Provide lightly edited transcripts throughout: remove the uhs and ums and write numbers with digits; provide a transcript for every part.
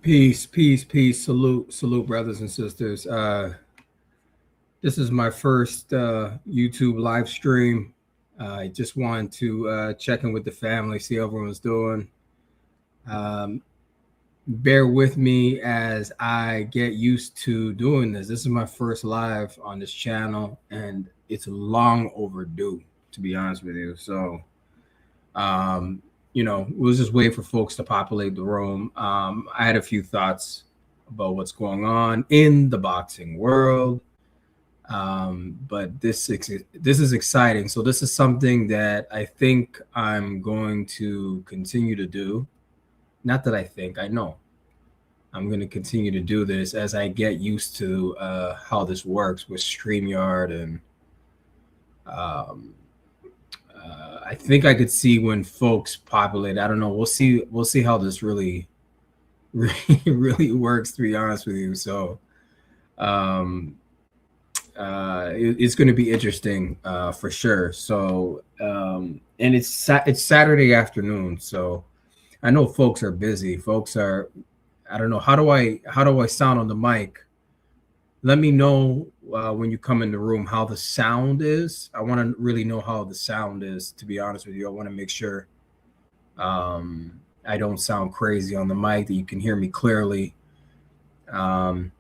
Peace, peace, peace. Salute, salute, brothers and sisters. This is my first YouTube live stream. I just wanted to check in with the family, see how everyone's doing. Um, Bear with me as I get used to doing this. This is my first live on this channel, and it's long overdue, to be honest with you. So, um, we'll just wait for folks to populate the room. I had a few thoughts about what's going on in the boxing world, but this is exciting. So this is something that I think I'm going to continue to do. Not that I think, I know. I'm going to continue to do this as I get used to how this works with StreamYard and um, I think I could see when folks populate. I don't know. We'll see. We'll see how this really works. To be honest with you, so um, it's going to be interesting for sure. So and it's Saturday afternoon, so I know folks are busy. Folks are. I don't know. How do I sound on the mic? Let me know when you come in the room how the sound is. I want to really know how the sound is. To be honest with you, I want to make sure um, I don't sound crazy on the mic. That you can hear me clearly. Um,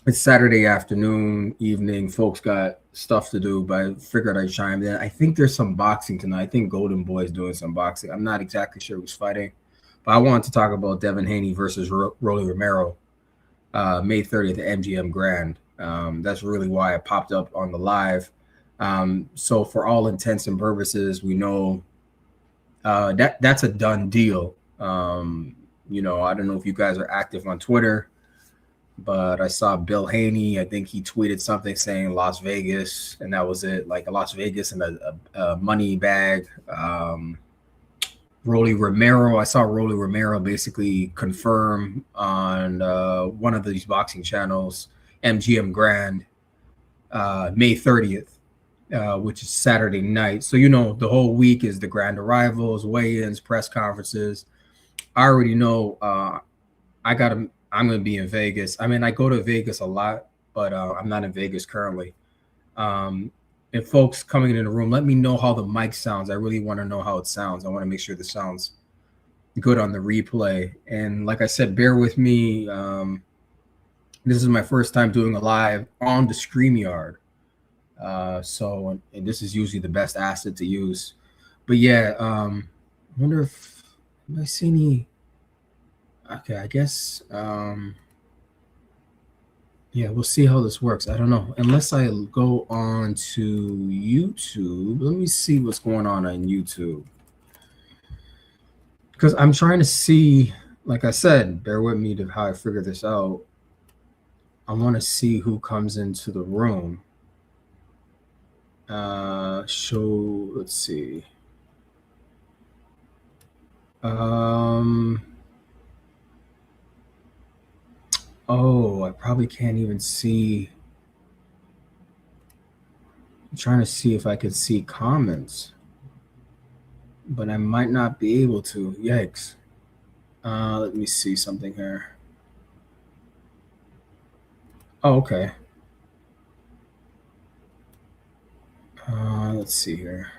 it's Saturday afternoon, evening. Folks got stuff to do, but I figured I'd chime in. I think there's some boxing tonight. I think Golden Boy is doing some boxing. I'm not exactly sure who's fighting, but I wanted to talk about Devin Haney versus Rolly Romero, May 30th at MGM Grand. That's really why I popped up on the live. So for all intents and purposes, we know that's a done deal. I don't know if you guys are active on Twitter, but I saw Bill Haney. I think he tweeted something saying Las Vegas, and that was it. Like a Las Vegas and a money bag. Rolly Romero. I saw Rolly Romero basically confirm on one of these boxing channels, MGM Grand, May 30th, which is Saturday night. So, the whole week is the grand arrivals, weigh-ins, press conferences. I already know I'm going to be in Vegas. I mean, I go to Vegas a lot, but I'm not in Vegas currently. And folks coming in the room, let me know how the mic sounds. I really want to know how it sounds. I want to make sure this sounds good on the replay. And like I said, bear with me. This is my first time doing a live on the StreamYard. And this is usually the best asset to use. But yeah, I wonder if I see any. Okay, I guess. Yeah, we'll see how this works. I don't know. Unless I go on to YouTube. Let me see what's going on YouTube. Because I'm trying to see, like I said, bear with me to how I figure this out. I want to see who comes into the room. Let's see. Oh, I probably can't even see. I'm trying to see if I could see comments, but I might not be able to. Yikes. Let me see something here. Oh, okay. Let's see here.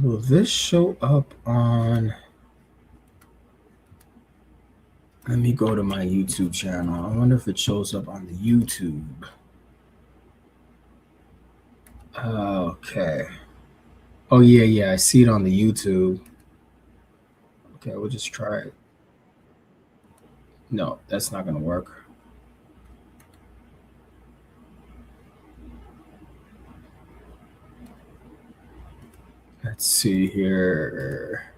Will this show up on... Let me go to my YouTube channel. I wonder if it shows up on the YouTube. Okay. Oh, yeah. I see it on the YouTube. Okay, we'll just try it. No, that's not going to work. Let's see here.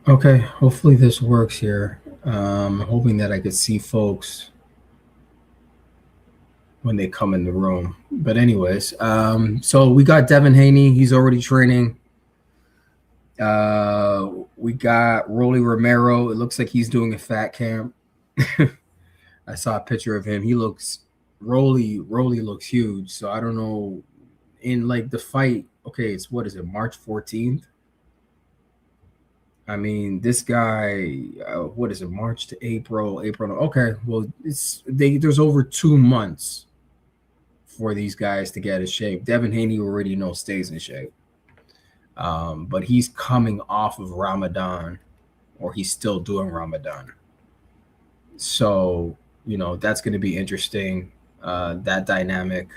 Okay, hopefully this works here. I'm hoping that I could see folks when they come in the room. But anyways, so we got Devin Haney. He's already training. We got Rolly Romero. It looks like he's doing a fat camp. I saw a picture of him. Rolly looks huge. So I don't know. In like the fight, okay, what is it, March 14th? I mean, this guy, what is it, March to April, April? Okay, well, there's over 2 months for these guys to get in shape. Devin Haney already stays in shape, but he's coming off of Ramadan, or he's still doing Ramadan. So that's going to be interesting. That dynamic.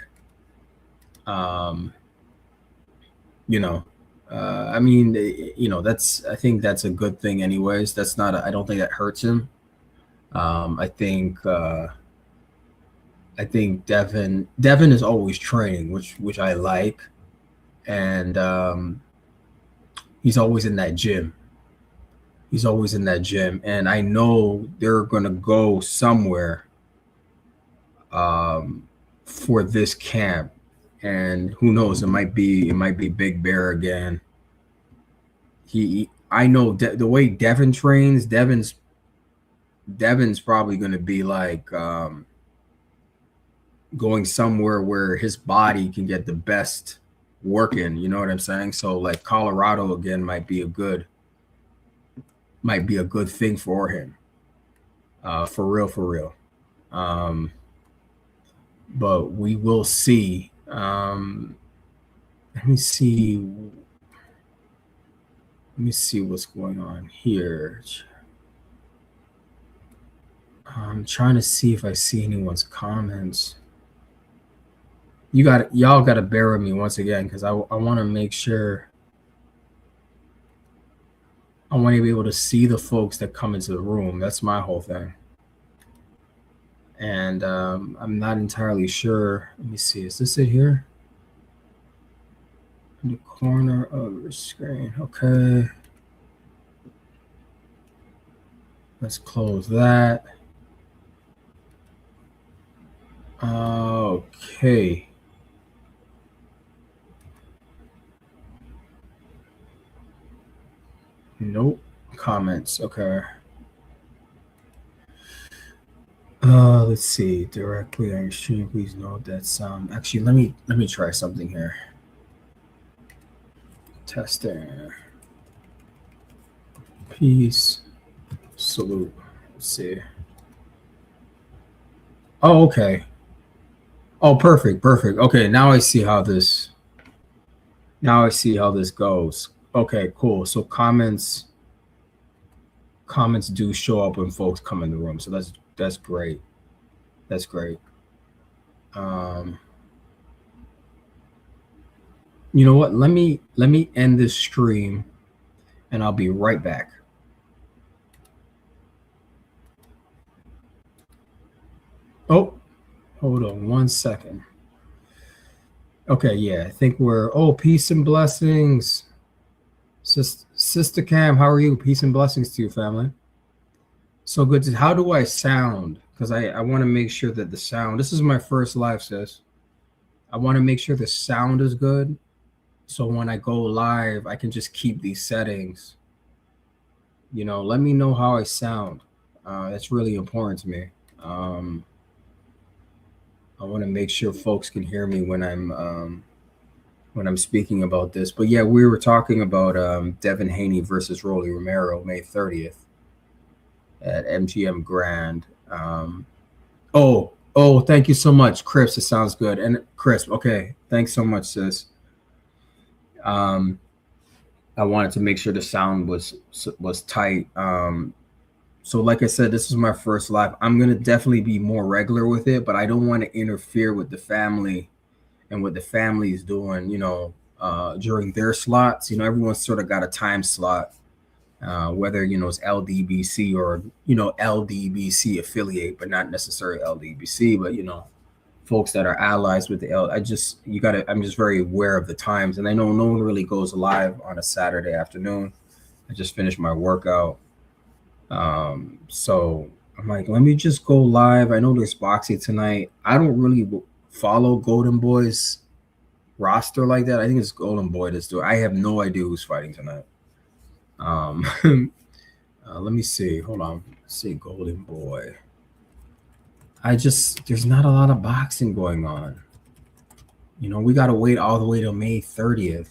Um, you know, I mean, I think that's a good thing, anyways. I don't think that hurts him. I think Devin is always training, which I like, and he's always in that gym. He's always in that gym, and I know they're gonna go somewhere for this camp, and who knows? It might be Big Bear again. I know the way Devin trains. Devin's probably gonna be like going somewhere where his body can get the best work in. You know what I'm saying? So like Colorado again might be a good thing for him. For real. But we will see. Let me see what's going on here. I'm trying to see if I see anyone's comments. Y'all got to bear with me once again, because I want to make sure. I want to be able to see the folks that come into the room. That's my whole thing. And I'm not entirely sure. Let me see. Is this it here? In the corner of the screen. Okay. Let's close that. Okay. Nope. Comments. Okay. Let's see. Directly on your stream, please note that sound. Actually, let me try something here. Testing. Peace. Salute. Let's see. Oh, okay. Oh, perfect. Okay, now I see how this goes. Okay, cool. So comments do show up when folks come in the room. So that's great. That's great. You know what? Let me end this stream, and I'll be right back. Oh, hold on 1 second. Okay, yeah, I think peace and blessings. Sister Cam, how are you? Peace and blessings to you, family. So good. How do I sound? Because I want to make sure that the sound, this is my first live, sis. I want to make sure the sound is good. So when I go live, I can just keep these settings. Let me know how I sound. That's really important to me. I want to make sure folks can hear me when I'm speaking about this. But yeah, we were talking about Devin Haney versus Romero, May 30th at MGM Grand. Thank you so much, Chris. It sounds good. And Chris, okay, thanks so much, sis. I wanted to make sure the sound was tight. So like I said, this is my first live. I'm going to definitely be more regular with it, but I don't want to interfere with the family and what the family is doing, during their slots. Everyone's sort of got a time slot, whether, it's LDBC or, LDBC affiliate, but not necessarily LDBC, but, folks that are allies with the I'm just very aware of the times. And I know no one really goes live on a Saturday afternoon. I just finished my workout. So I'm like, let me just go live. I know there's boxing tonight. I don't really follow Golden Boy's roster like that. I think it's Golden Boy that's doing. I have no idea who's fighting tonight. Let me see. Hold on. Let's see, Golden Boy. There's not a lot of boxing going on. We got to wait all the way till May 30th.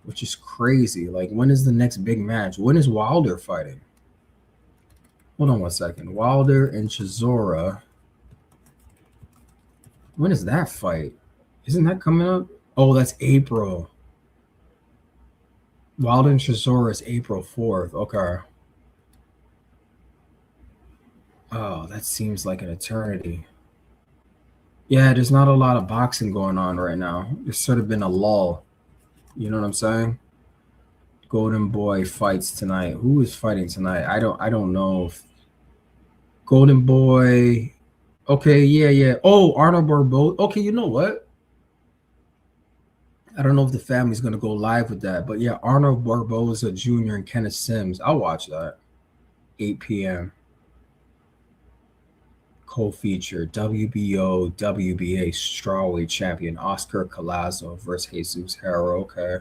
which is crazy. Like, when is the next big match? When is Wilder fighting? Hold on one second. Wilder and Chisora. When is that fight? Isn't that coming up? Oh, that's April. Wilder and Chisora is April 4th. Okay. Oh, that seems like an eternity. Yeah, there's not a lot of boxing going on right now. There's sort of been a lull. You know what I'm saying? Golden Boy fights tonight. Who is fighting tonight? I don't know. Golden Boy. Okay, yeah. Oh, Arnold Barboza. Okay, you know what? I don't know if the family's gonna go live with that, but yeah, Arnold Barboza Jr. and Kenneth Sims. I'll watch that. 8 p.m. Co-feature WBO WBA strawweight champion Oscar Collazo versus Jesus Hero. Okay.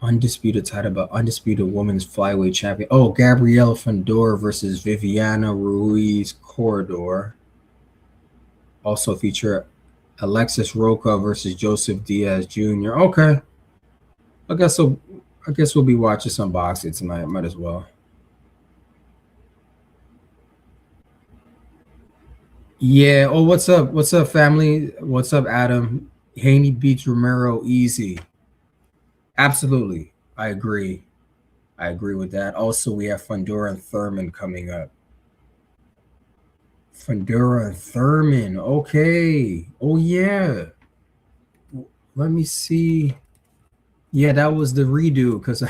Undisputed title, but undisputed women's flyweight champion. Oh, Gabriela Fondor versus Viviana Ruiz Corredor. Also feature Alexis Roca versus Joseph Diaz Jr. Okay. I guess we'll be watching some boxing tonight. Might as well. Yeah. Oh, what's up? What's up, family? What's up, Adam? Haney beats Romero easy. Absolutely. I agree. I agree with that. Also, we have Fondora and Thurman coming up. Fondora and Thurman. Okay. Oh, yeah. Let me see. Yeah, that was the redo because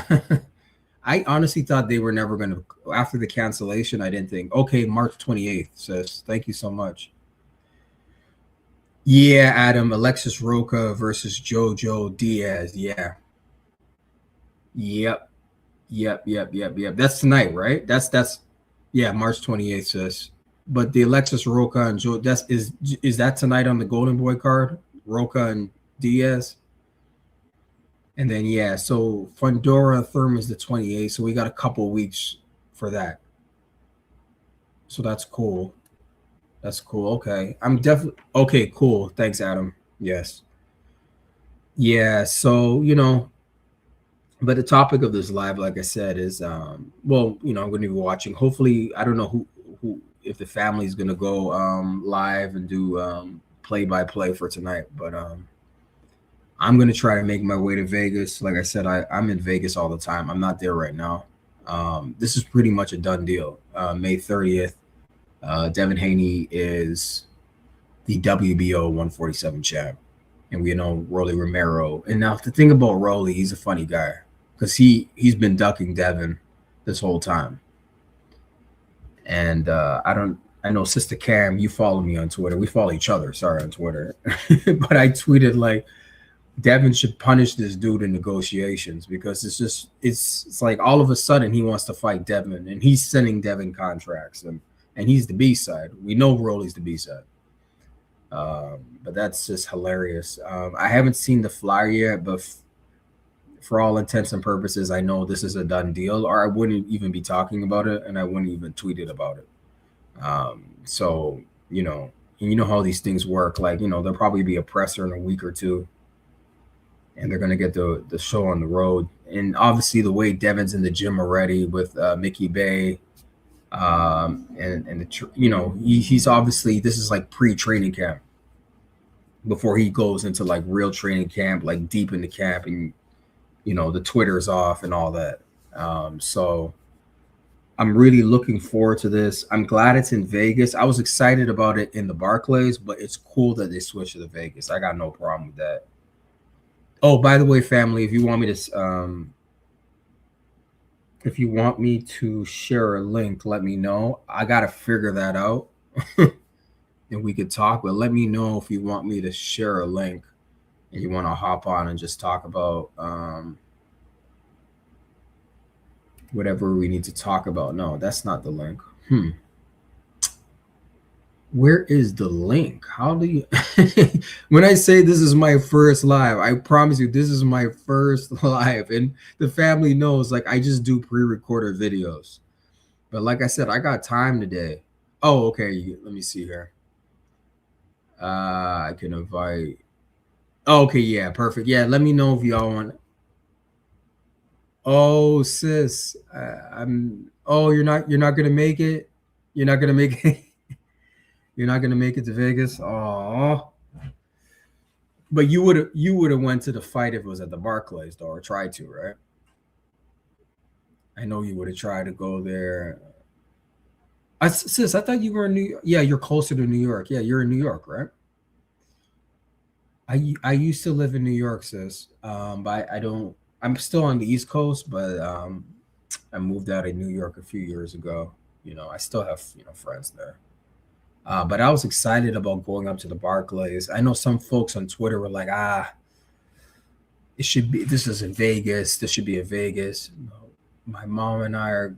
I honestly thought they were never going to. After the cancellation, I didn't think, okay, March 28th, sis. Thank you so much. Yeah, Adam. Alexis Roca versus Jojo Diaz. Yeah. Yep. Yep. That's tonight, right? That's yeah, March 28th, sis. But the Alexis Roca and Joe, is that tonight on the Golden Boy card? Roca and Diaz. And then yeah, so Fondora Thurman is the 28th, so we got a couple weeks for that. So that's cool. That's cool. Okay. I'm definitely okay, cool. Thanks, Adam. Yes. Yeah, so but the topic of this live, like I said, is well, I'm gonna be watching. Hopefully, I don't know who if the family's gonna go live and do play by play for tonight, but I'm gonna try to make my way to Vegas. Like I said, I'm in Vegas all the time. I'm not there right now. This is pretty much a done deal. May 30th, Devin Haney is the WBO 147 champ, and we know Rolly Romero. And now the thing about Rolly, he's a funny guy because he's been ducking Devin this whole time. And I know Sister Cam, you follow me on Twitter. We follow each other, sorry, on Twitter. But I tweeted like Devin should punish this dude in negotiations because it's like all of a sudden he wants to fight Devin and he's sending Devin contracts and he's the B side. We know Rolly's the B side. But that's just hilarious. I haven't seen the flyer yet, but for all intents and purposes, I know this is a done deal, or I wouldn't even be talking about it, and I wouldn't even tweet it about it. So and you know how these things work. Like there'll probably be a presser in a week or two, and they're gonna get the show on the road. And obviously, the way Devin's in the gym already with Mickey Bay, he's obviously this is like pre-training camp before he goes into like real training camp, like deep in the camp, and the Twitter's off and all that. So I'm really looking forward to this. I'm glad it's in Vegas. I was excited about it in the Barclays, but it's cool that they switched to the Vegas. I got no problem with that. Oh, by the way, family, if you want me to share a link, let me know. I gotta figure that out. And we could talk, but let me know if you want me to share a link and you want to hop on and just talk about whatever we need to talk about. No, that's not the link. Where is the link? How do you when I say this is my first live, I promise you this is my first live, and the family knows like I just do pre-recorded videos. But like I said, I got time today. Oh, okay. Let me see here. I can invite. Oh, okay, yeah, perfect. Yeah, let me know if y'all want. Oh, sis, I'm. Oh, you're not gonna make it. You're not gonna make it. You're not gonna make it to Vegas. Oh, but you would have went to the fight if it was at the Barclays, though, or tried to, right? I know you would have tried to go there. Sis, I thought you were in New York. Yeah, you're closer to New York. Yeah, you're in New York, right? I used to live in New York, sis. But I don't. I'm still on the East Coast, but I moved out of New York a few years ago. I still have friends there. But I was excited about going up to the Barclays. I know some folks on Twitter were like, it should be. This is in Vegas. This should be in Vegas. My mom and I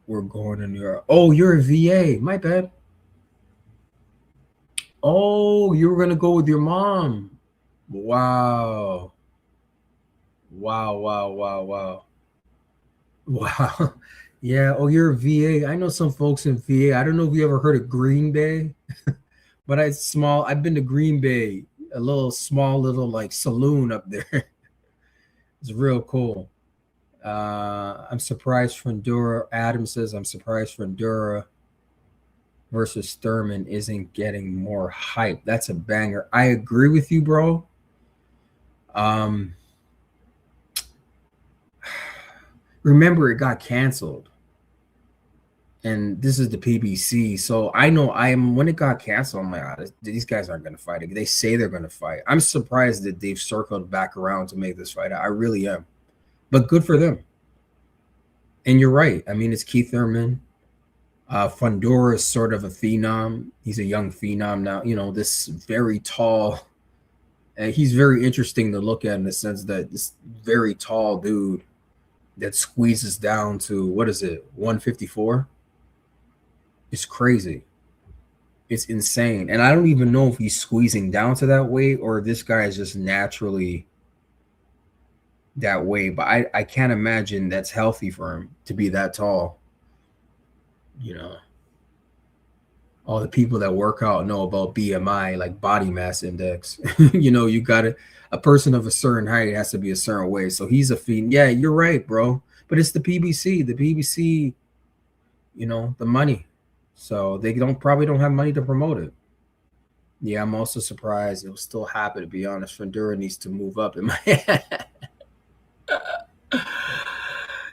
we're going to New York. Oh, you're a VA. My bad. Oh, you were gonna go with your mom. Wow. Wow, wow, wow, wow. Wow. Yeah. Oh, you're a VA. I know some folks in VA. I don't know if you ever heard of Green Bay, but it's small. I've been to Green Bay, a little small little like saloon up there. It's real cool. I'm surprised Fundura. Adam says I'm surprised Fundura versus Thurman isn't getting more hype. That's a banger. I agree with you, bro. Um, remember it got canceled, and this is the PBC. So I know when it got canceled, I'm like, these guys aren't going to fight. They say they're going to fight. I'm surprised that they've circled back around to make this fight. I really am, but good for them. And you're right. I mean, it's Keith Thurman. Fundora is sort of a phenom. He's a young phenom now. This very tall. He's very interesting to look at in the sense that this very tall dude that squeezes down to what is it, 154? It's crazy. It's insane. And I don't even know if he's squeezing down to that weight or this guy is just naturally that way. But I can't imagine that's healthy for him to be that tall. You know, all the people that work out know about BMI, like body mass index. You got a person of a certain height has to be a certain way. So he's a fiend. Yeah, you're right, bro. But it's the PBC. The PBC, the money. So they probably don't have money to promote it. Yeah, I'm also surprised it will still happen, to be honest. Fundura needs to move up in my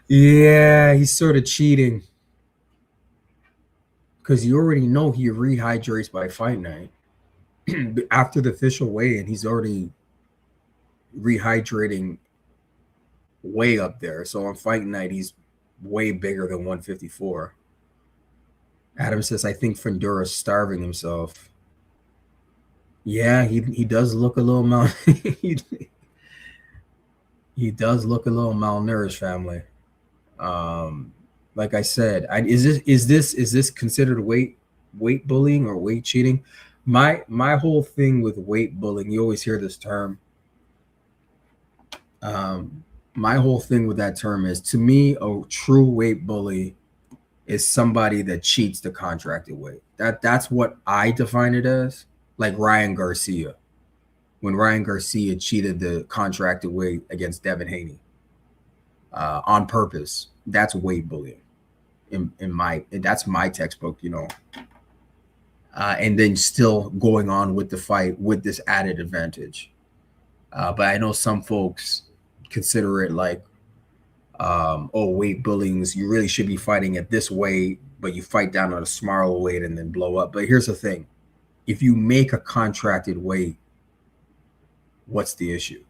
Yeah, he's sort of cheating. Because you already know he rehydrates by fight night. After the official weigh-in, he's already rehydrating way up there. So on fight night, he's way bigger than 154. Adam says, I think Fundura's starving himself. Yeah, he does look a little he does look a little malnourished, family. Like I said, is this considered weight bullying or weight cheating? My whole thing with weight bullying, you always hear this term. My whole thing with that term is, to me, a true weight bully is somebody that cheats the contracted weight. That's what I define it as. Like Ryan Garcia, when Ryan Garcia cheated the contracted weight against Devin Haney on purpose, that's weight bullying. That's my textbook, and then still going on with the fight with this added advantage. But I know some folks consider it like, weight bullying is you really should be fighting at this weight, but you fight down on a smaller weight and then blow up. But here's the thing: if you make a contracted weight, what's the issue?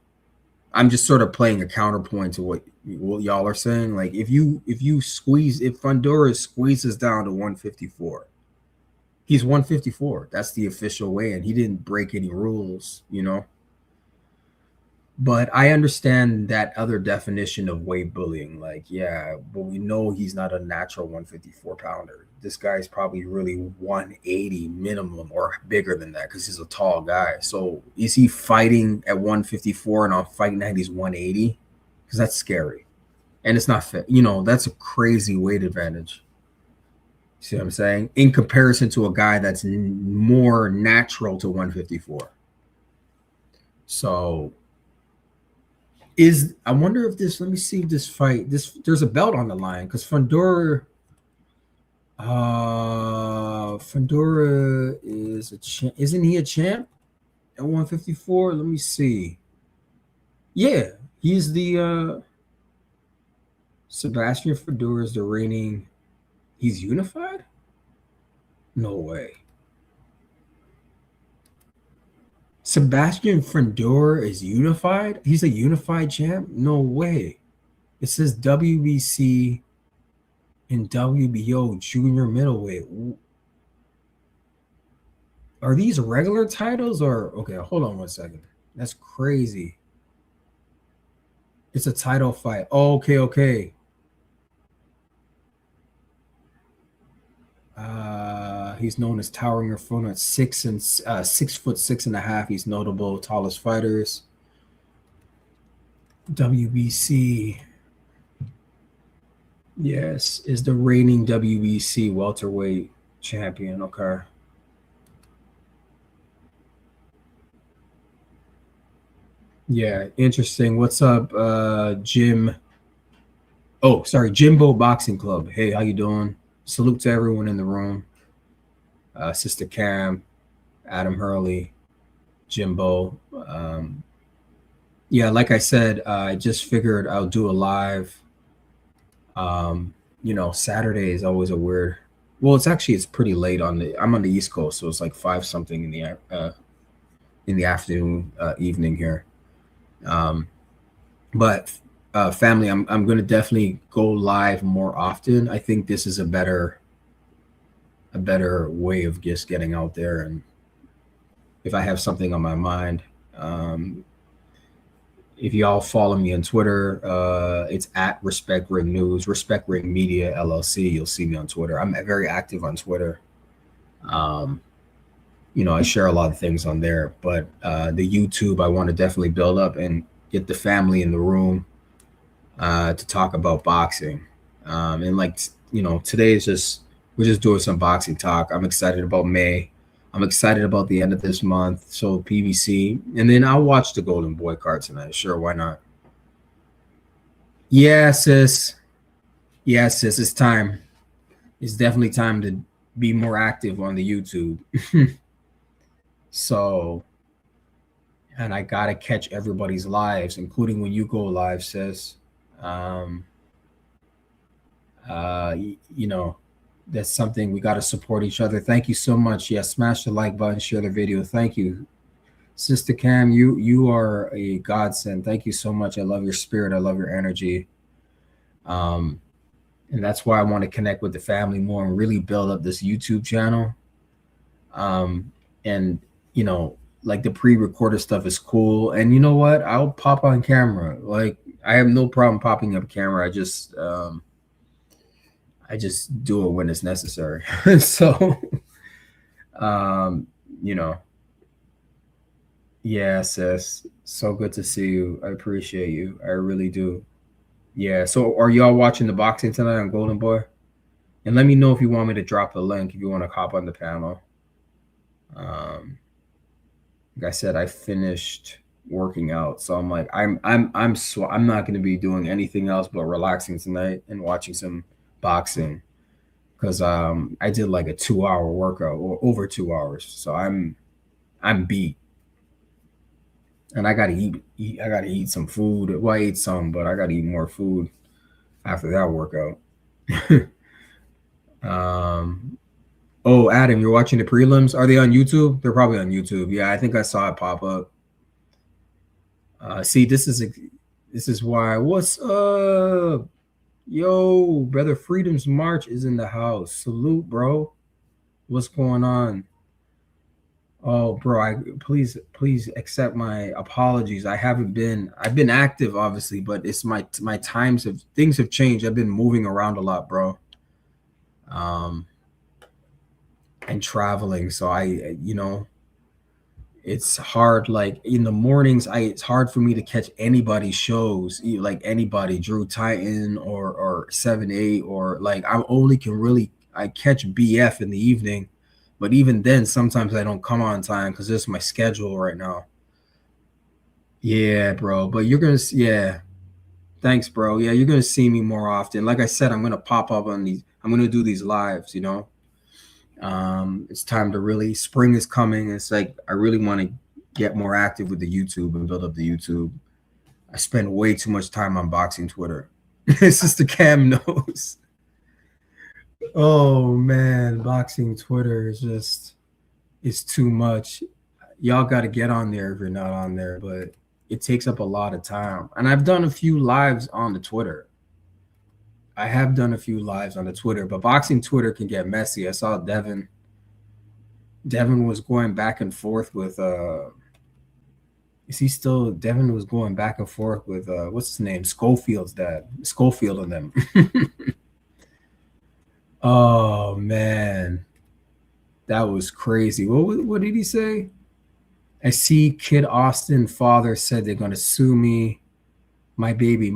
I'm just sort of playing a counterpoint to what y'all are saying. Like if Fundora squeezes down to 154, he's 154. That's the official weigh, and he didn't break any rules, But I understand that other definition of weight bullying. Like, yeah, but we know he's not a natural 154 pounder. This guy's probably really 180 minimum or bigger than that because he's a tall guy. So is he fighting at 154 and on fight night he's 180? Because that's scary. And it's not fit. That's a crazy weight advantage. See what I'm saying? In comparison to a guy that's more natural to 154. So I wonder if this, let me see if this fight, there's a belt on the line because Fundora is a champ. Isn't he a champ at 154? Let me see. Yeah, he's the Sebastian Fundora is the reigning. He's unified? No way. Sebastian Fundora is unified? He's a unified champ? No way. It says WBC and WBO junior middleweight. Are these regular titles or okay? Hold on 1 second. That's crazy. It's a title fight. Oh, okay. He's known as towering opponent, 6'6.5". He's notable, tallest fighters. WBC. Yes, is the reigning WBC welterweight champion. Okay. Yeah, interesting. What's up, Jim? Oh, sorry, Jimbo Boxing Club. Hey, how you doing? Salute to everyone in the room. Sister Cam, Adam Hurley, Jimbo. Yeah, like I said, I just figured I'll do a live. Saturday is always a weird. Well, it's pretty late I'm on the East Coast, so it's like 5 something in the afternoon, evening here. But family, I'm going to definitely go live more often. I think this is a better way of just getting out there, and if I have something on my mind, if y'all follow me on Twitter, it's at Respect Ring News, Respect Ring Media LLC. You'll see me on Twitter. I'm very active on Twitter. I share a lot of things on there, but the YouTube I want to definitely build up and get the family in the room to talk about boxing. Today is we're just doing some boxing talk. I'm excited about May. I'm excited about the end of this month. So PBC, and then I'll watch the Golden Boy card tonight. Sure, why not? Yeah, sis. Yeah, sis. It's time. It's definitely time to be more active on the YouTube. So, and I gotta catch everybody's lives, including when you go live, sis. That's something we got to support each other. Thank you so much. Yeah, smash the like button, share the video. Thank you, Sister Cam. You are a godsend. Thank you so much. I love your spirit. I love your energy. And that's why I want to connect with the family more and really build up this YouTube channel. And like the pre-recorded stuff is cool. And you know what? I'll pop on camera. Like I have no problem popping up camera. I just do it when it's necessary. So, yeah, sis. So good to see you. I appreciate you. I really do. Yeah. So, are y'all watching the boxing tonight on Golden Boy? And let me know if you want me to drop the link if you want to hop on the panel. Like I said, I finished working out, so I'm like, I'm not going to be doing anything else but relaxing tonight and watching some boxing. Because I did like a 2-hour workout or over 2 hours, so I'm beat, and I gotta eat. I gotta eat some food. Well, I ate some, but I gotta eat more food after that workout. Oh, Adam, you're watching the prelims? Are they on YouTube? They're probably on YouTube. Yeah, I think I saw it pop up. See, this is why. What's up? Yo, brother, Freedom's March is in the house. Salute, bro. What's going on? Oh, bro, please accept my apologies. I've been active, obviously, but it's my things have changed. I've been moving around a lot, bro. And traveling. So it's hard, like in the mornings, it's hard for me to catch anybody's shows, like anybody, Drew Titan or 7-8, or like I catch BF in the evening, but even then sometimes I don't come on time because it's my schedule right now. Yeah, bro. But you're gonna, yeah. Thanks, bro. Yeah, you're gonna see me more often. Like I said, I'm gonna pop up on these. I'm gonna do these lives. It's time to really. Spring is coming. It's like I really want to get more active with the YouTube and build up the YouTube. I spend way too much time on boxing Twitter. It's just the Cam knows. Oh man, boxing Twitter is just it's too much. Y'all got to get on there if you're not on there, but it takes up a lot of time. And I've done a few lives on the Twitter. I have done a few lives on the Twitter, but boxing Twitter can get messy. I saw Devin. Devin was going back and forth with is he still Devin was going back and forth with what's his name? Schofield's dad. Schofield and them. Oh man. That was crazy. What did he say? I see Kid Austin father said they're going to sue me. My baby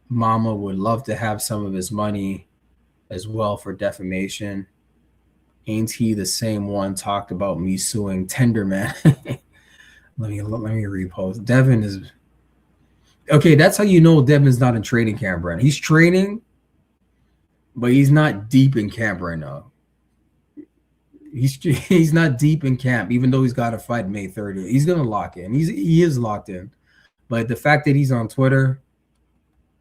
mama would love to have some of his money as well for defamation. Ain't he the same one talked about me suing Tenderman? let me repost. Devin is okay. That's how you know Devin's not in training camp right now. He's training, but he's not deep in camp right now. He's not deep in camp, even though he's got a fight May 30th. He's gonna lock in. He is locked in. But the fact that he's on Twitter,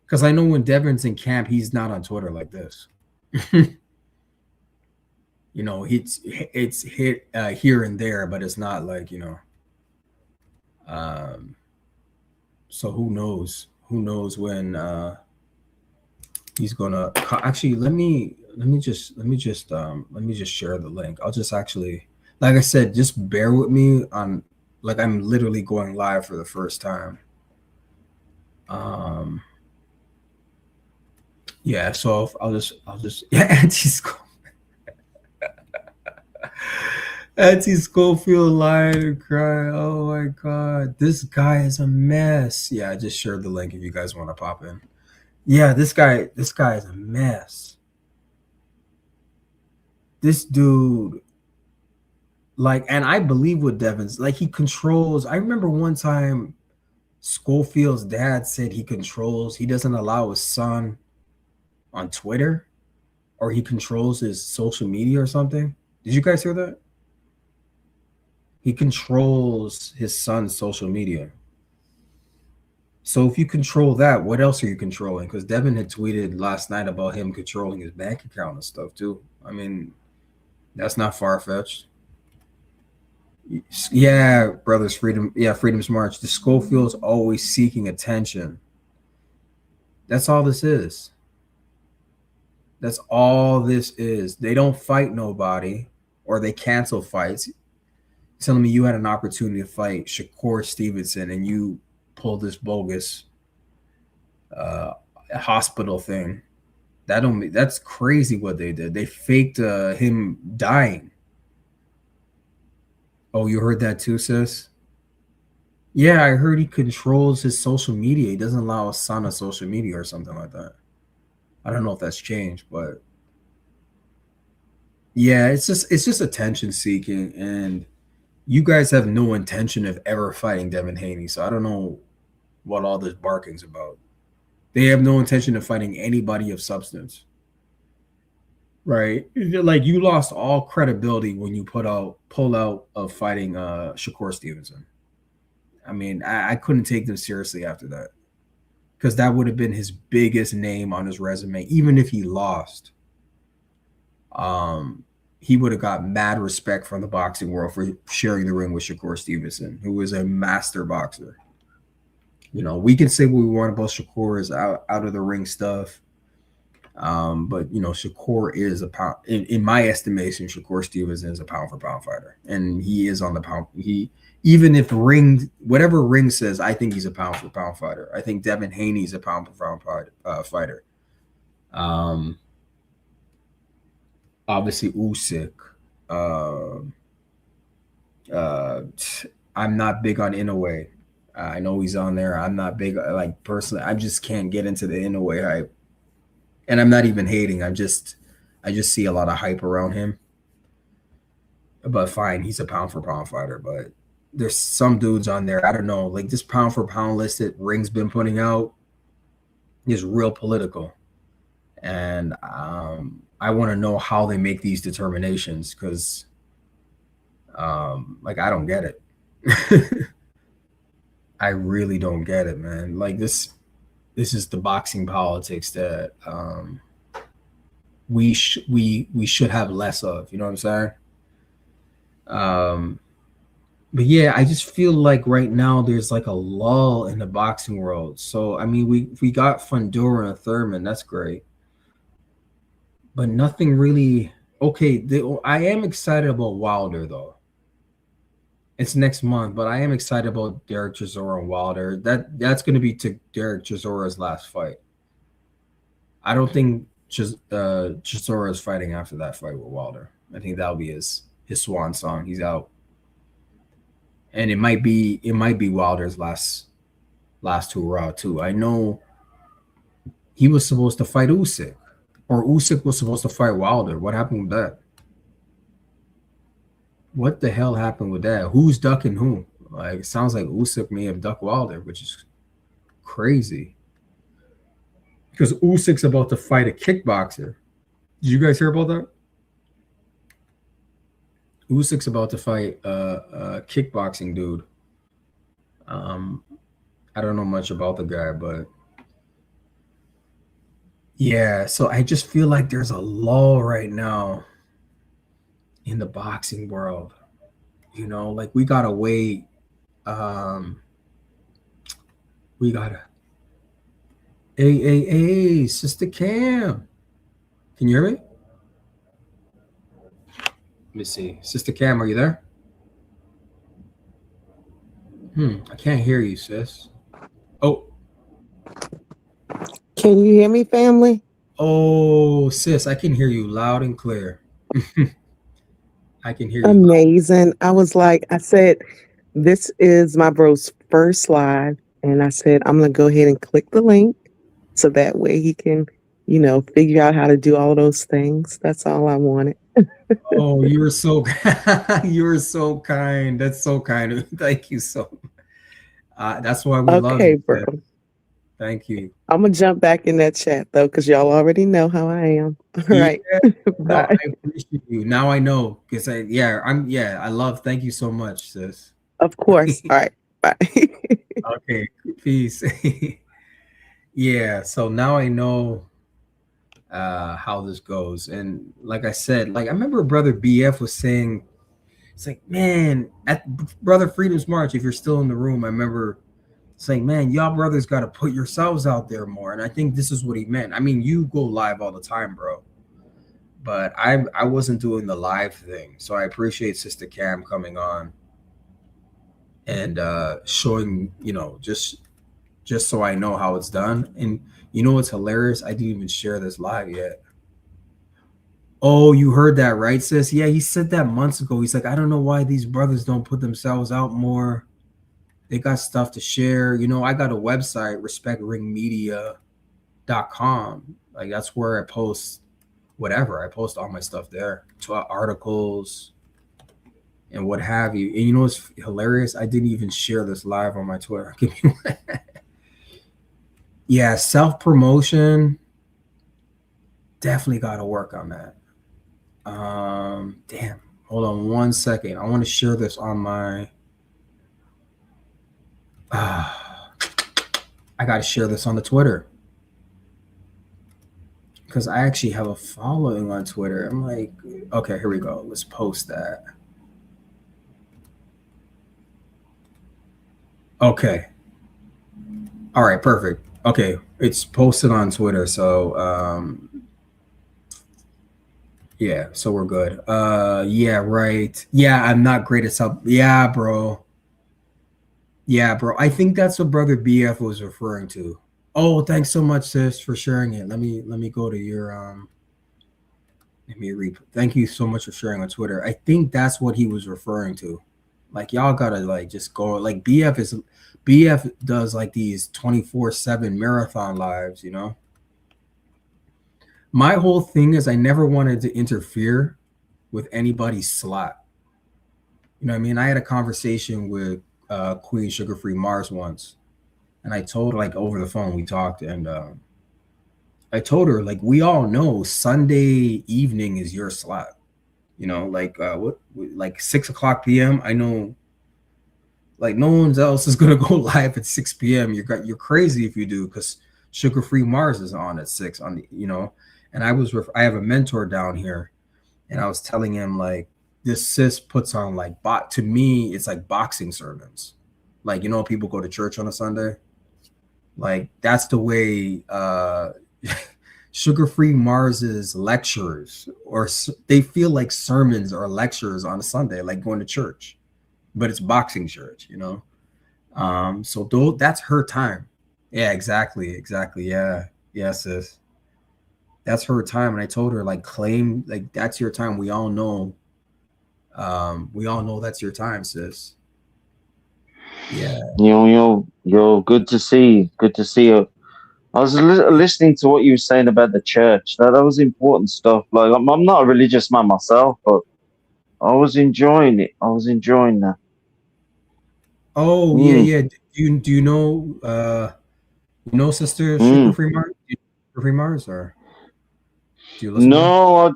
because I know when Devin's in camp, he's not on Twitter like this. It's hit here and there, but it's not like So who knows? Who knows when he's gonna actually let me just share the link. I'll just actually, like I said, just bear with me on, like, I'm literally going live for the first time. Yeah, so I'll just yeah, Auntie Schofield lying and crying. Oh my god, this guy is a mess. Yeah, I just shared the link if you guys want to pop in. Yeah, this guy is a mess. This dude, like, and I believe what Devin's like, he controls. I remember one time Schofield's dad said he doesn't allow his son on Twitter, or he controls his social media or something. Did you guys hear that? He controls his son's social media. So if you control that, what else are you controlling? Because Devin had tweeted last night about him controlling his bank account and stuff too. I mean, that's not far fetched. Yeah, brothers, freedom. Yeah, Freedom's March. The Schofield's always seeking attention. That's all this is. That's all this is. They don't fight nobody, or they cancel fights. Telling me you had an opportunity to fight Shakur Stevenson and you pulled this bogus hospital thing. That's crazy what they did. They faked him dying. Oh, you heard that too, sis? Yeah, I heard he controls his social media. He doesn't allow his son on social media or something like that. I don't know if that's changed, but yeah, it's just attention seeking, and you guys have no intention of ever fighting Devin Haney, so I don't know what all this barking's about. They have no intention of fighting anybody of substance. Right. Like, you lost all credibility when you pull out of fighting Shakur Stevenson. I mean, I couldn't take them seriously after that. Because that would have been his biggest name on his resume, even if he lost. He would have got mad respect from the boxing world for sharing the ring with Shakur Stevenson, who was a master boxer. We can say what we want about Shakur's out of the ring stuff. But Shakur is a pound. In my estimation, Shakur Stevenson is a pound for pound fighter, and he is on the pound. Even if whatever ring says, I think he's a pound for pound fighter. I think Devin Haney is a pound for pound fighter. Obviously Usyk. I'm not big on Inoue. I know he's on there. I'm not big, like, personally. I just can't get into the Inoue hype. And I'm not even hating. I just see a lot of hype around him. But fine, he's a pound for pound fighter. But there's some dudes on there. I don't know, like this pound for pound list that Ring's been putting out is real political, and I want to know how they make these determinations because, like, I don't get it. I really don't get it, man. Like this is the boxing politics that we should have less of. You know what I'm saying? Um, but yeah, I just feel like right now there's like a lull in the boxing world. So I mean, we got Fundora and Thurman, that's great, but nothing really. Okay, I am excited about Wilder though. It's next month, but I am excited about Derek Chisora and Wilder. That's going to be to Derek Chisora's last fight. I don't think Chisora is fighting after that fight with Wilder. I think that'll be his swan song. He's out, and it might be Wilder's last hurrah too. I know he was supposed to fight Usyk, or Usyk was supposed to fight Wilder. What happened with that? What the hell happened with that? Who's ducking who? Like, it sounds like Usyk may have ducked Wilder, which is crazy. Because Usyk's about to fight a kickboxer. Did you guys hear about that? Usyk's about to fight a kickboxing dude. Um, I don't know much about the guy, but yeah. So I just feel like there's a lull right now in the boxing world. You know, like we gotta wait. Um, we gotta. Hey, Sister Cam. Can you hear me? Let me see. Sister Cam, are you there? I can't hear you, sis. Oh, Can you hear me, family? oh, sis, I can hear you loud and clear. I can hear you. Amazing. I said, this is my bro's first live. And I said, I'm going to go ahead and click the link so that way he can, figure out how to do all those things. That's all I wanted. Oh, you were so you were so kind. That's so kind. Thank you so. That's why we love Okay, you, bro. sis. Thank you. I'm going to jump back in that chat, though, because y'all already know how I am. All Yeah, right. no, Bye. I appreciate you. Now I know because I love. Thank you so much, sis. Of course. All right. Bye. Okay, peace. Yeah, so now I know how this goes. And like I said, like I remember Brother BF was saying, it's like, man, at Brother Freedom's March, if you're still in the room, I remember saying, man, y'all brothers got to put yourselves out there more. And I think this is what he meant. I mean, you go live all the time, bro. But I wasn't doing the live thing. So I appreciate Sister Cam coming on and showing, just so I know how it's done. And you know what's hilarious? I didn't even share this live yet. Oh, you heard that, right, sis? Yeah, he said that months ago. He's like, I don't know why these brothers don't put themselves out more. They got stuff to share. I got a website, respectringmedia.com. Like, that's where I post whatever. I post all my stuff there, articles and what have you. And you know what's hilarious? I didn't even share this live on my Twitter. Yeah, self-promotion. Definitely got to work on that. Damn. Hold on one second. I want to share this on my. I got to share this on the Twitter because I actually have a following on Twitter. I'm like, okay, here we go. Let's post that. Okay. All right, perfect. Okay, it's posted on Twitter, so yeah, so we're good. Yeah, right. Yeah, I'm not great at self. Yeah, bro. Yeah, bro. I think that's what Brother BF was referring to. Oh, thanks so much, sis, for sharing it. Let me go to your let me read. Thank you so much for sharing on Twitter. I think that's what he was referring to. Like y'all gotta like just go like BF does like these 24/7 marathon lives, My whole thing is I never wanted to interfere with anybody's slot. You know what I mean? I had a conversation with Queen Sugar Free Mars once, and I told her, like, over the phone we talked, and I told her, like, we all know Sunday evening is your slot. You know, like like 6 o'clock p.m. I know, like, no one else is gonna go live at 6 p.m. You're crazy if you do, because Sugar Free Mars is on at 6 on the, you know. And I have a mentor down here, and I was telling him, like, this sis puts on, like, to me it's like boxing sermons, like, you know, people go to church on a Sunday, like that's the way Sugar Free Mars's lectures, they feel like sermons or lectures on a Sunday, like going to church, but it's boxing church, you know. So that's her time. Yeah, exactly. Yeah, yeah, sis. That's her time. And I told her, like, claim, like, that's your time. We all know. We all know that's your time, sis. Yeah. You're good to see. Good to see you. I was listening to what you were saying about the church. That was important stuff. Like I'm not a religious man myself, but I was enjoying it. I was enjoying that. Oh, yeah, Mm, yeah. Do you know you know Sister Sugar mm. Free Mars? Sugar Free Mars, or do you listen to her? No, I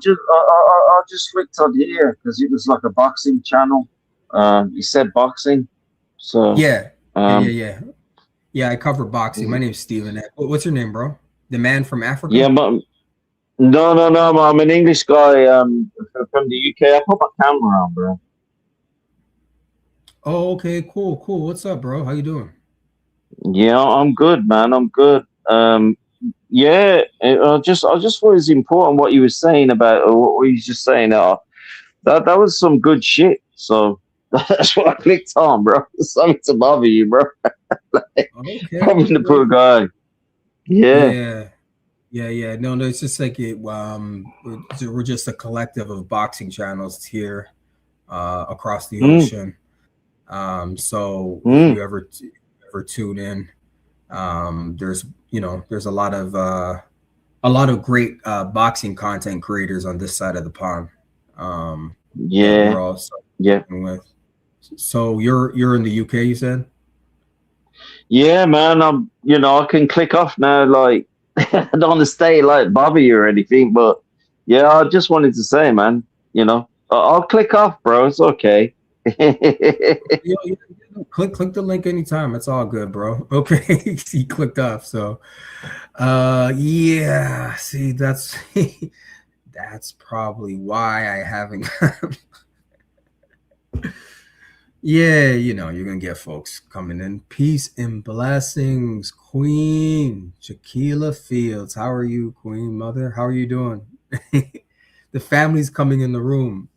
just clicked on here because it was like a boxing channel. You said boxing, so Yeah. Yeah, yeah, um, yeah. Yeah, I cover boxing. My name's Steven. What's your name, bro? The man from yeah, Africa? but no. I'm an English guy. From the UK. I put my camera on, bro. Oh, okay, cool. What's up, bro? How you doing? Yeah, I'm good, man. I'm good. Yeah, I just thought it was important what you were saying about what you just saying. That was some good shit. So that's what I clicked on, bro. Something to bother you, bro. Okay, Probably the great. poor guy. Yeah. Yeah. Yeah. No, it's just like it. We're just a collective of boxing channels here across the Mm, ocean. So if mm, you ever tune in, there's, there's a lot of great boxing content creators on this side of the pond, um, that yeah. we're also Yeah. working with. So you're in the UK, you said? Yeah, man. I can click off now. Like, I don't want to stay like bother you or anything, but yeah, I just wanted to say, man. I'll click off, bro. It's okay. Click the link anytime. It's all good, bro. Okay, he clicked off. So, yeah. See, that's that's probably why I haven't. Yeah, you're gonna get folks coming in. Peace and blessings, Queen Shaquila Fields. How are you, Queen Mother? How are you doing? The family's coming in the room.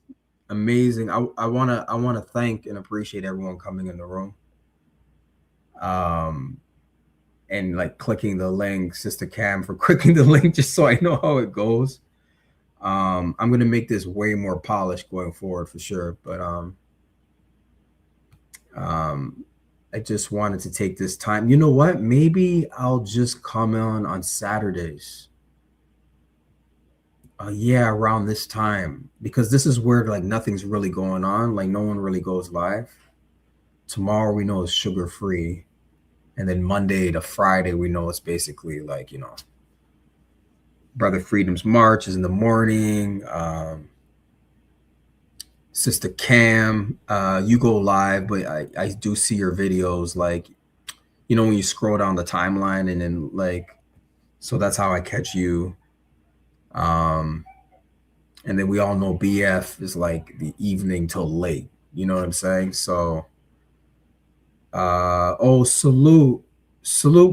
Amazing. I wanna thank and appreciate everyone coming in the room. Um, and, like, clicking the link, Sister Cam, for clicking the link, just so I know how it goes. I'm gonna make this way more polished going forward for sure. But um, I just wanted to take this time. You know what? Maybe I'll just come on Saturdays. Yeah, around this time, because this is where, like, nothing's really going on. Like, no one really goes live. Tomorrow we know it's sugar free, and then Monday to Friday we know it's basically, like, Brother Freedom's March is in the morning. Sister Cam, you go live, but I do see your videos, like, when you scroll down the timeline, and then, like, so that's how I catch you. Um, and then we all know BF is like the evening till late. You know what I'm saying? So, oh, salute,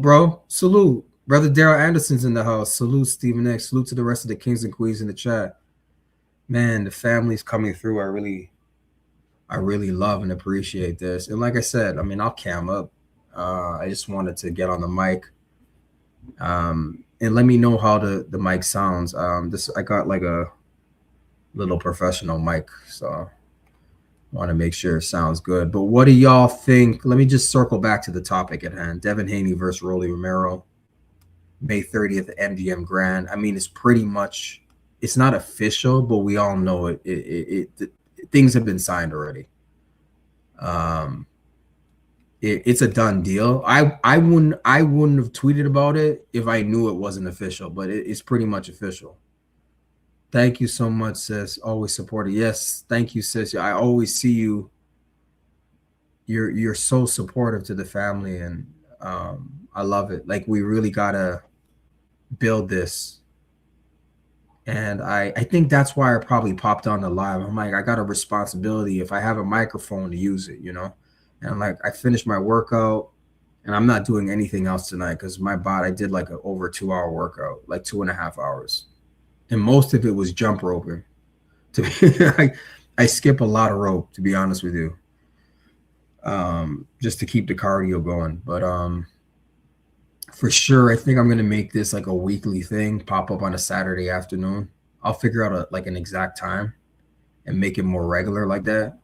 bro, salute, brother Daryl Anderson's in the house. Salute, Stephen X. Salute to the rest of the kings and queens in the chat. Man, the family's coming through. I really love and appreciate this. And like I said, I mean, I'll cam up. I just wanted to get on the mic, and let me know how the mic sounds. This I got like a little professional mic, so want to make sure it sounds good. But what do y'all think? Let me just circle back to the topic at hand. Devin Haney versus Romero, May 30th at MGM Grand. I mean, it's pretty much, it's not official, but we all know it. Things have been signed already. Um, it's a done deal. I wouldn't have tweeted about it if I knew it wasn't official, but it's pretty much official. Thank you so much, sis. Always supported. Yes, thank you, sis. I always see you. You're so supportive to the family, and I love it. Like, we really gotta build this. And I think that's why I probably popped on the live. I'm like, I got a responsibility if I have a microphone to use it, you know? And I'm like, I finished my workout and I'm not doing anything else tonight because my body, I did like a over 2 hour workout, like 2.5 hours. And most of it was jump roping. To be, I skip a lot of rope, to be honest with you. Just to keep the cardio going. But for sure, I think I'm gonna make this like a weekly thing, pop up on a Saturday afternoon. I'll figure out like an exact time and make it more regular like that.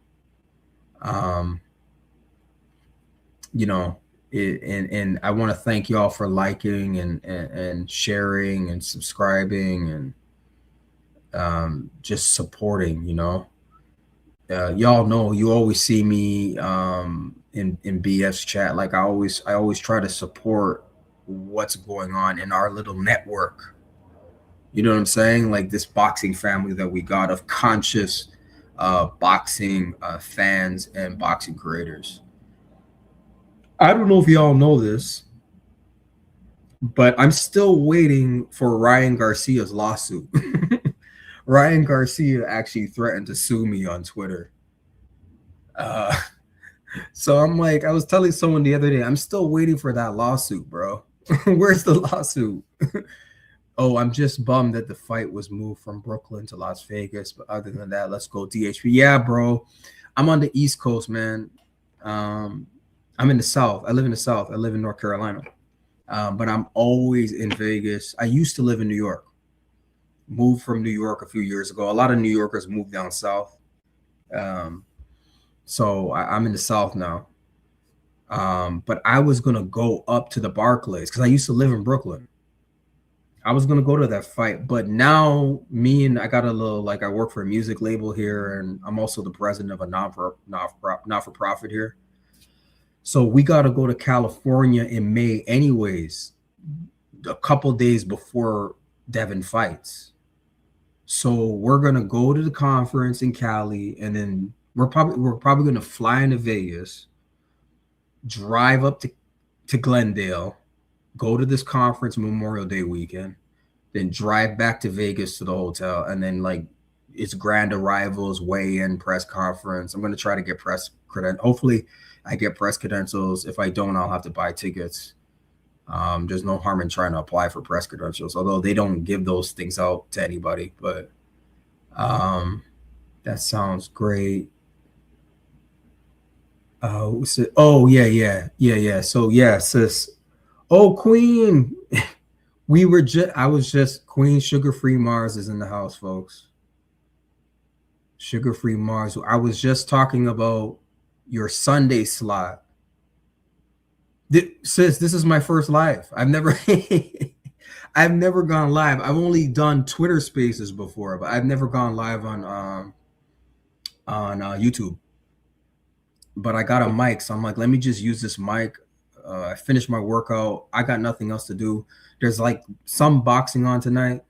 You know, and I want to thank y'all for liking and sharing and subscribing and just supporting. You know, y'all know you always see me in BS chat. Like I always try to support what's going on in our little network. You know what I'm saying? Like this boxing family that we got of conscious boxing fans and boxing creators. I don't know if y'all know this, but I'm still waiting for Ryan Garcia's lawsuit. Ryan Garcia actually threatened to sue me on Twitter. So I'm like, I was telling someone the other day, I'm still waiting for that lawsuit, bro. Where's the lawsuit? Oh, I'm just bummed that the fight was moved from Brooklyn to Las Vegas. But other than that, let's go DHP. Yeah, bro. I'm on the East Coast, man. I'm in the South. I live in the South. I live in North Carolina. But I'm always in Vegas. I used to live in New York. Moved from New York a few years ago. A lot of New Yorkers moved down south. So I'm in the South now. But I was going to go up to the Barclays because I used to live in Brooklyn. I was going to go to that fight. But now I got a little, like I work for a music label here, and I'm also the president of a not-for-profit here. So we got to go to California in May anyways, a couple days before Devin fights. So we're going to go to the conference in Cali, and then we're probably going to fly into Vegas, drive up to Glendale, go to this conference Memorial Day weekend, then drive back to Vegas to the hotel, and then like it's grand arrivals, weigh-in, press conference. I'm going to try to get press credentials. Hopefully I get press credentials. If I don't, I'll have to buy tickets. There's no harm in trying to apply for press credentials, although they don't give those things out to anybody. But that sounds great. Oh yeah. So yeah, sis. Oh, Queen. I was just Queen Sugar Free Mars is in the house, folks. Sugar Free Mars. I was just talking about your Sunday slot. Sis, this is my first live. I've never gone live. I've only done Twitter Spaces before, but I've never gone live on YouTube. But I got a mic, so I'm like, let me just use this mic. I finished my workout. I got nothing else to do. There's like some boxing on tonight.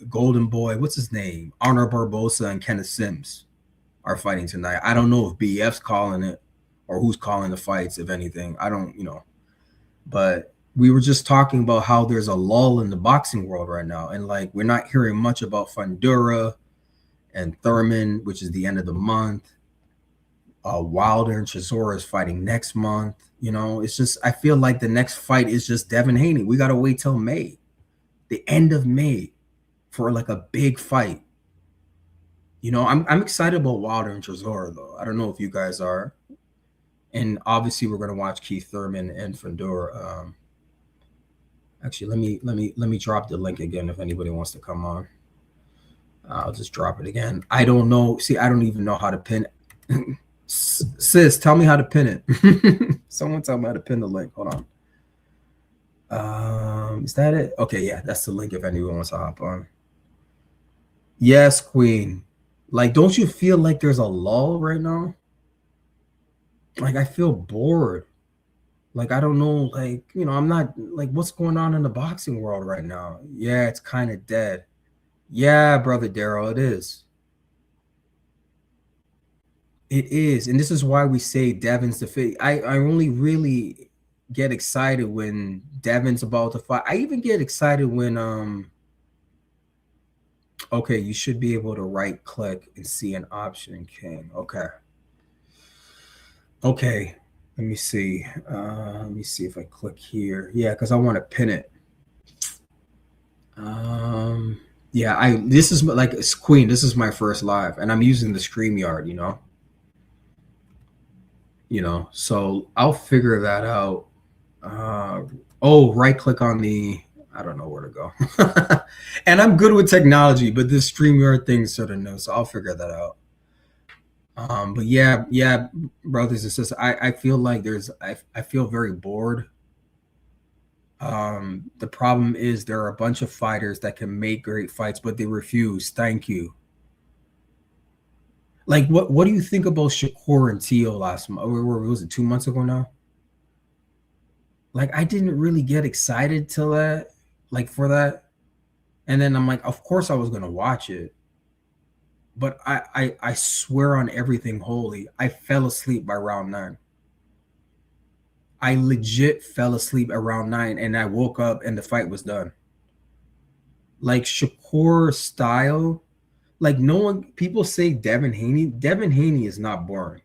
Golden Boy, what's his name? Honor Barbosa and Kenneth Sims are fighting tonight. I don't know if BF's calling it or who's calling the fights, if anything. I don't, but we were just talking about how there's a lull in the boxing world right now. And like, we're not hearing much about Fundura and Thurman, which is the end of the month. Wilder and Chisora is fighting next month. It's just, I feel like the next fight is just Devin Haney. We got to wait till May, the end of May, for like a big fight. I'm excited about Wilder and Chisora though. I don't know if you guys are. And obviously we're going to watch Keith Thurman and Fundura. Actually, let me drop the link again if anybody wants to come on. I'll just drop it again. I don't know. See, I don't even know how to pin it. Sis, tell me how to pin it. Someone tell me how to pin the link. Hold on. Is that it? Okay, yeah, that's the link if anyone wants to hop on. Yes, Queen. Like, don't you feel like there's a lull right now? Like, I feel bored. Like, I don't know, like, I'm not like, what's going on in the boxing world right now? Yeah, it's kind of dead. Yeah, brother Daryl, it is. It is. And this is why we say Devin's the fit. I only really get excited when Devin's about to fight. I even get excited when okay, you should be able to right click and see an option in King. Okay. Okay. Let me see. Let me see if I click here. Yeah, because I want to pin it. Yeah, this is like it's Queen. This is my first live, and I'm using the StreamYard. So I'll figure that out. Right click on the. I don't know where to go, and I'm good with technology, but this StreamYard thing sort of new, so I'll figure that out. But yeah, brothers and sisters, I feel like I feel very bored. The problem is there are a bunch of fighters that can make great fights, but they refuse. Thank you. Like, what do you think about Shakur and Tio last month? Or was it 2 months ago now? Like, I didn't really get excited till that, like for that, and then I'm like, of course I was gonna watch it, but I swear on everything holy, I fell asleep by round 9. I legit fell asleep around 9, and I woke up and the fight was done. Like Shakur style, like no one. People say Devin Haney. Devin Haney is not boring.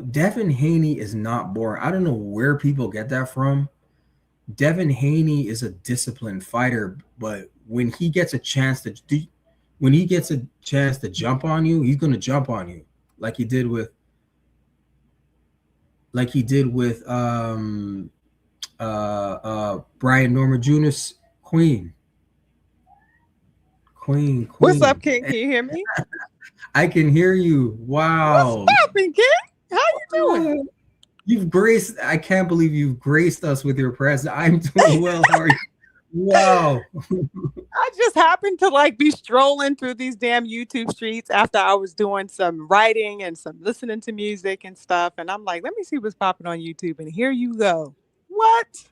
Devin Haney is not boring. I don't know where people get that from. Devin Haney is a disciplined fighter, but when he gets a chance to jump on you, he's gonna jump on you, like he did with Brian Norman Jr.'s Queen. What's up, King? Can you hear me? I can hear you. Wow. What's poppin', King? How you doing? I can't believe you've graced us with your presence. I'm doing well. How are you? Wow. I just happened to be strolling through these damn YouTube streets after I was doing some writing and some listening to music and stuff. And I'm like, let me see what's popping on YouTube. And here you go. What?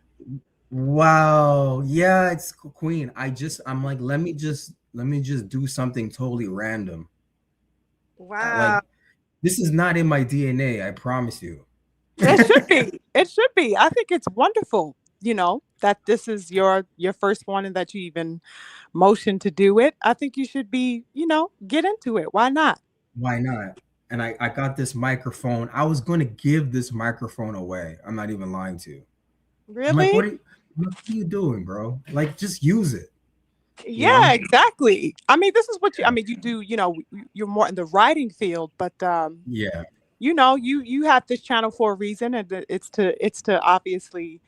Wow. Yeah, it's Queen. I'm like, let me just do something totally random. Wow. Like, this is not in my DNA, I promise you. It should be. It should be. I think it's wonderful, that this is your first one and that you even motion to do it. I think you should be, get into it. Why not? Why not? And I got this microphone. I was going to give this microphone away. I'm not even lying to you. I'm like, Really? what are you doing, bro? Like, just use it. Yeah, exactly. I mean, this is what you do, you're more in the writing field, but Yeah. you have this channel for a reason, and it's to obviously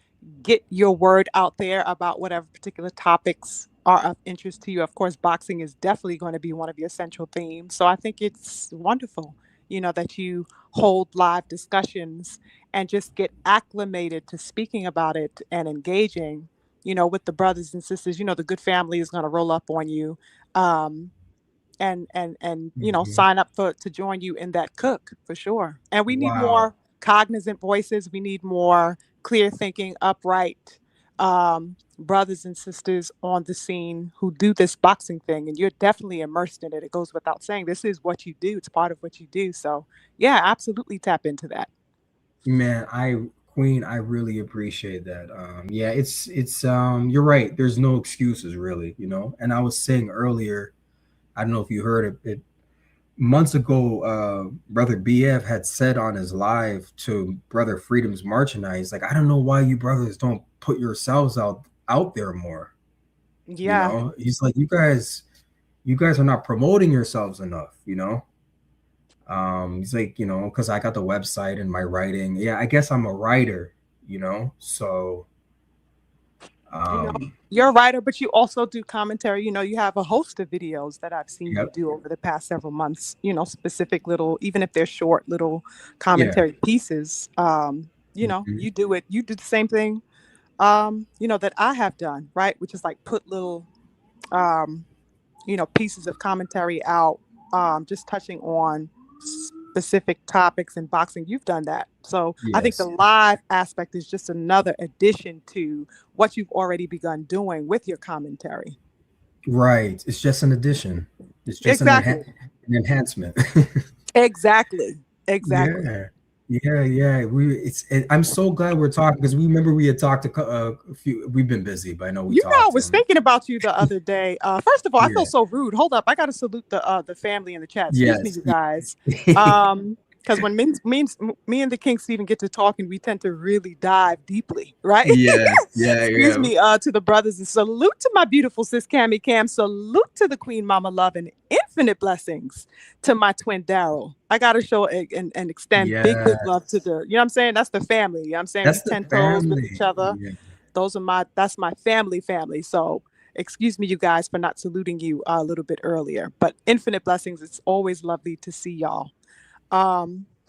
get your word out there about whatever particular topics are of interest to you. Of course, boxing is definitely going to be one of your central themes. So I think it's wonderful, that you hold live discussions and just get acclimated to speaking about it and engaging, with the brothers and sisters. The good family is going to roll up on you. Um, and Mhm. sign up to join you in that cook for sure. And we need Wow. more cognizant voices. We need more clear thinking, upright brothers and sisters on the scene who do this boxing thing. And you're definitely immersed in it. It goes without saying. This is what you do. It's part of what you do. So yeah, absolutely tap into that. Man, Queen, I really appreciate that. Yeah, it's you're right. There's no excuses really. And I was saying earlier, I don't know if you heard it months ago, Brother BF had said on his live to Brother Freedom's merchandise, like, I don't know why you brothers don't put yourselves out there more. Yeah. He's like, you guys are not promoting yourselves enough. He's like, because I got the website and my writing. Yeah, I guess I'm a writer. So You know, um you're a writer, but you also do commentary. You have a host of videos that I've seen you yep. do over the past several months, specific little, even if they're short little Yeah. commentary pieces. Mhm. You do the same thing, that I have done, right? Which is like put little, um, pieces of commentary out, just touching on specific topics in boxing. You've done that. So I think the Yes. live aspect is just another addition to what you've already begun doing with your commentary. Right. It's just an addition. It's just Exactly. an enhancement. Exactly. Exactly. Yeah. Yeah, yeah. I'm so glad we're talking because we remember we had talked a few. We've been busy, but I know we I talked. was thinking about you the other day. First of all, I feel Yeah. so rude. Hold up, I got to salute the family in the chat. Excuse me, Yes. you guys. Yeah. Because when me and the King Stephen get to talking, we tend to really dive deeply, right? Yes. Yeah. Excuse Yeah. me, to the brothers, and salute to my beautiful sis Cammy Cam. Salute to the Queen Mama Love, and infinite blessings to my twin Daryl. I gotta show and extend big love to Yes. the, you know what I'm saying? That's the family. You know what I'm saying? We That's the 10 toes with each family. other. Yeah. That's my family. So excuse me, you guys, for not saluting you a little bit earlier. But infinite blessings. It's always lovely to see y'all.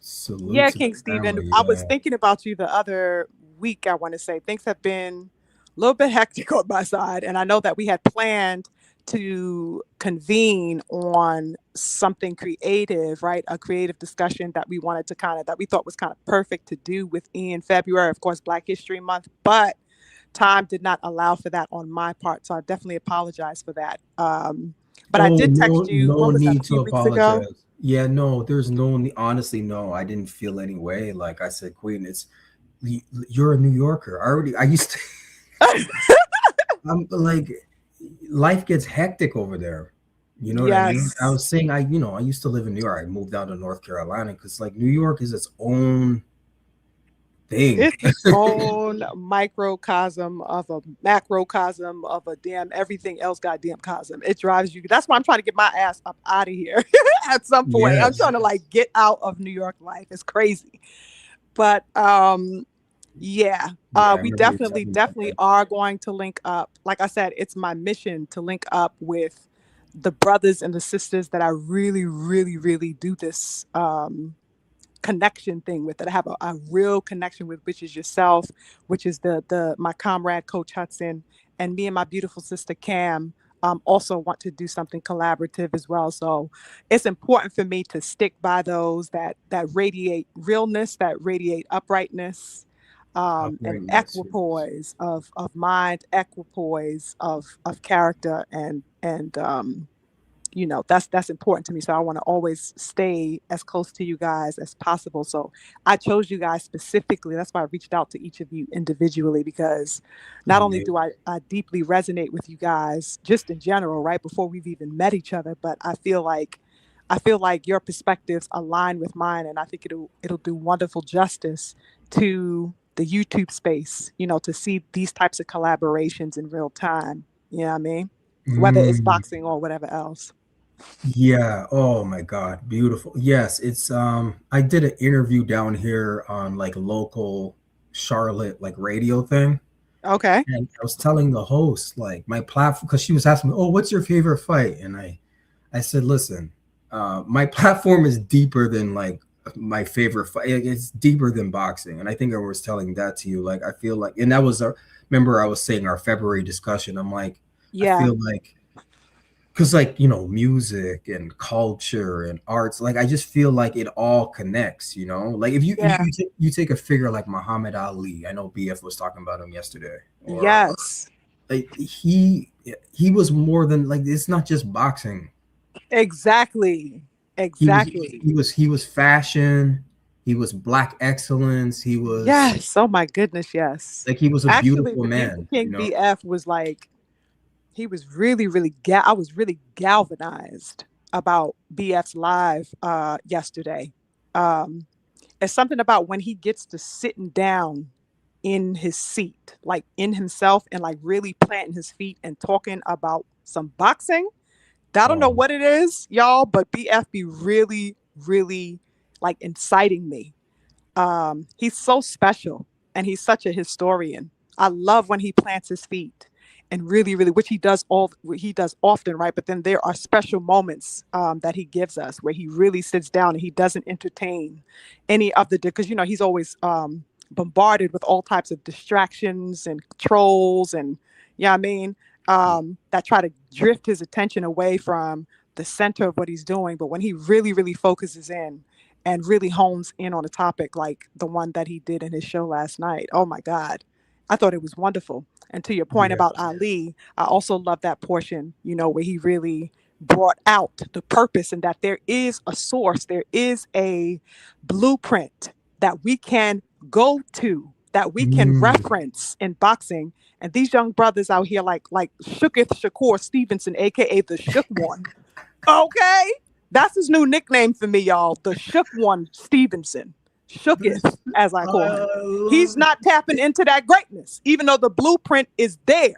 Salute Yeah, to the King Stephen. family. I was Yeah. thinking about you the other week, I want to say. Things have been a little bit hectic on my side. And I know that we had planned to convene on something creative, right? A creative discussion that we wanted to that we thought was kind of perfect to do within February, of course, Black History Month. But time did not allow for that on my part. So I definitely apologize for that. But I Oh, did text you, no when was that, need a to few weeks ago? apologize. Yeah, no, there's honestly, no, I didn't feel any way. Like I said, Queen, you're a New Yorker. I used to, I'm like, life gets hectic over there. You know what I mean? I Yes. was saying, I used to live in New York. I moved down to North Carolina because, like, New York is its own thing. It's its own microcosm of a macrocosm of a damn everything else goddamn cosm. It drives you. That's why I'm trying to get my ass up out of here at some point. I'm Yes. trying to like get out of New York life. It's crazy. But yeah, Yeah, I we remember you definitely, telling me about definitely that. are going to link up. Like I said, it's my mission to link up with the brothers and the sisters that I really, really, really do this connection thing with, that I have a real connection with, which is yourself, which is the my comrade Coach Hudson, and me and my beautiful sister Cam also want to do something collaborative as well. So it's important for me to stick by those that radiate realness, that radiate uprightness, and Uprightness, yes. equipoise of mind, equipoise of character, and that's important to me. So I want to always stay as close to you guys as possible. So I chose you guys specifically. That's why I reached out to each of you individually, because not only do I deeply resonate with you guys just in general, right, before we've even met each other, but I feel like your perspectives align with mine, and I think it'll do wonderful justice to the YouTube space, to see these types of collaborations in real time. You know what I mean? Whether it's Mm, boxing or whatever else. yeah. Oh my God. Beautiful. Yes. I did an interview down here on like local Charlotte, like radio thing. Okay. And I was telling the host, like my platform, because she was asking me, "Oh, what's your favorite fight?" And I said, "Listen, my platform is deeper than like my favorite fight. It's deeper than boxing." And I think I was telling that to you. Like I feel like, and that was remember I was saying our February discussion. I'm like, I Yeah. feel like, because like music and culture and arts, like I just feel like it all connects. Like if Yeah. you take a figure like Muhammad Ali. I know BF was talking about him yesterday, or Yes. like he was more than, like, it's not just boxing. Exactly. He was Exactly. he was fashion. He was black excellence. He was Yes. Oh my goodness. Yes. like he was a Actually, beautiful the man. King BF was like, he was really, really I was really galvanized about BF's live yesterday. Um, it's something about when he gets to sitting down in his seat, like in himself, and like really planting his feet and talking about some boxing. I don't know Oh, what it is, y'all, but BF be really, really like inciting me. He's so special, and he's such a historian. I love when he plants his feet and really, really, which he does often, right? But then there are special moments that he gives us where he really sits down and he doesn't entertain any of the, because he's always bombarded with all types of distractions and trolls and, yeah, I mean, that try to drift his attention away from the center of what he's doing. But when he really, really focuses in and really hones in on a topic like the one that he did in his show last night, oh my God, I thought it was wonderful. And to your point Yeah. about Ali, I also love that portion, where he really brought out the purpose and that there is a source, there is a blueprint that we can go to, that we can reference in boxing. And these young brothers out here like Shooketh Shakur Stevenson, aka the Shook One. Okay? That's his new nickname for me, y'all. The Shook One Stevenson. Shooketh, as I call him. He's not tapping into that greatness, even though the blueprint is there.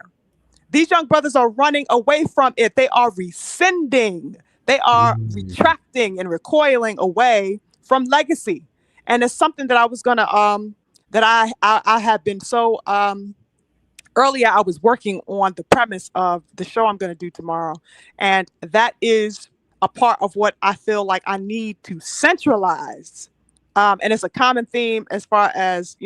These young brothers are running away from it. They are rescinding. They are retracting and recoiling away from legacy. And it's something that I was gonna that I have been so earlier. I was working on the premise of the show I'm gonna do tomorrow, and that is a part of what I feel like I need to centralize. And it's a common theme as far as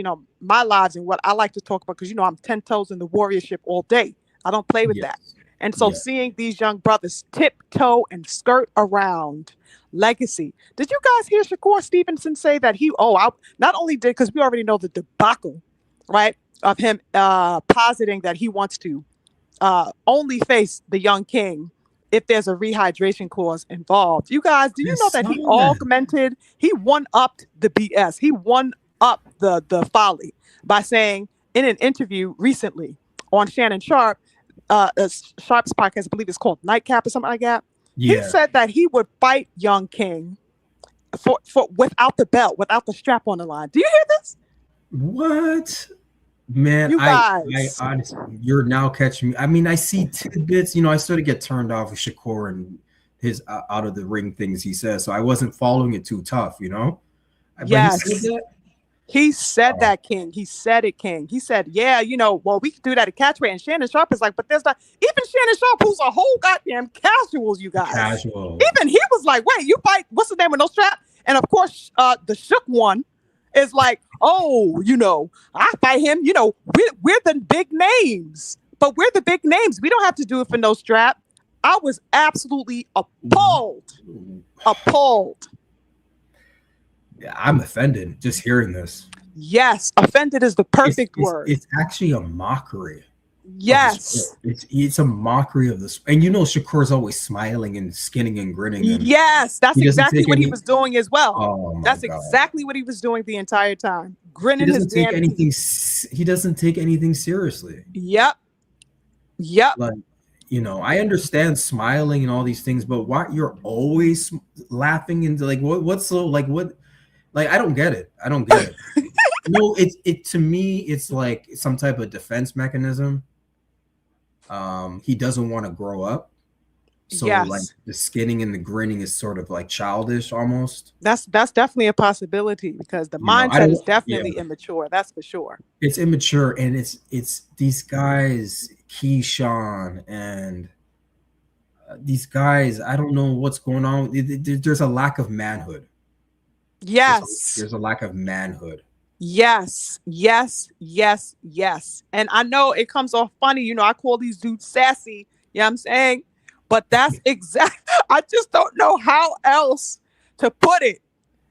my lives and what I like to talk about, because I'm 10 toes in the warriorship all day. I don't play with that. And so seeing these young brothers tiptoe and skirt around legacy. Did you guys hear Shakur Stevenson say that not only did, because we already know the debacle, right, of him positing that he wants to only face the young king if there's a rehydration clause involved. You guys, do you know that he one-upped the BS. He one-upped the folly by saying in an interview recently on Shannon Sharp, Sharp's podcast, I believe it's called Nightcap or something like that. Yeah. He said that he would fight young king for without the belt, without the strap on the line. Do you hear this? What? Man, you guys. I honestly, you're now catching me. I mean, I see tidbits. I sort of get turned off with Shakur and his out of the ring things he says. So I wasn't following it too tough, Yes. He said that, King. He said it, King. He said, yeah, well, we can do that at catchweight. And Shannon Sharp is like, but there's not, even Shannon Sharp, who's a whole goddamn casuals, you guys. Casual. Even he was like, wait, you fight, what's his name with no strap? And of course, the Shook One is like, oh, I fight him. We're the big names, but we're the big names. We don't have to do it for no strap. I was absolutely appalled. I'm offended just hearing this. Yes, offended is the perfect word. It's actually a mockery. Yes, it's a mockery of this, and Shakur's always smiling and skinning and grinning. And yes, that's exactly what he was doing as well. Oh that's God. Exactly what he was doing the entire time, grinning. He doesn't take anything seriously. Yep. Like, I understand smiling and all these things, but why you're always laughing and like what's so like what? Like, I don't get it. No, it to me, it's like some type of defense mechanism. He doesn't want to grow up. So like the skinning and the grinning is sort of like childish almost. That's definitely a possibility, because the mindset is definitely immature. That's for sure. It's immature, and it's these guys, Keyshawn and these guys, I don't know what's going on. There's a lack of manhood. Yes. There's a lack of manhood. Yes. And I know it comes off funny. I call these dudes sassy. You know what I'm saying? But that's I just don't know how else to put it.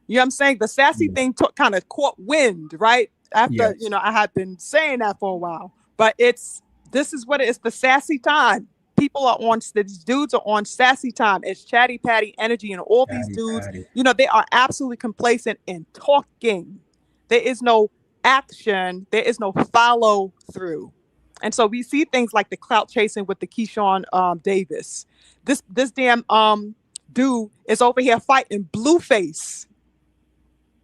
You know what I'm saying? The sassy thing kind of caught wind, right? After, I had been saying that for a while. But this is what it is, the sassy time. People are these dudes are on sassy time. It's chatty patty energy, and all these dudes, they are absolutely complacent in talking. There is no action. There is no follow through. And so we see things like the clout chasing with the Keyshawn Davis. This damn dude is over here fighting Blueface.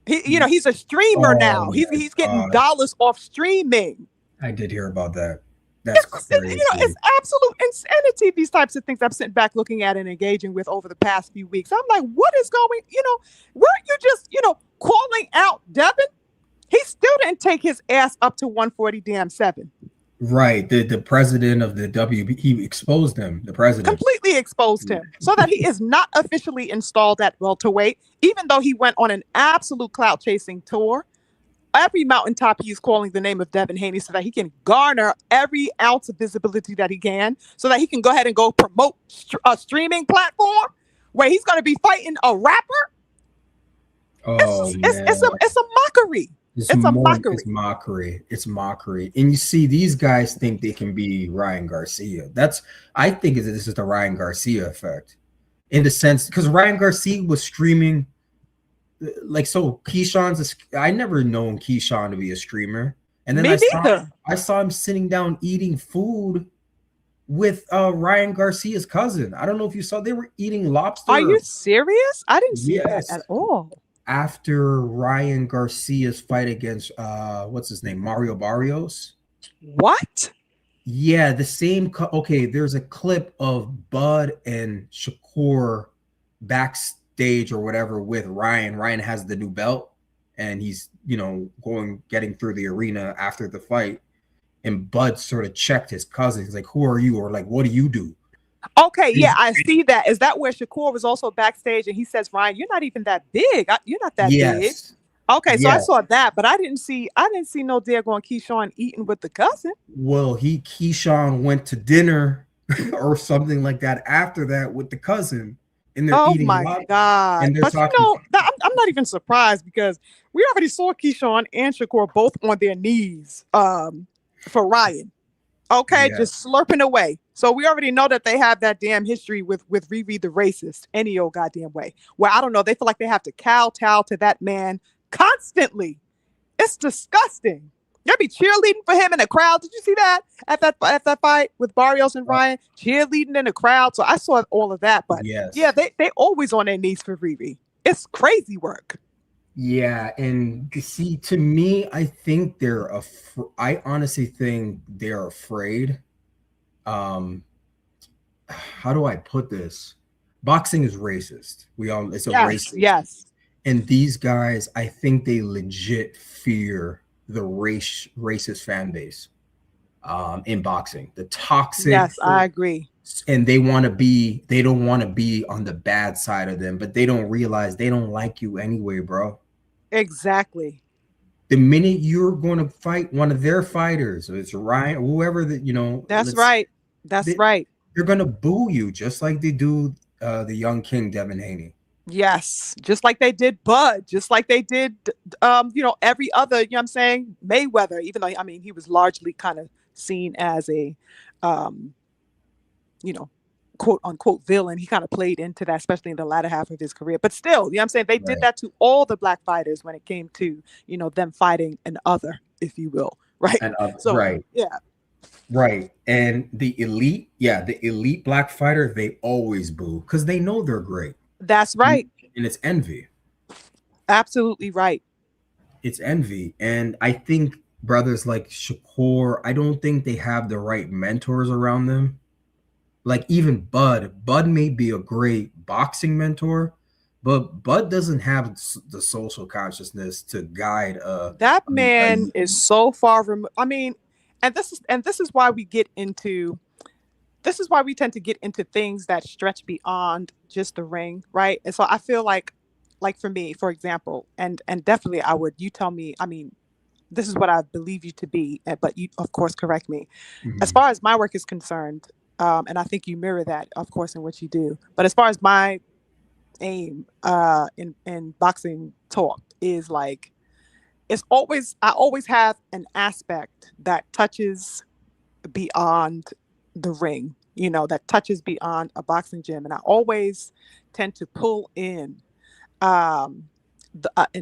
He's a streamer now. He's getting dollars off streaming. I did hear about that. That's crazy. It's absolute insanity. These types of things I'm sitting back looking at and engaging with over the past few weeks. I'm like, what is going? Weren't you just calling out Devin? He still didn't take his ass up to 147. Right. The president of the WB, he exposed him. The president completely exposed him, so that he is not officially installed at welterweight, even though he went on an absolute clout chasing tour. every mountaintop he's calling the name of Devin Haney so that he can garner every ounce of visibility that he can, so that he can go ahead and go promote a streaming platform where he's going to be fighting a rapper. Oh man, It's a mockery. It's a mockery. It's mockery. It's mockery. And you see, these guys think they can be Ryan Garcia. I think this is the Ryan Garcia effect, in the sense because Ryan Garcia was streaming. Like, so Keyshawn's I never known Keyshawn to be a streamer. And then I saw him sitting down eating food with Ryan Garcia's cousin. I don't know if you saw, they were eating lobster. Are you serious? I didn't see that at all. After Ryan Garcia's fight against what's his name? Mario Barrios. What? Yeah, the same okay, there's a clip of Bud and Shakur backstage or whatever with Ryan. Ryan has the new belt and he's, getting through the arena after the fight, and Bud sort of checked his cousin. He's like, who are you? Or like, what do you do? Okay, yeah, I see that. Is that where Shakur was also backstage and he says, Ryan, you're not even that big. You're not that big. Okay, so I saw that, but I didn't see no daggone Keyshawn eating with the cousin. Well, Keyshawn went to dinner or something like that after that with the cousin. And they're eating my God. And but talking. I'm not even surprised, because we already saw Keyshawn and Shakur both on their knees for Ryan. Okay, just slurping away. So we already know that they have that damn history with Riri the racist any old goddamn way. Where I don't know, they feel like they have to kowtow to that man constantly. It's disgusting. They'll be cheerleading for him in the crowd. Did you see that at that fight with Barrios and Ryan? Cheerleading in the crowd. So I saw all of that. But yeah, they always on their knees for Riri. It's crazy work. Yeah, and see, to me, I think I honestly think they're afraid. How do I put this? Boxing is racist. It's a racist. Yes. And these guys, I think they legit fear the racist fan base in boxing, the toxic. Yes, I agree. And they don't want to be on the bad side of them, but they don't realize they don't like you anyway, bro. Exactly. The minute you're going to fight one of their fighters, it's Ryan, whoever that, That's right. They're going to boo you just like they do the young king, Devin Haney. Yes, just like they did Bud, just like they did, every other, I'm saying, Mayweather, even though, he was largely kind of seen as a, quote unquote villain. He kind of played into that, especially in the latter half of his career. But still, I'm saying, they did that to all the black fighters when it came to, them fighting an other, if you will. Right. Right. Yeah. Right. And the elite black fighter, they always boo because they know they're great. That's right. And it's envy. Absolutely right. It's envy. And I think brothers like Shakur, I don't think they have the right mentors around them. Like even Bud may be a great boxing mentor, but Bud doesn't have the social consciousness to guide that man is so far removed. And this is why we get into this is why we tend to get into things that stretch beyond just the ring, right? And so I feel like for me, for example, and definitely you tell me, this is what I believe you to be, but you, of course, correct me. Mm-hmm. As far as my work is concerned, and I think you mirror that, of course, in what you do. But as far as my aim in boxing talk is like, I always have an aspect that touches beyond the ring, that touches beyond a boxing gym. And I always tend to pull in and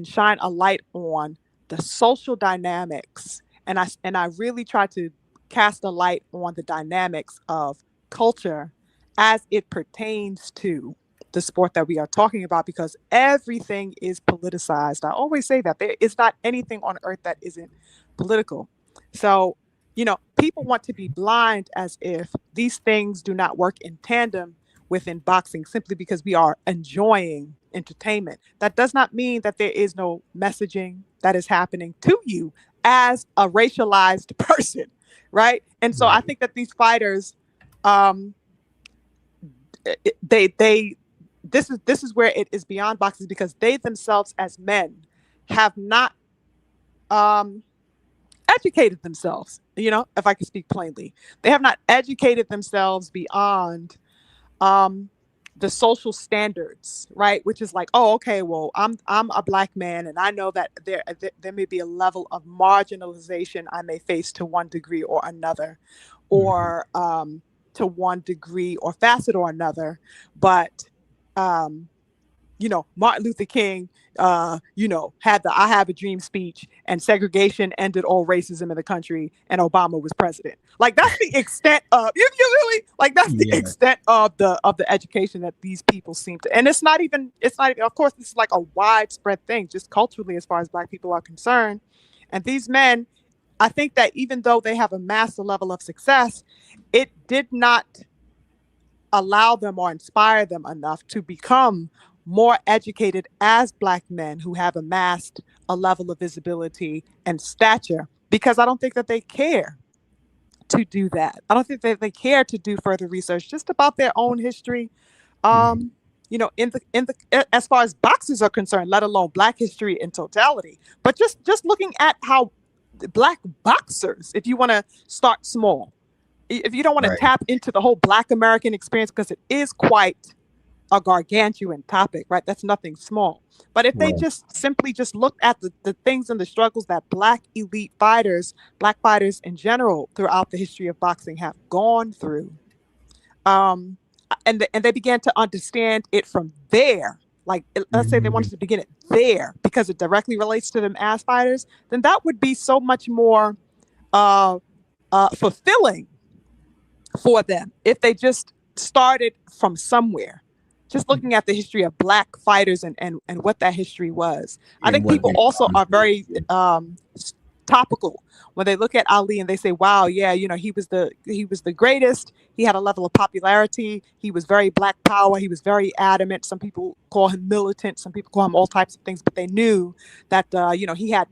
shine a light on the social dynamics. And I really try to cast a light on the dynamics of culture as it pertains to the sport that we are talking about, because everything is politicized. I always say that there is not anything on earth that isn't political. So, people want to be blind as if these things do not work in tandem within boxing simply because we are enjoying entertainment. That does not mean that there is no messaging that is happening to you as a racialized person, right? And so I think that these fighters, this is where it is beyond boxing, because they themselves as men have not um, educated themselves. If I could speak plainly, they have not educated themselves beyond um, the social standards, right? Which is like, oh, okay, well, I'm a black man, and I know that there may be a level of marginalization I may face to one degree or another, Mhm. or to one degree or facet or another, but um, Martin Luther King, had the "I Have a Dream" speech, and segregation ended all racism in the country, and Obama was president. Like that's the extent of you really like that's the Yeah. extent of the education that these people seem to. And it's not even. Of course, this is like a widespread thing, just culturally, as far as Black people are concerned. And these men, I think that even though they have amassed a level of success, it did not allow them or inspire them enough to become more educated as Black men who have amassed a level of visibility and stature, because I don't think that they care to do that. I don't think that they care to do further research just about their own history. Mhm. In the as far as boxers are concerned, let alone Black history in totality. But just looking at how Black boxers, if you want to start small, if you don't want to Right. tap into the whole Black American experience, because it is quite a gargantuan topic, right? That's nothing small. But if they Right. just simply just looked at the things and the struggles that Black elite fighters, Black fighters in general, throughout the history of boxing have gone through, um, and they began to understand it from there. Like, let's say they Mhm. wanted to begin it there because it directly relates to them as fighters, then that would be so much more uh, fulfilling for them if they just started from somewhere. Just looking at the history of Black fighters and what that history was. I And think what people they've also gone are very through. topical when they look at Ali and they say, "Wow, yeah, he was the greatest. He had a level of popularity. He was very Black power. He was very adamant. Some people call him militant. Some people call him all types of things. But they knew that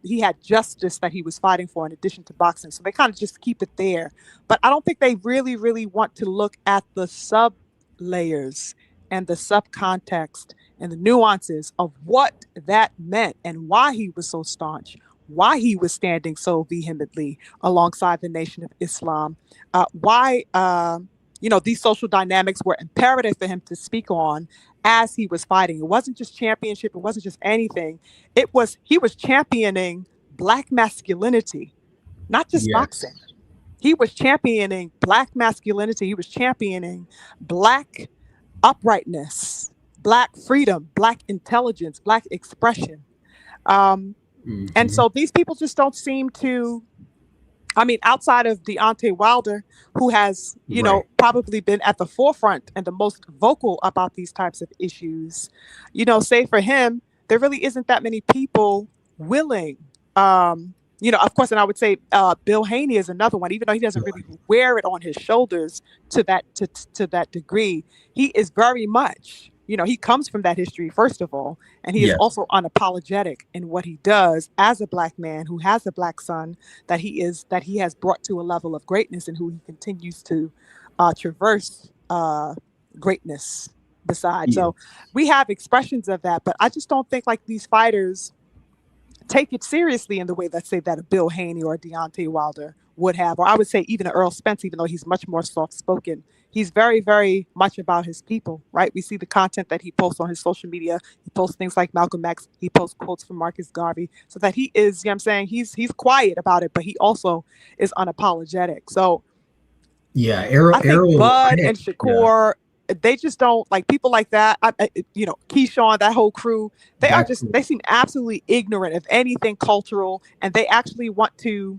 he had justice that he was fighting for in addition to boxing. So they kind of just keep it there. But I don't think they really, really want to look at the sub layers and the subcontext and the nuances of what that meant and why he was so staunch, why he was standing so vehemently alongside the Nation of Islam, why these social dynamics were imperative for him to speak on as he was fighting. It wasn't just championship, it wasn't just anything. He was championing Black masculinity, not just boxing. Yes. He was championing Black masculinity. He was championing Black uprightness, Black freedom, Black intelligence, Black expression. Um, and Mhm. so these people just don't seem to. I mean, outside of Deontay Wilder, who has, Right. probably been at the forefront and the most vocal about these types of issues, say for him, there really isn't that many people willing. Of course, and I would say Bill Haney is another one, even though he doesn't really wear it on his shoulders to that degree. He is very much, he comes from that history, first of all, and he is Yes. also unapologetic in what he does as a Black man who has a Black son that he has brought to a level of greatness, and who he continues to traverse greatness beside. Yeah. So we have expressions of that, but I just don't think like these fighters take it seriously in the way that say that a Bill Haney or a Deontay Wilder would have, or I would say even a Earl Spence, even though he's much more soft spoken. He's very, very much about his people, right? We see the content that he posts on his social media. He posts things like Malcolm X. He posts quotes from Marcus Garvey, so that he is, you know what I'm saying, he's quiet about it, but he also is unapologetic. So Yeah. Arrow. I think Arrow. Bud I. and Yeah. Shakur, they just don't like people like that. Keyshawn, that whole crew, That. they seem absolutely ignorant of anything cultural, and they want to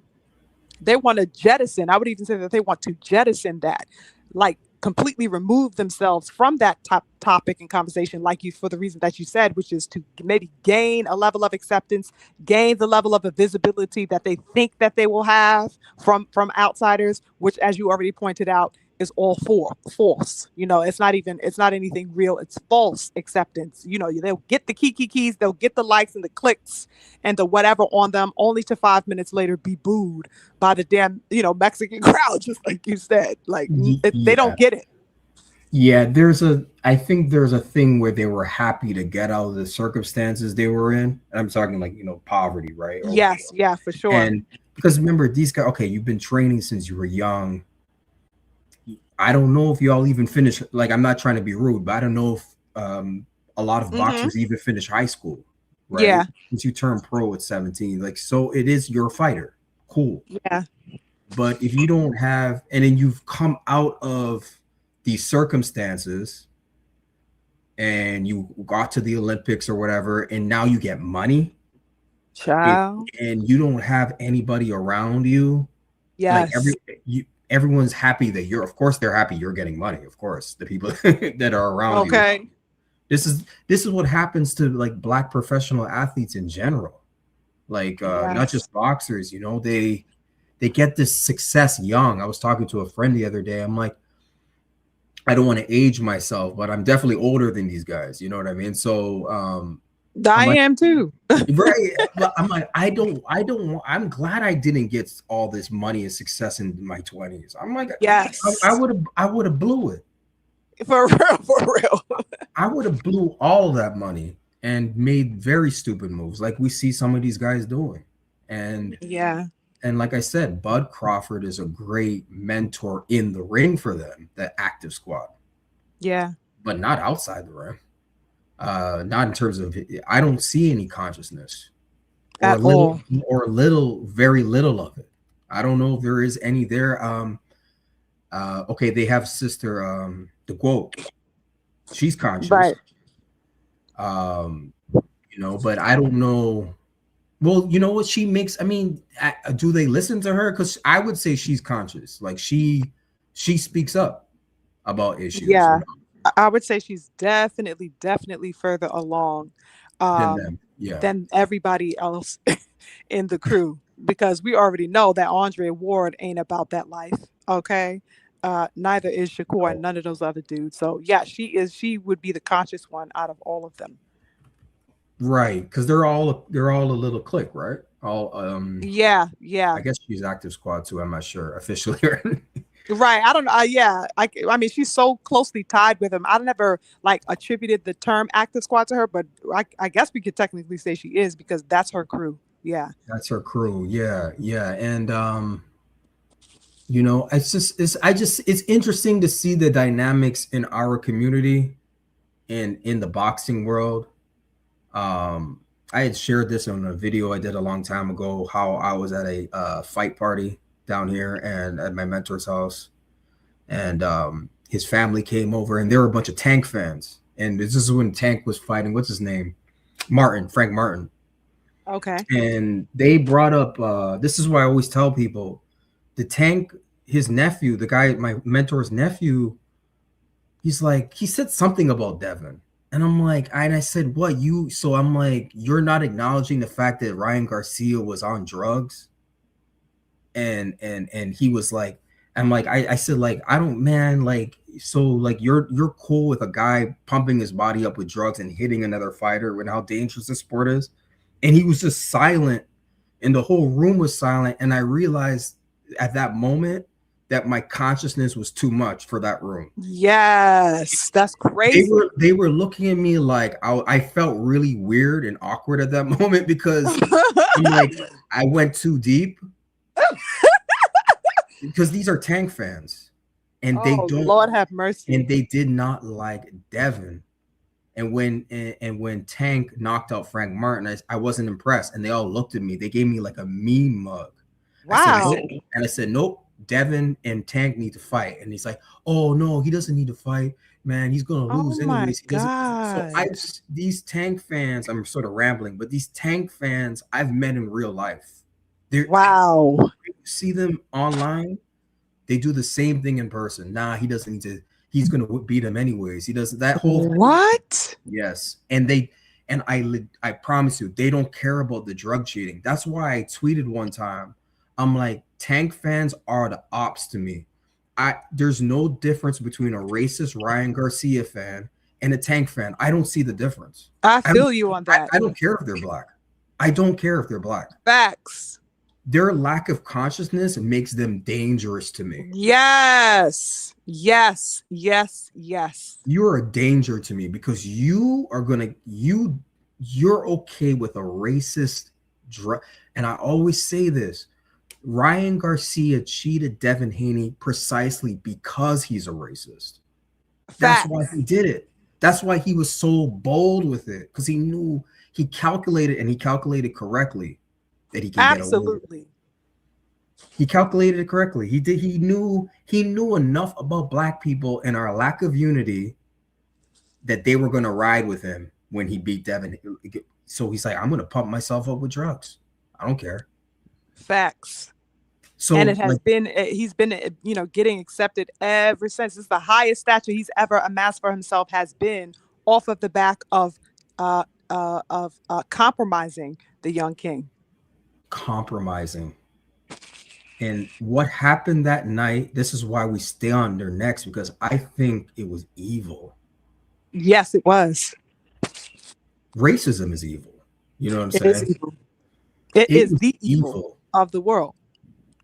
jettison. I would even say that they want to jettison that, like completely remove themselves from that topic and conversation, like you, for the reason that you said, which is to maybe gain a level of acceptance, gain the level of a visibility that they think that they will have from outsiders, which, as you already pointed out, is all false. It's not anything real. It's false acceptance. They'll get the keys, they'll get the likes and the clicks and the whatever on them, only to 5 minutes later be booed by the damn Mexican crowd, just like you said. Like they Yeah. don't get it. Yeah, I think there's a thing where they were happy to get out of the circumstances they were in. I'm talking like, poverty, right? Or Yes, yeah, for sure. and because remember these guys, okay, you've been training since you were young. I don't know if y'all even finish, like, I'm not trying to be rude, but I don't know if a lot of Mm-hmm. boxers even finish high school, right? Yeah, Once you turn pro at 17, like, so it is your fighter. Cool. yeah, But if you don't have, and then you've come out of these circumstances and you got to the Olympics or whatever, and now you get money, child. and you don't have anybody around you, like Yes. everyone's happy that of course they're happy you're getting money. Of course, the people that are around you. Okay. This is what happens to like black professional athletes in general. Like not Yes. just boxers, they get this success young. I was talking to a friend the other day. I'm like, I don't want to age myself, but I'm definitely older than these guys. You know what I mean? So I'm I like, am too. right. But I'm like, I'm glad I didn't get all this money and success in my 20s. I'm like, Yes. I would have blew it. For real, for real. I would have blew all that money and made very stupid moves like we see some of these guys doing. And Yeah. and like I said, Bud Crawford is a great mentor in the ring for them, the active squad, Yeah. but not outside the ring. Not in terms of, I don't see any consciousness or At all. very little of it. I don't know if there is any there. Okay, they have sister the quote. She's conscious. Right. But I don't know. Well, you know what she makes. I mean, do they listen to her? Because I would say she's conscious. Like she speaks up about issues. Yeah. I would say she's definitely further along Than them. Yeah, than everybody else in the crew, because we already know that Andre Ward ain't about that life. Okay. Neither is Shakur and none of those other dudes. So yeah, she would be the conscious one out of all of them. right. Because they're all a little clique, right? All Yeah, yeah. I guess she's active squad too. I'm not sure officially. Right. I don't know. Yeah. I mean, she's so closely tied with him. I never like attributed the term active squad to her, but I guess we could technically say she is because that's her crew. Yeah. That's her crew. Yeah, yeah. And it's interesting to see the dynamics in our community and in the boxing world. I had shared this on a video I did a long time ago, how I was at a fight party down here and at my mentor's house, and his family came over, and there were a bunch of Tank fans. And this is when Tank was fighting, what's his name? Frank Martin. Okay. And they brought up, this is why I always tell people, the Tank, his nephew, the guy, my mentor's nephew, he said something about Devin. And I'm like, and I said, so I'm like, you're not acknowledging the fact that Ryan Garcia was on drugs? And he was like, I'm like, I said, like, I don't, man, like, so like you're cool with a guy pumping his body up with drugs and hitting another fighter and how dangerous the sport is? And he was just silent, and the whole room was silent. And I realized at that moment that my consciousness was too much for that room. Yes, that's crazy. They were looking at me like I felt really weird and awkward at that moment because I'm like, I went too deep. Because these are Tank fans, and they don't. Lord have mercy. And they did not like Devin. And when Tank knocked out Frank Martin, I wasn't impressed, and they all looked at me. They gave me like a mean mug. Wow. I said, nope, Devin and Tank need to fight. And he's like, oh no, he doesn't need to fight, man. He's gonna lose anyways. So these Tank fans, I'm sort of rambling, but these Tank fans I've met in real life. Wow. You see them online, they do the same thing in person. Nah, he doesn't need to. He's gonna beat him anyways. He does that whole thing. What? Yes, and I promise you, they don't care about the drug cheating. That's why I tweeted one time. I'm like, Tank fans are the ops to me. There's no difference between a racist Ryan Garcia fan and a Tank fan. I don't see the difference. I feel you on that. I don't care if they're black. I don't care if they're black. Facts. their lack of consciousness makes them dangerous to me. Yes. You're a danger to me because you're okay with a racist and I always say this. Ryan Garcia cheated Devin Haney precisely because he's a racist. That's why he did it. That's why he was so bold with it, because he knew he calculated correctly that he can get away with it. He calculated it correctly. He knew enough about black people and our lack of unity that they were going to ride with him when he beat Devin. So he's like, I'm going to pump myself up with drugs. I don't care. Facts. So, and it has he's been, getting accepted ever since. It's the highest stature he's ever amassed for himself has been off of the back of compromising the young king. Compromising. And what happened that night, this is why we stay on their necks, because I think it was evil. Yes, it was. Racism is evil. You know what I'm saying? It is evil. It is the evil of the world.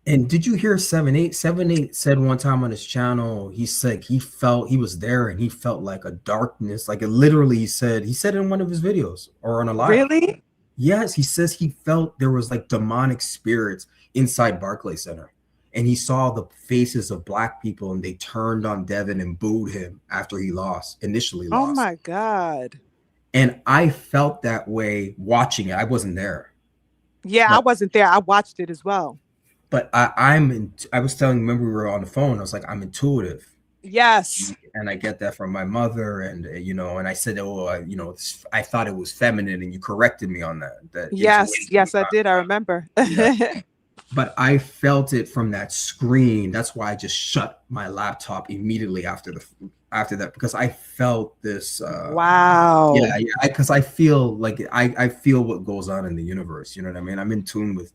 And did you hear 7-8? 7-8 said one time on his channel, he said he was there and he felt like a darkness. Like it literally, he said it in one of his videos or on a live. Really? Yes, he says he felt there was like demonic spirits inside Barclays Center. And he saw the faces of black people and they turned on Devin and booed him after he initially lost. Oh my God. And I felt that way watching it. I wasn't there. Yeah, I wasn't there. I watched it as well. But I was telling, remember we were on the phone, I was like, I'm intuitive. Yes. And I get that from my mother. And, and I said, I thought it was feminine. And you corrected me on that. Yes, I did. I remember. Yeah. But I felt it from that screen. That's why I just shut my laptop immediately after that, because I felt this. Wow. Yeah. Because I feel like I feel what goes on in the universe. You know what I mean? I'm in tune with.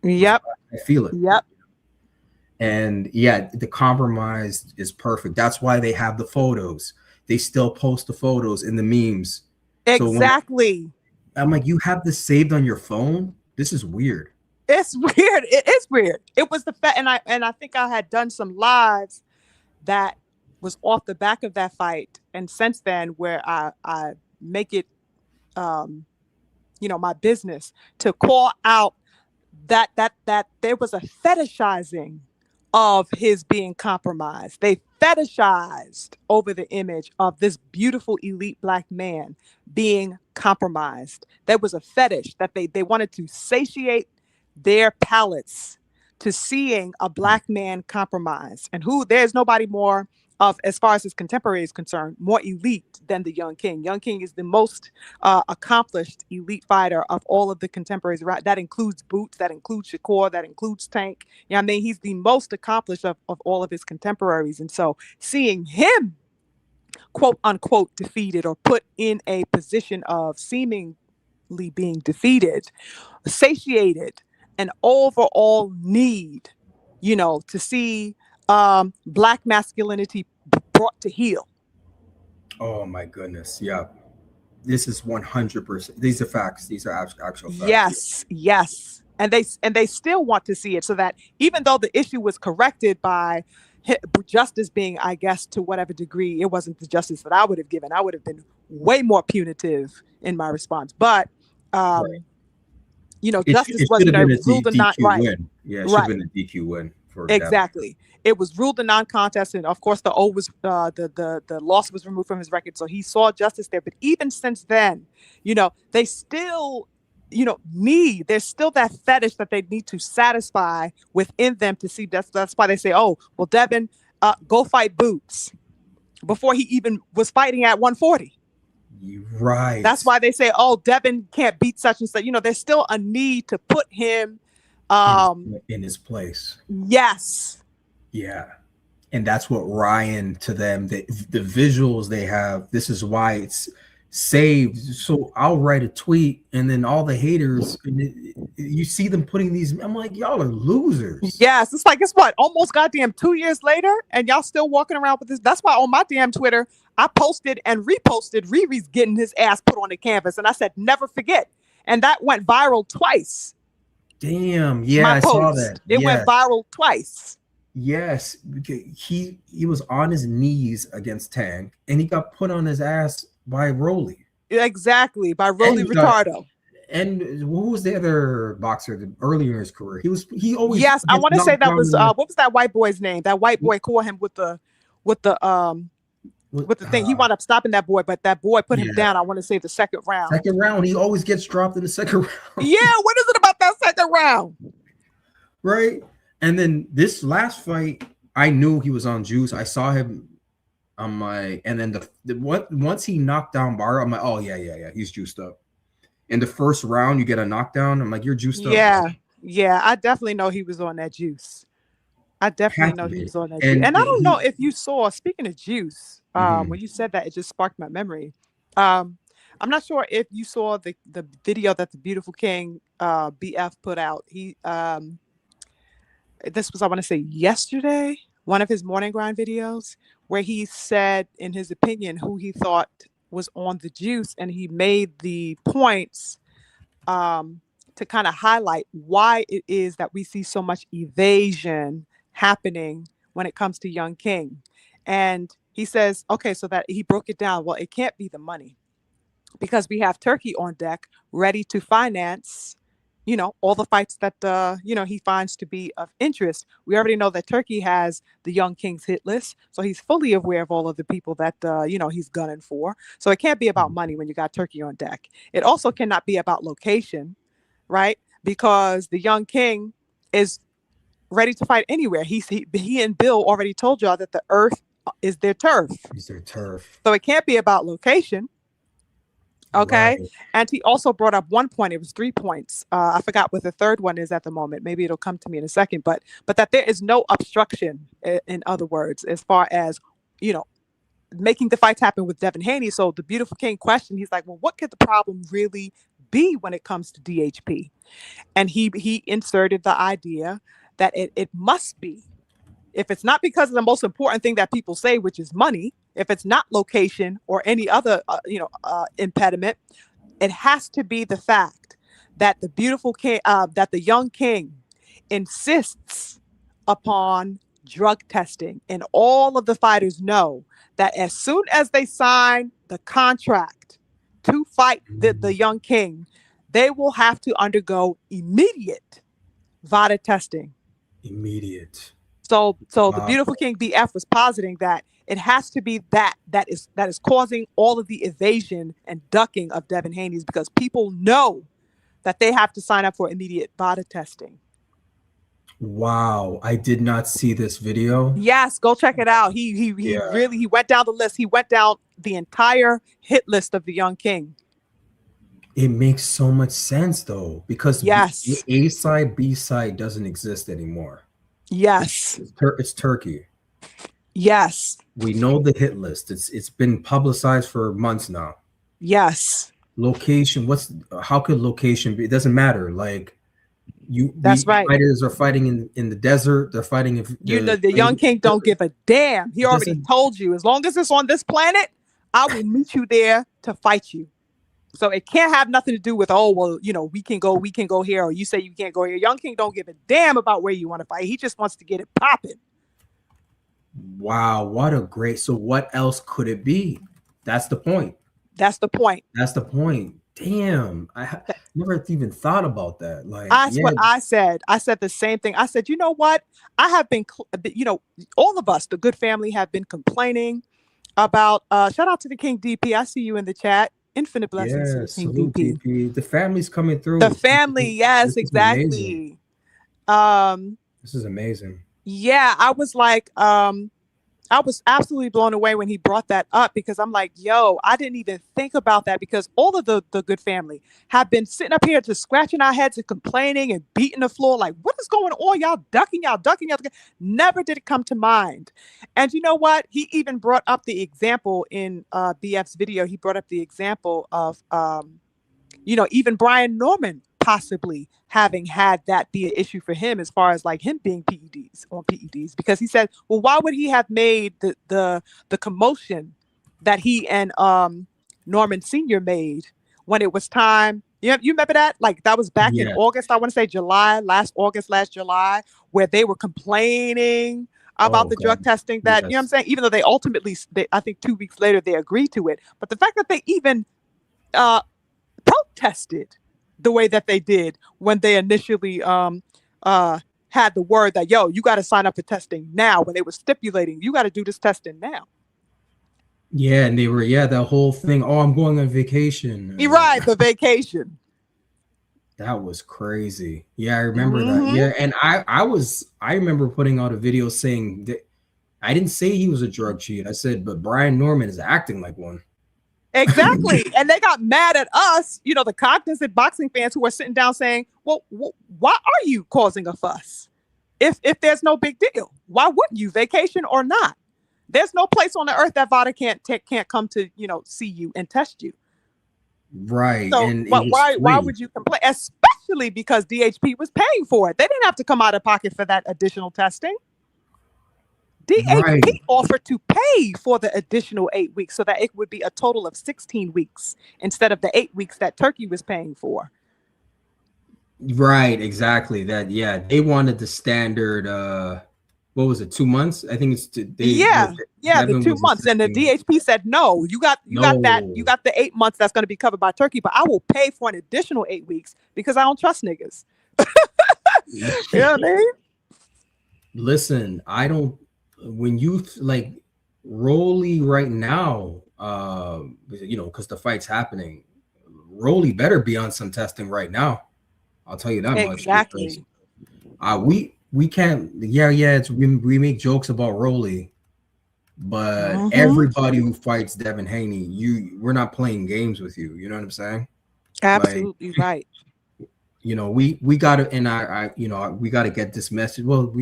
Yep. I feel it. Yep. And yeah, the compromise is perfect. That's why they have the photos. They still post the photos in the memes. Exactly. So I'm like, you have this saved on your phone? This is weird. It's weird. It is weird. It was the fact, and I think I had done some lives that was off the back of that fight, and since then, where I make it, my business to call out that there was a fetishizing of his being compromised. They fetishized over the image of this beautiful elite black man being compromised. There was a fetish that they wanted to satiate their palates to seeing a black man compromised, and there's nobody more of, as far as his contemporary is concerned, more elite than the young king. Young king is the most accomplished elite fighter of all of the contemporaries. Right? That includes Boots, that includes Shakur, that includes Tank. I mean, he's the most accomplished of all of his contemporaries. And so seeing him, quote unquote, defeated or put in a position of seemingly being defeated, satiated an overall need, to see black masculinity brought to heel. Oh my goodness. Yeah. This is 100%. These are facts. These are actual facts. Yes. And they still want to see it, so that even though the issue was corrected by justice being, I guess, to whatever degree, it wasn't the justice that I would have given. I would have been way more punitive in my response. But right. Justice wasn't ruled a not right. Win. Yeah, it should have been a DQ win. Exactly. It was ruled a non-contest, and of course the the loss was removed from his record, so he saw justice there. But even since then, they still, there's still that fetish that they need to satisfy within them to see. That's why they say, oh, well, Devin, go fight Boots, before he even was fighting at 140. Right. That's why they say, oh, Devin can't beat such and such. There's still a need to put him in his place. Yes. Yeah. And that's what Ryan, to them, the visuals they have, this is why it's saved. So I'll write a tweet and then all the haters, you see them putting these, I'm like, y'all are losers. Yes. It's like, it's what, almost goddamn 2 years later, and y'all still walking around with this. That's why on my damn Twitter, I posted and reposted Riri's getting his ass put on the canvas. And I said, never forget. And that went viral twice. Damn. Yeah, My I saw post. that. It went Yes. viral twice. Yes. He was on his knees against Tank and he got put on his ass by Rolly. Exactly, by And Rolly he got Ritardo. and who was the other boxer earlier in his career? He always Yes, I gets want to say knocked that down was in what was that white boy's name? That white boy caught him with the with the thing. He wound up stopping that boy, but that boy put him yeah. down. I want to say the second round. Second round, he always gets dropped in the second round. Yeah, what is it about that second round? Right? And then this last fight, I knew he was on juice. I saw him on my, and then once he knocked down Barra, I'm like, oh yeah, he's juiced up. In the first round, you get a knockdown. I'm like, you're juiced up. Yeah, yeah, I definitely know he was on that juice. I definitely Had know to he be. was on that juice. And And I don't he, know if you saw, speaking of juice, Mhm. when you said that, it just sparked my memory. I'm not sure if you saw the video that the Beautiful King BF put out. This was, I want to say, yesterday, one of his morning grind videos, where he said in his opinion who he thought was on the juice, and he made the points to kind of highlight why it is that we see so much evasion happening when it comes to Young King. And he says, okay, so that he broke it down. Well, it can't be the money because we have Turkey on deck ready to finance, all the fights that, he finds to be of interest. We already know that Turkey has the Young King's hit list. So he's fully aware of all of the people that, he's gunning for. So it can't be about money when you got Turkey on deck. It also cannot be about location, right? Because the Young King is ready to fight anywhere. He and Bill already told y'all that the earth is their turf. Is their turf. So it can't be about location. Okay. Right. And he also brought up one point. It was 3 points. I forgot what the third one is at the moment. Maybe it'll come to me in a second. But that there is no obstruction, in other words, as far as, making the fights happen with Devin Haney. So the Beautiful King question, he's like, well, what could the problem really be when it comes to DHP? And he inserted the idea that it must be. If it's not because of the most important thing that people say, which is money, if it's not location or any other, impediment, it has to be the fact that the Beautiful King, that the Young King insists upon drug testing. And all of the fighters know that as soon as they sign the contract to fight the Young King, they will have to undergo immediate VADA testing. Immediate. So the Beautiful King BF was positing that it has to be that is causing all of the evasion and ducking of Devin Haney's, because people know that they have to sign up for immediate VADA testing. Wow, I did not see this video. Yes, go check it out. He really went down the list. He went down the entire hit list of the Young King. It makes so much sense though, because yes, A side, B side doesn't exist anymore. Yes, it's Turkey. Yes, we know the hit list. It's been publicized for months now. Yes. Location. How could location be? It doesn't matter. Like that's right. Fighters are fighting in the desert. They're fighting. The Young King don't give a damn. He already told you, as long as it's on this planet, I will meet you there to fight you. So it can't have nothing to do with, we can go here, or you say you can't go here. Young King don't give a damn about where you want to fight. He just wants to get it popping. Wow, what a great. So what else could it be? That's the point. That's the point. Damn, I never even thought about that. Like, that's what I said. I said the same thing. I said, you know what? I have been, all of us, the good family, have been complaining about. Shout out to the King DP. I see you in the chat. Infinite blessings to the King DP. The family's coming through. The family, yes, exactly. This is amazing. Yeah, I was like, I was absolutely blown away when he brought that up, because I'm like, yo, I didn't even think about that, because all of the good family have been sitting up here just scratching our heads and complaining and beating the floor. Like, what is going on? Y'all ducking. Never did it come to mind. And you know what? He even brought up the example in BF's video. He brought up the example of, even Brian Norman possibly having had that be an issue for him, as far as like him being PEDs, because he said, well, why would he have made the commotion that he and Norman Sr. made when it was time You remember that? Like that was back in Yeah. August. I want to say July, last August, last July, where they were complaining about Oh the drug God. testing. That you know what I'm Yes. saying. Even though they ultimately, I think 2 weeks later they agreed to it. But the fact that they even uh, protested the way that they did when they initially uh, had the word that yo, you got to sign up for testing now. When they were stipulating, you got to do this testing now. Yeah, and they were that whole thing. Oh, I'm going on vacation. You're right, the vacation. That was crazy. Yeah, I remember that. Hmm. Yeah, and I remember putting out a video saying that I didn't say he was a drug cheat. I said, but Brian Norman is acting like one. Exactly. And they got mad at us, the cognizant boxing fans who are sitting down saying, well, why are you causing a fuss? If there's no big deal, why wouldn't you, vacation or not? There's no place on the earth that VADA can't come to, see you and test you. Right, So, and it but was why free. would you complain? Especially because DHP was paying for it. They didn't have to come out of pocket for that additional testing. DHP Right, offered to pay for the additional 8 weeks so that it would be a total of 16 weeks instead of the 8 weeks that Turkey was paying for. right, exactly. That they wanted the standard. What was it? 2 months? I think Yeah, yeah, the Devin two was months, and the insisting. DHP said no. You No. got the 8 months that's going to be covered by Turkey, but I will pay for an additional 8 weeks because I don't trust niggas. You know what I mean? Listen, I don't. When you like Rolly right now, because the fight's happening, Rolly better be on some testing right now. I'll tell you that much because Exactly. we can't. Yeah. It's we make jokes about Rolly, but Hmm. everybody who fights Devin Haney, we're not playing games with you. You know what I'm saying? Like, Absolutely right. we gotta, and we gotta get this message. Well,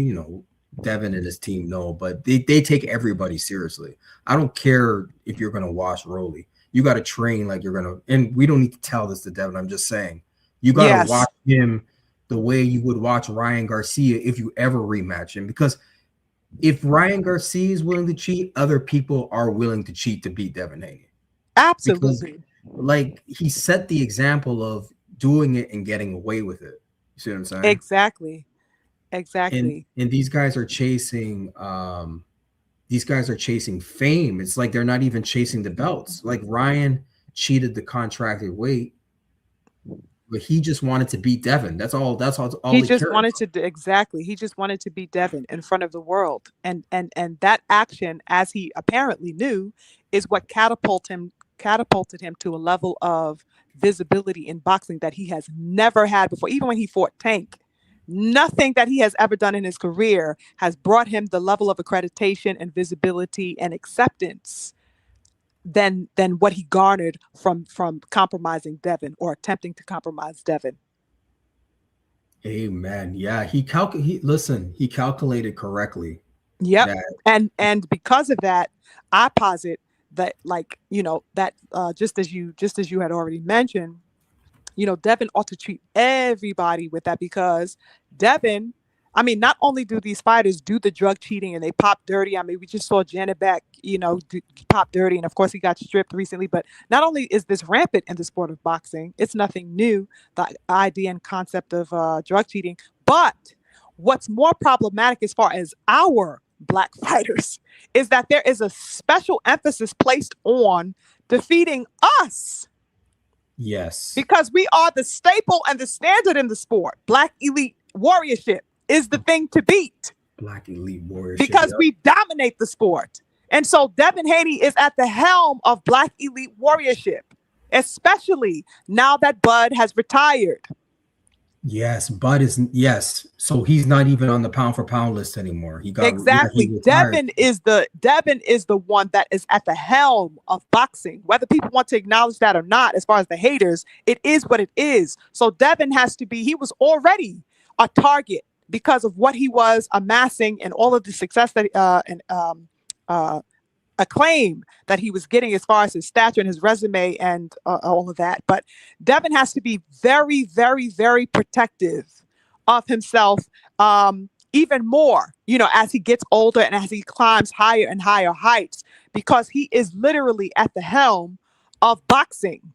Devin and his team know, but they take everybody seriously. I don't care if you're gonna watch Rolly. You gotta train like you're gonna, and we don't need to tell this to Devin. I'm just saying you gotta Yes, watch him the way you would watch Ryan Garcia if you ever rematch him. Because if Ryan Garcia is willing to cheat, other people are willing to cheat to beat Devin Haney. Because absolutely. like he set the example of doing it and getting away with it. You see what I'm saying? Exactly. And Exactly. these guys are chasing fame. It's like they're not even chasing the belts. Like Ryan cheated the contracted weight, but he just wanted to beat Devin. That's all He he just cared wanted about. to exactly. He just wanted to be Devin in front of the world, and that action, as he apparently knew, is what catapulted him to a level of visibility in boxing that he has never had before. Even when he fought Tank, nothing that he has ever done in his career has brought him the level of accreditation and visibility and acceptance than what he garnered from compromising Devin or attempting to compromise Devin. Amen. Yeah, he calculated correctly Yep. that. And because of that, I posit that, like, that just as you had already mentioned, Devin ought to treat everybody with that because Devin, I mean, not only do these fighters do the drug cheating and they pop dirty. I mean, we just saw Janet Beck, pop dirty, and of course he got stripped recently. But not only is this rampant in the sport of boxing, it's nothing new, the idea and concept of drug cheating. But what's more problematic as far as our black fighters is that there is a special emphasis placed on defeating us Yes, because we are the staple and the standard in the sport. Black elite warriorship is the thing to beat Black Elite Warriorship. because we dominate the sport. And so Devin Haney is at the helm of Black elite warriorship, especially now that Bud has retired. Yes, Bud is yes. So he's not even on the pound for pound list anymore. He Exactly. retired. Devin is the one that is at the helm of boxing. Whether people want to acknowledge that or not, as far as the haters, it is what it is. So Devin he was already a target because of what he was amassing and all of the success that and uh acclaim that he was getting as far as his stature and his resume and all of that. But Devin has to be very, very, very protective of himself, even more, as he gets older and as he climbs higher and higher heights, because he is literally at the helm of boxing.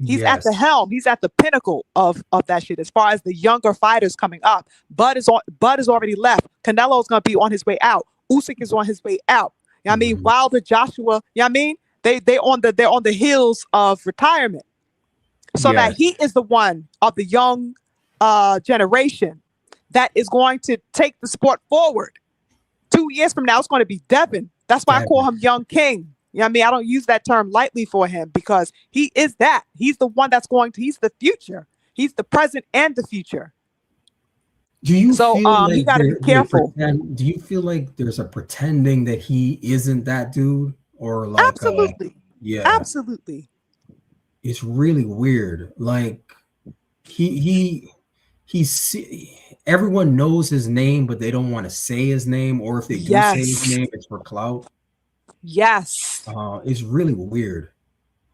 He's at the Yes. helm. He's at the pinnacle of that shit. As far as the younger fighters coming up, Bud is already left. Canelo's gonna be on his way out. Usyk is on his way out. You know what I mean? Mhm. Wilder, Joshua, you know what I mean? They're on the heels of retirement. So that Yes. he is the one of the young generation that is going to take the sport forward. 2 years from now, it's going to be Devin. That's why I call him Young King. You know what I mean? I don't use that term lightly for him because he is that. He's the one that's he's the future. He's the present and the future. Do you So feel he like got to be careful. do you feel like there's a pretending that he isn't that dude, or like Absolutely. yeah, Absolutely. it's really weird. Like he's everyone knows his name, but they don't want to say his name, or if they do say his Yes. name, it's for clout. Yes. It's really weird.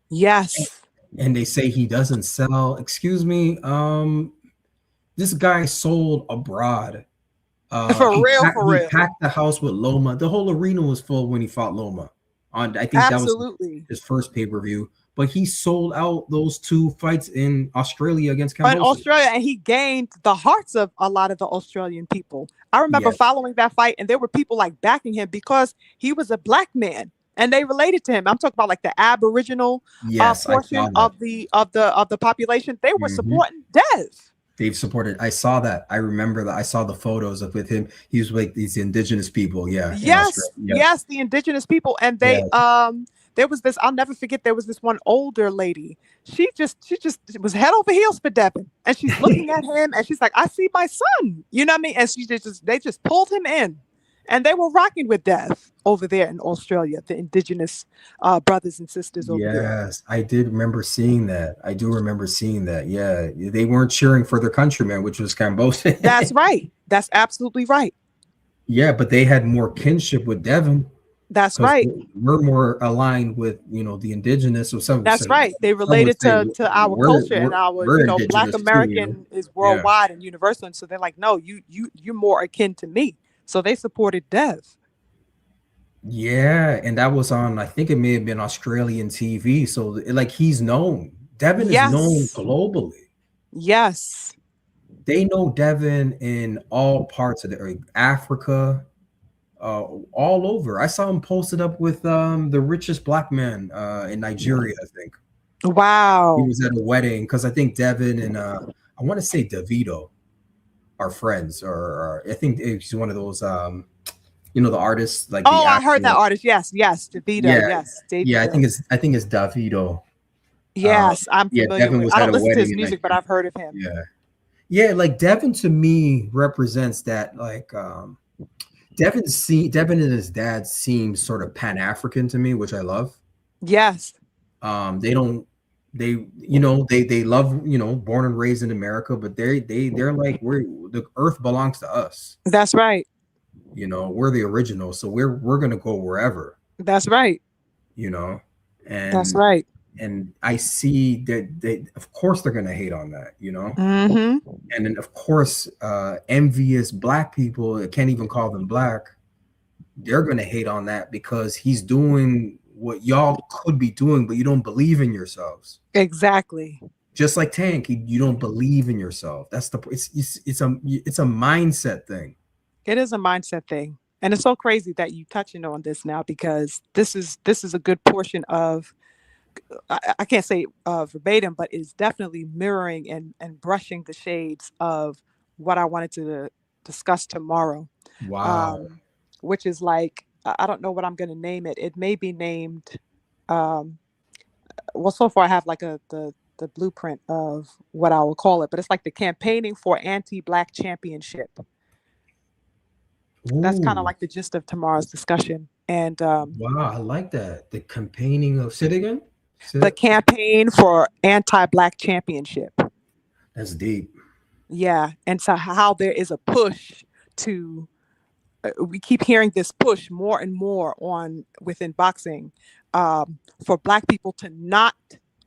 Yes. And they say he doesn't sell. Excuse me. This guy sold abroad. For real, for He real. packed the house with Loma. The whole arena was full when he fought Loma. I think that was Absolutely. his first pay-per-view. But he sold out those 2 fights in Australia against In Cambodia. Australia, and he gained the hearts of a lot of the Australian people. I remember Yes. following that fight, and there were people like backing him because he was a black man, and they related to him. I'm talking about like the Aboriginal Yes, I portion saw that. of the population. They were Mhm. supporting Dev. They've supported. I saw that. I remember that. I saw the photos of with him. He was with these indigenous people. Yeah. in Yes, Australia. yes, the indigenous people, and they there was this. I'll never forget. There was this one older lady. She just was head over heels for Devin, and she's looking at him, and she's like, "I see my son." You know what I mean? And they just pulled him in, and they were rocking with Dev over there in Australia. The indigenous brothers and sisters over there. Yes, I did remember seeing that. I do remember seeing that. Yeah, they weren't cheering for their countryman, which was Cambodia. That's right. That's absolutely right. Yeah, but they had more kinship with Devin That's because right. we're more aligned with the indigenous or some. That's right. They Some would related say to our culture and our, we're Black indigenous too. American is Yeah. worldwide and universal. And so they're like, no, you're more akin to me. So they supported Dev. Yeah, and that was on. I think it may have been Australian TV. So like he's known. Devin is known Yes. globally. Yes. They know Devin in all parts of Africa, all over. I saw him posted up with the richest black man in Nigeria. I think he Wow. was at a wedding because I think Devin and I want to say Davido are friends, or I think he's one of those the artists like. Oh, the I heard that actual- artist. Yes. Davido. Yeah, Yes. Davido. yeah. I think it's Davido. Yes, I'm yeah, familiar Devin with. was I at don't a listen to wedding his in music, but Nigeria. I've heard of him. Yeah. Like Devin to me represents that. Like Devin and his dad seem sort of Pan-African to me, which I love. Yes. They don't. They love born and raised in America, but they're like the earth belongs to us. That's right. We're the original, so we're gonna go wherever. That's right. And That's right. and I see that they, of course, they're gonna hate on that. Mm-hmm. And then of course, envious black people, I can't even call them black. They're gonna hate on that because he's doing what y'all could be doing, but you don't believe in yourselves. Exactly. Just like Tank, you don't believe in yourself. That's it's a mindset thing. It is a mindset thing. And it's so crazy that you touching on this now, because this is a good portion of, I can't say verbatim, but it's definitely mirroring and brushing the shades of what I wanted to discuss tomorrow. Wow. Which is like, I don't know what I'm going to name it. It may be named, well, so far I have like the blueprint of what I will call it, but it's like the campaigning for anti-black championship. That's kind of like the gist of tomorrow's discussion. And wow, I like that. The campaigning of the campaign for anti-black championship. That's deep. Yeah. And so how there is a push to, we keep hearing this push more and more within boxing for black people to not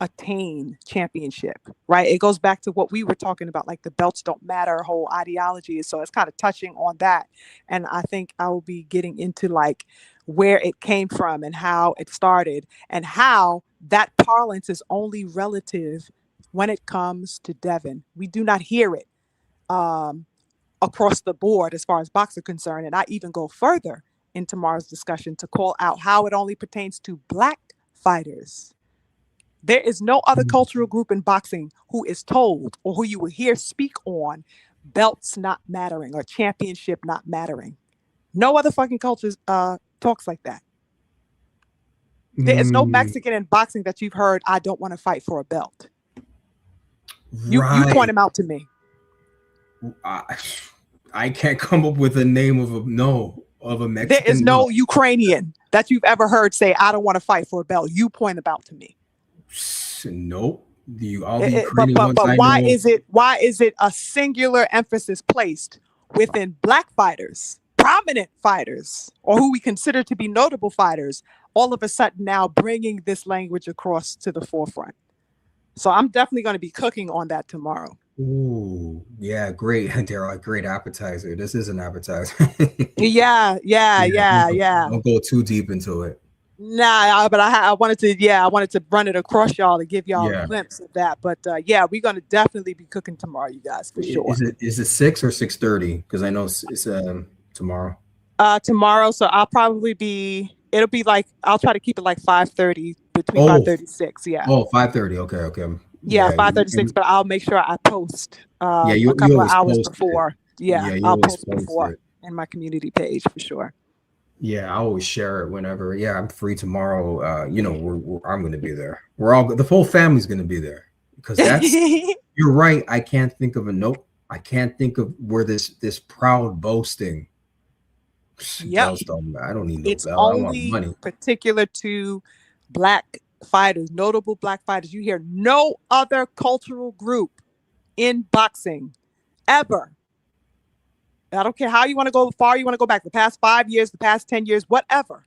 attain championship, right? It goes back to what we were talking about, like the belts don't matter whole ideology. So it's kind of touching on that. And I think I will be getting into like where it came from and how it started and how that parlance is only relative when it comes to Devin. We do not hear it across the board as far as boxing concerned. And I even go further in tomorrow's discussion to call out how it only pertains to Black fighters. There is no other cultural group in boxing who is told or who you will hear speak on belts not mattering or championship not mattering. No other fucking culture talks like that. There is no Mexican in boxing that you've heard, I don't want to fight for a belt. You point him out to me. I can't come up with a name of a Mexican. There is no Ukrainian that you've ever heard say, I don't want to fight for a belt. You point them out to me. Nope. But why is it a singular emphasis placed within Black fighters, prominent fighters, or who we consider to be notable fighters, all of a sudden now bringing this language across to the forefront? So I'm definitely going to be cooking on that tomorrow. Ooh, yeah, great. Daryl, great appetizer. This is an appetizer. yeah. Don't go too deep into it. Nah, but I wanted to run it across y'all to give y'all a glimpse of that. But we're going to definitely be cooking tomorrow, you guys, for sure. Is it 6 or 6:30? Because I know it's tomorrow. Tomorrow, so I'll try to keep it like 5:30, between 5:30 and 6. Yeah. Oh, 5:30. Okay. Yeah, 5:36. But I'll make sure I post a couple of hours before. I'll post before in my community page for sure. Yeah, I always share it whenever. Yeah, I'm free tomorrow. I'm going to be there. The whole family's going to be there because that's. You're right. I can't think of I can't think of where this proud boasting. Yeah, I don't need no it's belt. only I want money. Particular to Black fighters, notable Black fighters. You hear no other cultural group in boxing ever. I don't care how you want to go far, you want to go back the past 5 years, the past 10 years, whatever.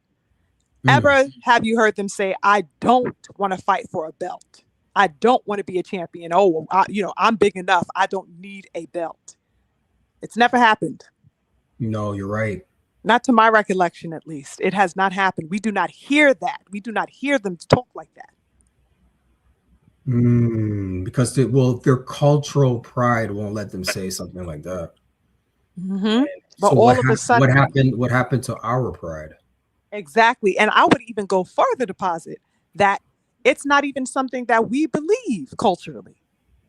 Ever have you heard them say, I don't want to fight for a belt. I don't want to be a champion. I'm big enough. I don't need a belt. It's never happened. No, you're right. Not to my recollection, at least. It has not happened. We do not hear that. We do not hear them talk like that. Because their cultural pride won't let them say something like that. Mm-hmm. But so all of a sudden, what happened to our pride? Exactly. And I would even go further to posit that it's not even something that we believe culturally.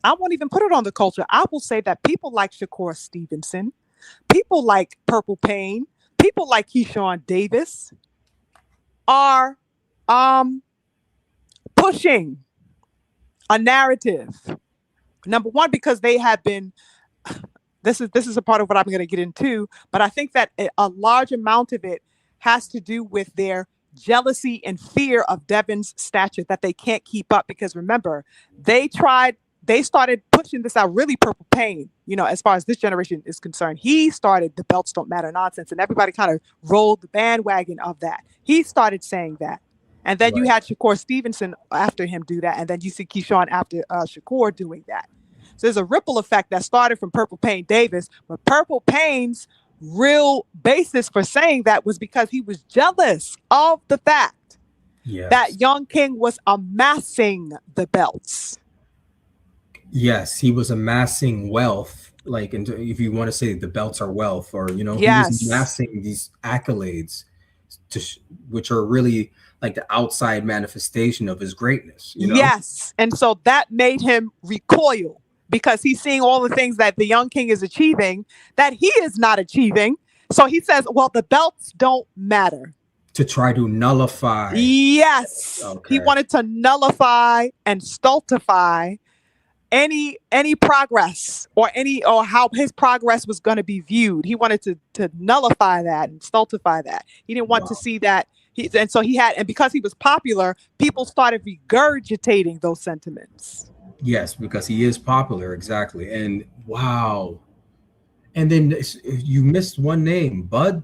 I won't even put it on the culture. I will say that people like Shakur Stevenson, people like Purple Payne, people like Keyshawn Davis are pushing a narrative. Number one, because they have been. This is a part of what I'm going to get into, but I think that a large amount of it has to do with their jealousy and fear of Devin's stature that they can't keep up. Because remember, they started pushing this out, really Purple Payne, as far as this generation is concerned. He started the belts don't matter nonsense, and everybody kind of rolled the bandwagon of that. He started saying that. And then you had Shakur Stevenson after him do that, and then you see Keyshawn after Shakur doing that. So there's a ripple effect that started from Purple Payne Davis, but Purple Payne's real basis for saying that was because he was jealous of the fact that Young King was amassing the belts. Yes, he was amassing wealth. Like, if you want to say the belts are wealth, or he was amassing these accolades, which are really like the outside manifestation of his greatness. Yes, and so that made him recoil. Because he's seeing all the things that the Young King is achieving that he is not achieving. So he says, well, the belts don't matter. To try to nullify. Yes. Okay. He wanted to nullify and stultify any progress or how his progress was going to be viewed. He wanted to nullify that and stultify that. He didn't want to see that. And because he was popular, people started regurgitating those sentiments. Yes, because he is popular, exactly. And wow. And then you missed one name. Bud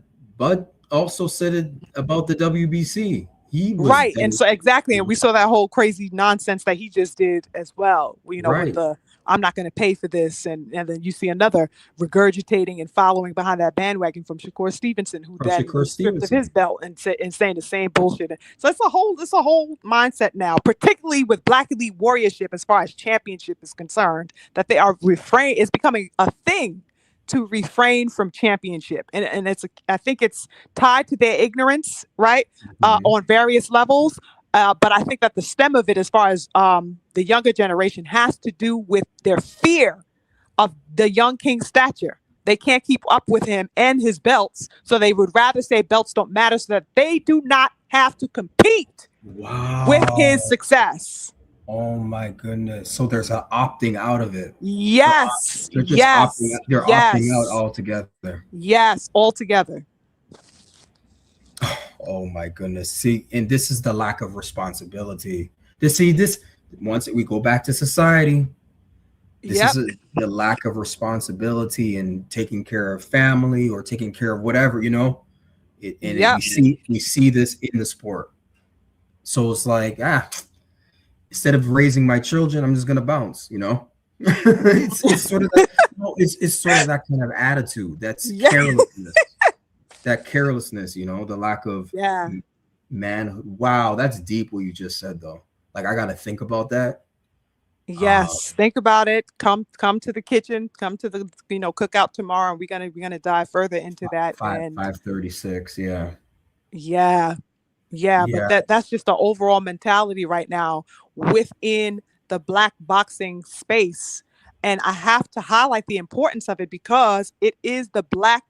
also said it about the WBC. He was Right. And so exactly. And devastated. we saw that whole crazy nonsense that he just did as well. You know, with Right. the I'm not going to pay for this. And then you see another regurgitating and following behind that bandwagon from Shakur Stevenson, who From then Shakur was stripped of his Stevenson. belt and saying the same bullshit. So it's a whole mindset now, particularly with Black Elite Warriorship as far as championship is concerned, that they are refrain is becoming a thing to refrain from championship. And I think it's tied to their ignorance, right? Mhm. On various levels. But I think that the stem of it, as far as the younger generation, has to do with their fear of the young king's stature. They can't keep up with him and his belts, so they would rather say belts don't matter so that they do not have to compete with his Wow. success. Oh my goodness. So there's an opting out of it. They're, Yes, they're just opting yes, out. They're opting out yes, altogether. yes, altogether. Oh my goodness. See, and this is the lack of responsibility. This once we go back to society, this Yep, is the lack of responsibility and taking care of family or taking care of whatever, yep. we see this in the sport. So it's like, instead of raising my children, I'm just gonna bounce, it's sort of that, it's sort of that kind of attitude. That's Yeah, carelessness. That carelessness, the lack of yeah. manhood. Wow, that's deep what you just said though. Like I gotta think about that. Uh Yes, think about it. Come to the kitchen. Come to the cookout tomorrow. And we're gonna dive further into that. five And 5:36. Yeah. yeah, yeah. But Yeah. that's just the overall mentality right now within the Black boxing space. And I have to highlight the importance of it because it is the Black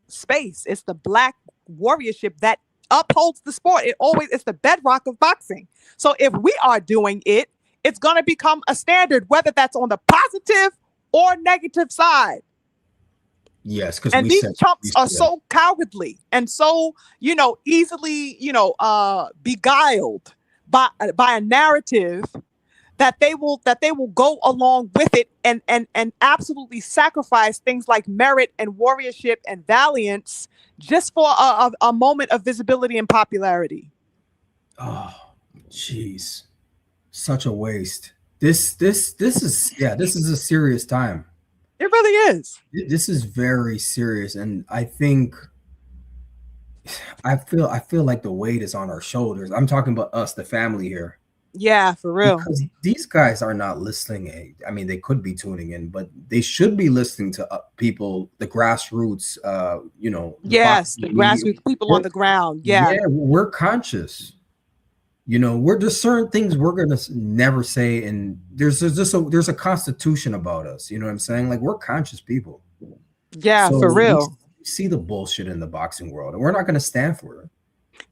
space. It's the Black warriorship that upholds the sport. It's the bedrock of boxing. So if we are doing it, it's going to become a standard, whether that's on the positive or negative side. Yes, because And we these said chumps are so cowardly and so, easily, beguiled by a narrative that they will go along with it and absolutely sacrifice things like merit and warriorship and valiance just for a moment of visibility and popularity. oh jeez. Such a waste. This is a serious time. It really is. This is very serious, and I feel like the weight is on our shoulders. I'm talking about us, the family here, Yeah, for real. because these guys are not listening. I mean, they could be tuning in, but they should be listening to people, the grassroots. The Yes, the boxing media. grassroots people on the ground. Yeah. Yeah, we're conscious. We're just certain things we're gonna never say, and there's a constitution about us. You know what I'm saying? Like we're conscious people. Yeah, So for real. we see the bullshit in the boxing world, and we're not gonna stand for it.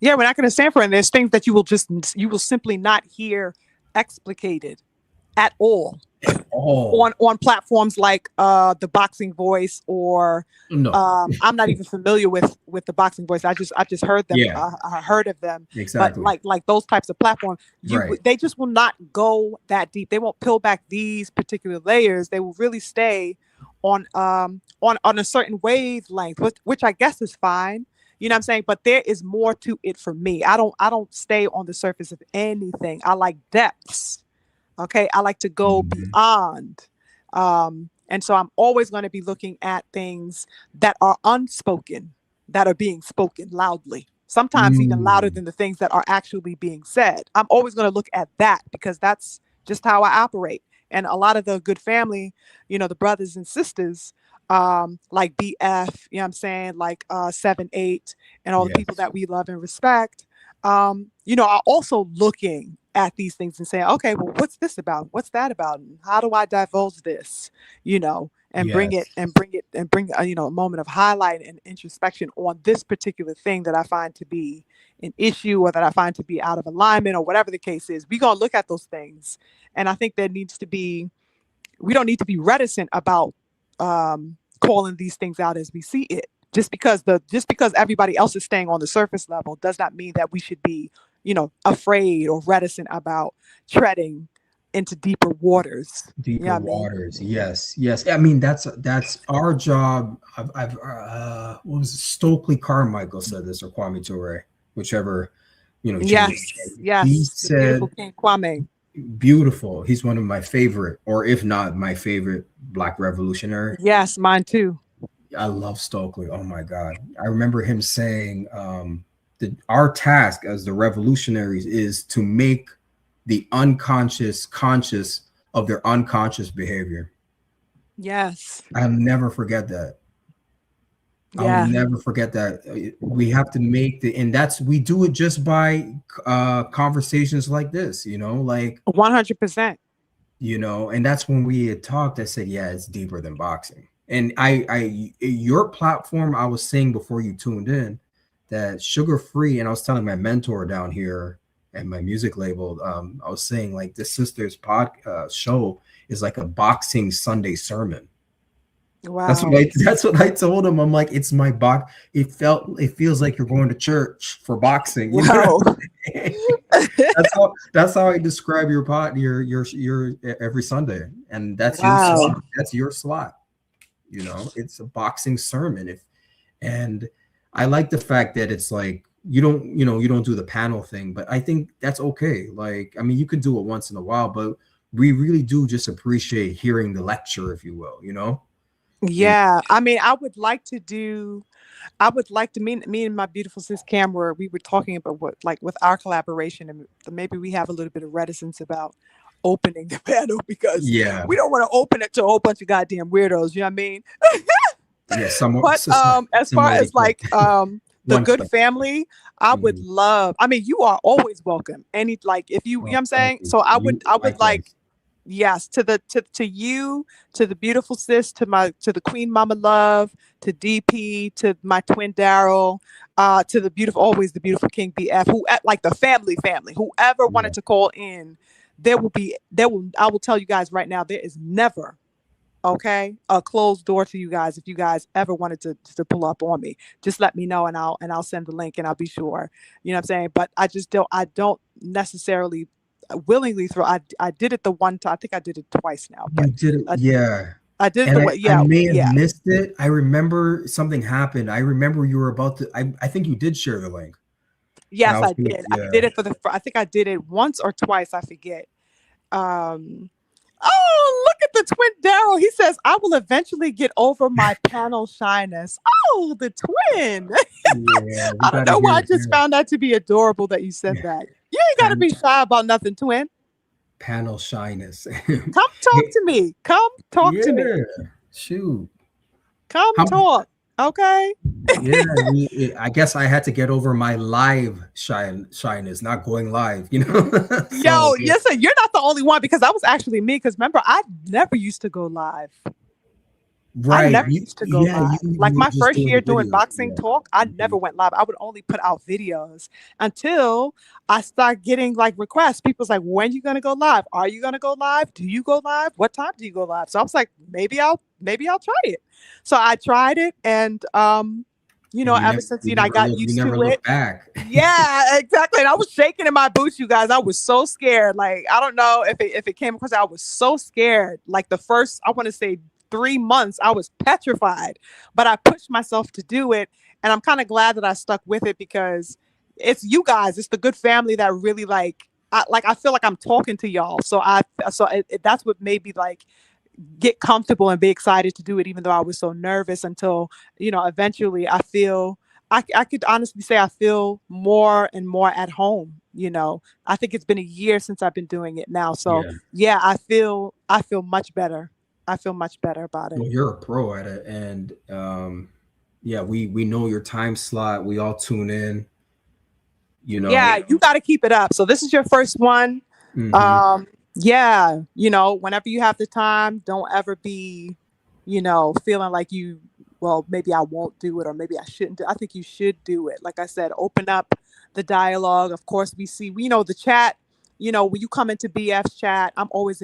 Yeah, we're not going to stand for it. And there's things that you will simply not hear explicated at all Oh on platforms like the Boxing Voice or no, I'm not even familiar with the Boxing Voice. I just heard them. yeah, I heard of them, but exactly, like those types of platforms, right. they just will not go that deep. They won't peel back these particular layers. They will really stay on a certain wavelength, which I guess is fine. You know what I'm saying? But there is more to it for me. I don't stay on the surface of anything. I like depths. Okay. I like to go Mhm. beyond. And so I'm always going to be looking at things that are unspoken, that are being spoken loudly, sometimes even louder Mm. than the things that are actually being said. I'm always going to look at that because that's just how I operate. And a lot of the good family, the brothers and sisters, like BF, you know what I'm saying, like 7-8, and all the people Yes. that we love and respect, are also looking at these things and saying, okay, well, what's this about? What's that about? And how do I divulge this? And bring it Yes. and bring it and bring a moment of highlight and introspection on this particular thing that I find to be an issue or that I find to be out of alignment or whatever the case is. We're gonna look at those things, and I think we don't need to be reticent about calling these things out as we see it. Just because everybody else is staying on the surface level does not mean that we should be, afraid or reticent about treading into deeper waters. You know Deeper what I mean? waters. Yes. Yes. I mean, that's our job. I've what was it? Stokely Carmichael said this, or Kwame Ture, whichever James. He Yes. The beautiful said, King Kwame. beautiful. He's one of my favorite, or if not my favorite, Black revolutionary. Yes, mine too. I love Stokely. Oh my God. I remember him saying, our task as the revolutionaries is to make the unconscious conscious of their unconscious behavior. Yes. I'll never forget that. I'll Yeah. never forget that. We have to make and we do it just by conversations like this, like 100%. and that's when we had talked. I said, yeah, it's deeper than boxing. And your platform, I was saying before you tuned in that Sugar Free, and I was telling my mentor down here at my music label, I was saying like this sister's show is like a boxing Sunday sermon. Wow. That's what I told him. I'm like, it's my box. It feels like you're going to church for boxing. Wow. That's how I describe your your every Sunday, and that's your slot. It's a boxing sermon. And I like the fact that it's like you don't do the panel thing, but I think that's okay. Like, I mean, you can do it once in a while, but we really do just appreciate hearing the lecture, if you will. Yeah, I mean, I would like to me and my beautiful sis Camera, we were talking about what, like, with our collaboration, and maybe we have a little bit of reticence about opening the panel because we don't want to open it to a whole bunch of goddamn weirdos. You know what I mean? Yeah, but as far as like the good family, I would love. I mean, you are always welcome. Any like if you, you know what I'm saying. So I would like. Yes, to you, to the beautiful sis, to the Queen Mama Love, to DP, to my twin Daryl, to the beautiful King BF, who like the family, whoever wanted to call in, I will tell you guys right now, there is never, okay, a closed door to you guys. If you guys ever wanted to pull up on me, just let me know and I'll send the link and I'll be sure. You know what I'm saying? But I don't necessarily willingly throw. I did it the one time. I think I did it twice now. But you did it, yeah. I did and it. I may have missed it. I remember something happened. I remember you were about to. I think you did share the link. Yes, I did. Yeah. I did it I think I did it once or twice. I forget. Oh, look at the twin Daryl. He says, I will eventually get over my panel shyness. Oh, the twin. Yeah, I don't know why I just found that to be adorable that you said that. You ain't got to be shy about nothing, twin. Panel shyness. Come talk to me. Come talk to me. Shoot. Come talk. Okay. Yeah, I guess I had to get over my live shyness, not going live, So, Yo, yes, sir, you're not the only one, because that was actually me. Because remember, I never used to go live. Right. I never used to go live. Like my first year doing boxing talk, I never went live. I would only put out videos until I start getting like requests. People's like, when you gonna go live? Are you gonna go live? Do you go live? What time do you go live? So I was like, maybe I'll try it. So I tried it, and ever since I got used to it. Back. Yeah, exactly. And I was shaking in my boots, you guys. I was so scared. Like, I don't know if it came across. I was so scared. Like the first, I want to say 3 months, I was petrified, but I pushed myself to do it. And I'm kind of glad that I stuck with it, because it's you guys, it's the good family that really I feel like I'm talking to y'all. So that's what made me like get comfortable and be excited to do it, even though I was so nervous, until, eventually I could honestly say I feel more and more at home. I think it's been a year since I've been doing it now. So yeah, I feel much better. I feel much better about it. Well, you're a pro at it, and we know your time slot. We all tune in. Yeah, you got to keep it up. So this is your first one. Mm-hmm. Yeah, whenever you have the time, don't ever be, feeling like maybe I won't do it, or maybe I shouldn't do. I think you should do it. Like I said, open up the dialogue. Of course, we know the chat. When you come into BF's chat, I always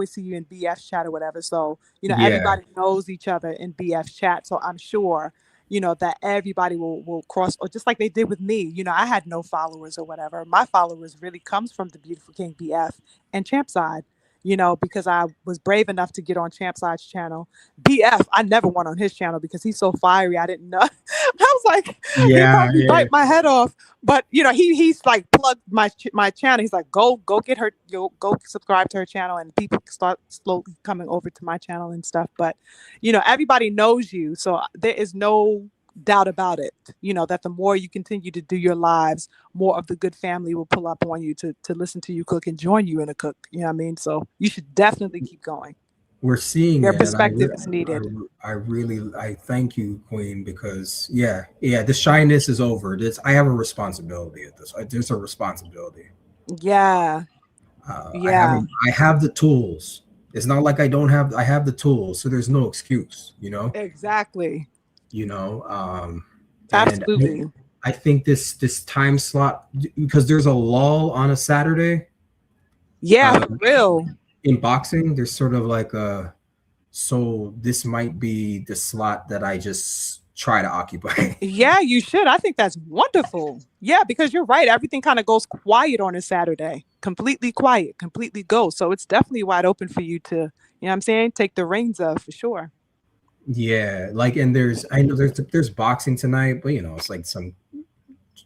see you in BF's chat or whatever. So, everybody knows each other in BF's chat. So I'm sure, that everybody will cross, or just like they did with me. I had no followers or whatever. My followers really comes from the beautiful King BF and Champside. because I was brave enough to get on Champ Side's channel. BF, I never went on his channel because he's so fiery. I didn't know. I was like, he probably bite my head off. But he's like plugged my channel. He's like, go get her, go subscribe to her channel, and people start slowly coming over to my channel and stuff. But everybody knows you, so there is no doubt about it, that the more you continue to do your lives, more of the good family will pull up on you to listen to you cook and join you in a cook. You know what I mean? So you should definitely keep going. We're seeing your perspective is needed. I thank you, Queen, because the shyness is over. I have a responsibility at this. There's a responsibility. Yeah. I have the tools. It's not like I have the tools, so there's no excuse, Exactly. Absolutely. I think this time slot, because there's a lull on a Saturday. Yeah, for real. In boxing, there's sort of like so this might be the slot that I just try to occupy. Yeah, you should. I think that's wonderful. Yeah, because you're right. Everything kind of goes quiet on a Saturday. Completely quiet, completely ghost. So it's definitely wide open for you to, take the reins of, for sure. Yeah, and I know there's boxing tonight, but it's like some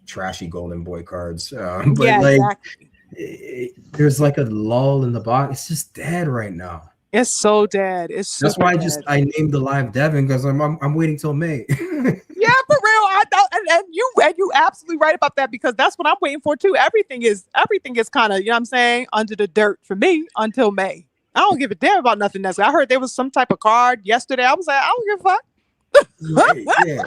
trashy Golden Boy cards. But exactly. There's like a lull in the box. It's just dead right now. It's so dead. That's why I named the live Devin, because I'm waiting till May. Yeah, for real. And you absolutely right about that, because that's what I'm waiting for too. Everything is kind of, under the dirt for me until May. I don't give a damn about nothing else. I heard there was some type of card yesterday. I was like, I don't give a fuck. Yeah.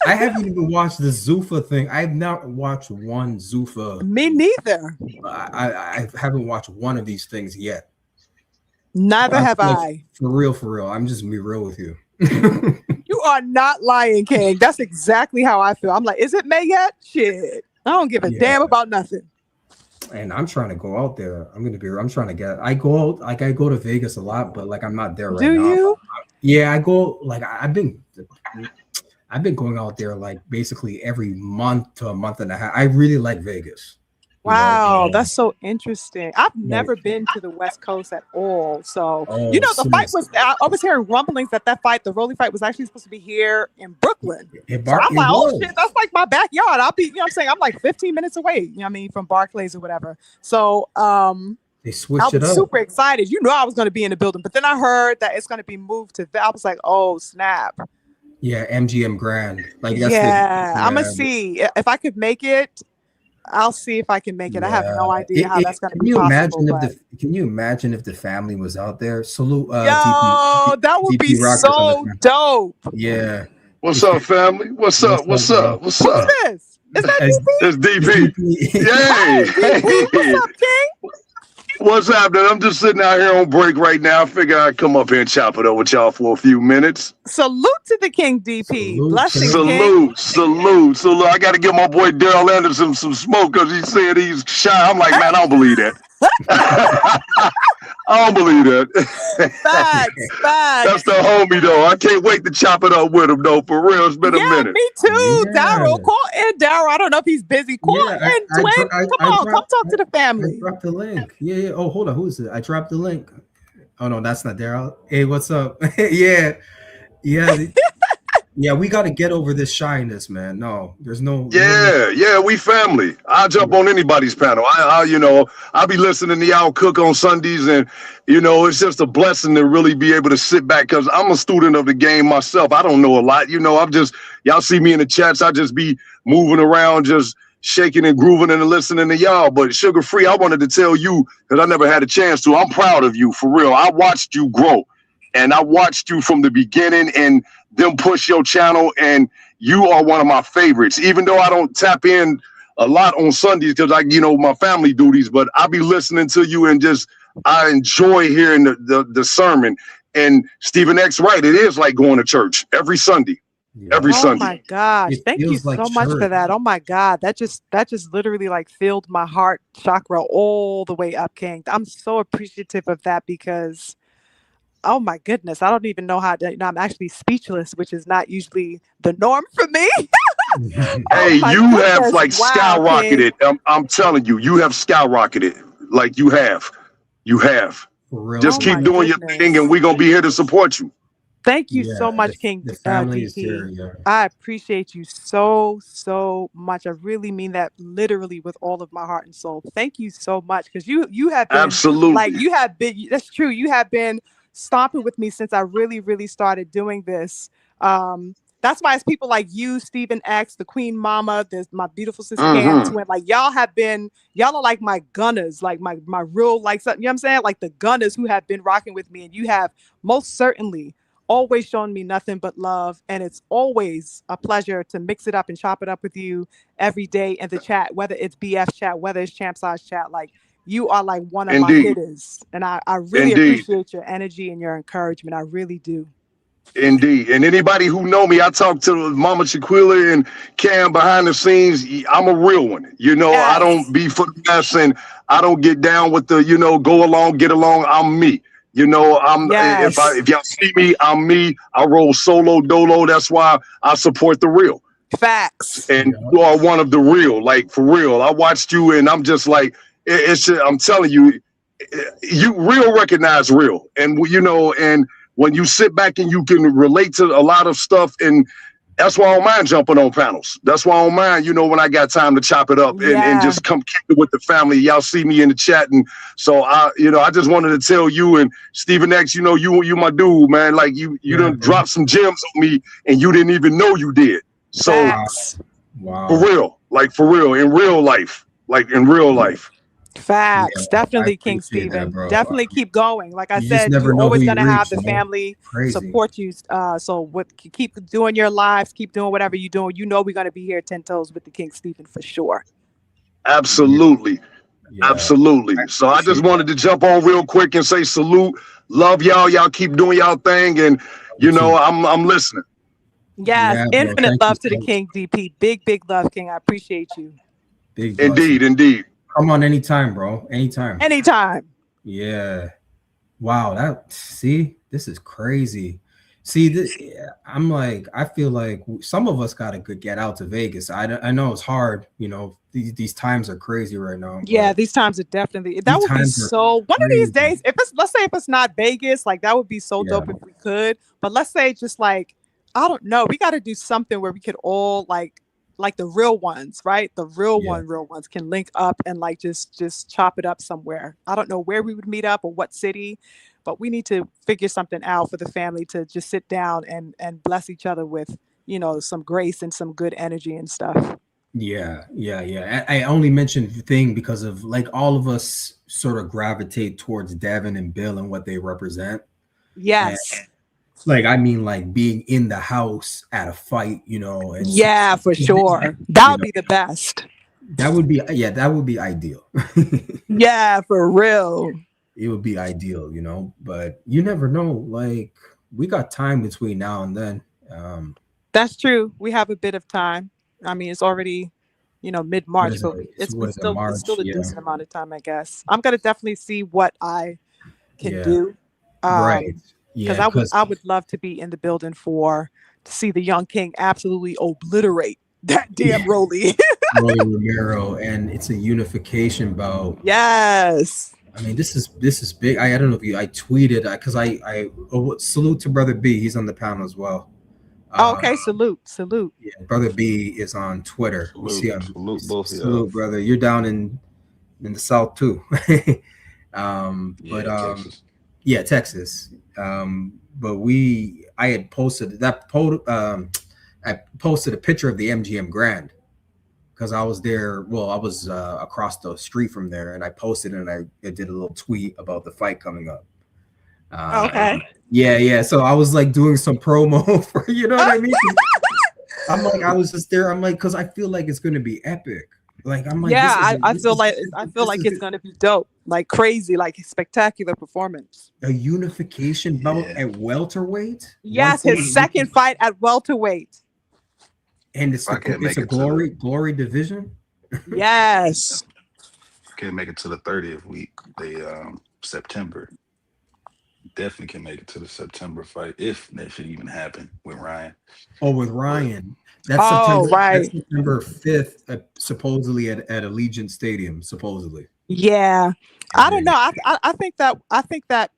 I haven't even watched the Zuffa thing. I've not watched one Zuffa. Me neither. I haven't watched one of these things yet. Neither have I. For real. I'm just be real with you. You are not lying, King. That's exactly how I feel. I'm like, is it May yet? Shit. I don't give a damn about nothing. And I'm trying to go out there. I'm trying to get. I go out, I go to Vegas a lot, but I'm not there right now. Do you? Yeah, I go. I've been going out there basically every month to a month and a half. I really like Vegas. Wow, that's so interesting. I've never been to the West Coast at all. So, the fight was, I was hearing rumblings that fight, the Rolly fight, was actually supposed to be here in Brooklyn. So I'm like, oh shit, that's like my backyard. I'll be, I'm like 15 minutes away, from Barclays or whatever. So, they switched it up. I was super excited. I was going to be in the building, but then I heard that it's going to be moved to, I was like, oh, snap. Yeah, MGM Grand. I'm going to see if I could make it. I'll see if I can make it. I have no idea how that's going to be possible. Can you imagine if the family was out there? Salute. That would be so dope. Yeah. What's up, family? What's up? Who's this? Is that DP? It's DP. Yay! What's up, King? What's happening? I'm just sitting out here on break right now. I figure I'd come up here and chop it up with y'all for a few minutes. Salute to the King, DP. Blessings, Salute. I got to give my boy Daryl Anderson some smoke because he said he's shy. I'm like, man, I don't believe that. I don't believe that. Facts. That's the homie, though. I can't wait to chop it up with him, though. For real, it's been a minute. Me too. Yeah. Daryl, call in. Daryl, I don't know if he's busy. Call in, twin. Come talk to the family. I dropped the link. Yeah. Oh, hold on. Who is it? I dropped the link. Oh no, that's not Daryl. Hey, what's up? Yeah. Yeah, we got to get over this shyness, man. No, there's no. Yeah, we family. I'll jump on anybody's panel. I'll be listening to y'all cook on Sundays, and it's just a blessing to really be able to sit back because I'm a student of the game myself. I don't know a lot. Y'all see me in the chats. I just be moving around, just shaking and grooving and listening to y'all. But Sugar Free, I wanted to tell you because I never had a chance to. I'm proud of you for real. I watched you grow, and I watched you from the beginning and them push your channel, and you are one of my favorites. Even though I don't tap in a lot on Sundays because my family duties, but I be listening to you and I enjoy hearing the sermon. And Stephen X, right? It is like going to church every Sunday. Every Sunday. Oh my gosh. Thank you so much for that. Oh my God. That just literally filled my heart chakra all the way up, King. I'm so appreciative of that because oh my goodness, I don't even know how to, I'm actually speechless, which is not usually the norm for me. Hey, you have skyrocketed. I'm telling you, you have skyrocketed. You have. For real. Just Oh keep my doing your goodness. thing, and we're gonna be here to support you. Thank you Yeah, so much, King the family is DP. here. Yeah. I appreciate you so much. I really mean that literally with all of my heart and soul. Thank you so much because you have been like Absolutely. you have been. That's true. You have been stomping with me since I really started doing this. That's why it's people like you, Stephen X, the Queen Mama. There's my beautiful sister Cam Mm-hmm. Twin. Like y'all are like my gunners, like my real like you know what I'm saying, like the gunners who have been rocking with me, and you have most certainly always shown me nothing but love. And it's always a pleasure to mix it up and chop it up with you every day in the chat, whether it's BF chat, whether it's Champ Size chat. Like you are like one of my Indeed. hitters. And I really Indeed. appreciate your energy and your encouragement. I really do. Indeed. And anybody who know me, I talk to Mama Chiquilla and Cam behind the scenes. I'm a real one. You know, I Yes. don't be for the mess, and I don't get down with the, you know, go along, get along. I'm me. You know, Yes. if y'all see me, I'm me. I roll solo dolo. That's why I support the real. Facts. And Yeah. you are one of the real, like for real. I watched you, and I'm just like, it's just, I'm telling you, you real recognize real, and you know, and when you sit back and you can relate to a lot of stuff, and that's why I don't mind jumping on panels. That's why I don't mind, you know, when I got time to chop it up and Yeah. just come kick it with the family. Y'all see me in the chat, and so I, you know, I just wanted to tell you and Stephen X, you know, you my dude, man. Like you Yeah, done man. dropped some gems on me, and you didn't even know you did. So Facts. Wow. for real, like for real, in real life, like in real life. Facts. Yeah, I Definitely, King appreciate that, Stephen. bro. Definitely keep going. Like I You just said, never you're know who always you gonna have reach, the you know? family Crazy. support you. So what? Keep doing your lives. Keep doing whatever you're doing. You know we're gonna be here 10 toes with the King Stephen for sure. Absolutely. Yeah. Absolutely. So I just appreciate wanted to jump on real quick and say salute. Love y'all. Y'all keep doing y'all thing. And you know, too. I'm listening. Yes, Yeah, bro. infinite Thank you love to the so much. King DP. Big love, King. I appreciate you. Big blessing. Indeed, indeed. Come on anytime, bro. Anytime. Anytime. Yeah. Wow. This is crazy. See, I'm like, I feel like some of us gotta get out to Vegas. I know it's hard. You know, these times are crazy right now. Yeah, but these times are definitely that these would be times are so one of these crazy. days. If it's let's say if it's not Vegas, like that would be so Yeah. dope if we could. But let's say just like I don't know, we got to do something where we could all like the real ones, right? The real Yeah. ones can link up and like just chop it up somewhere. I don't know where we would meet up or what city, but we need to figure something out for the family to just sit down and bless each other with, you know, some grace and some good energy and stuff. Yeah. I only mentioned thing because of like all of us sort of gravitate towards Devin and Bill and what they represent. Yes. Like I mean, like being in the house at a fight, you know, and Yeah, for sure. That would be the best. that would be ideal. Yeah, for real. It would be ideal, you know, but you never know. Like we got time between now and then. That's true. We have a bit of time. I mean, it's already, you know, What mid-March, is but it? it's What is it? March? it's still a Yeah, decent amount of time, I guess. I'm gonna definitely see what I can yeah, do. right. Because Yeah, I would love to be in the building to see the young king absolutely obliterate that damn Rolly. Romero, and it's a unification bout. Yes. I mean, this is big. I don't know if I tweeted because salute to Brother B. He's on the panel as well. Oh, okay. Salute. Yeah, Brother B is on Twitter. We see him. Salute both of y'all. Salute, brother. You're down in the South too. Texas. Yeah, Texas. But I had posted I posted a picture of the MGM Grand because I was there. Well, I was across the street from there, and I posted it and I did a little tweet about the fight coming up. Okay. Yeah. So I was like doing some promo for, you know what I mean? I'm like, I was just there. I'm like, because I feel like it's gonna be epic. Like I'm like, yeah, I feel like it's gonna be dope, like crazy, like spectacular performance. a unification bout at welterweight. Yes, his second fight at welterweight. And it's a glory division. Yes. Can't make it to the 30th week. September. Definitely can make it to the September fight if that should even happen with Ryan. Oh, with Ryan. That's September, right. That's September 5th, supposedly at Allegiant Stadium, supposedly. Yeah, Is I don't know. it? I think that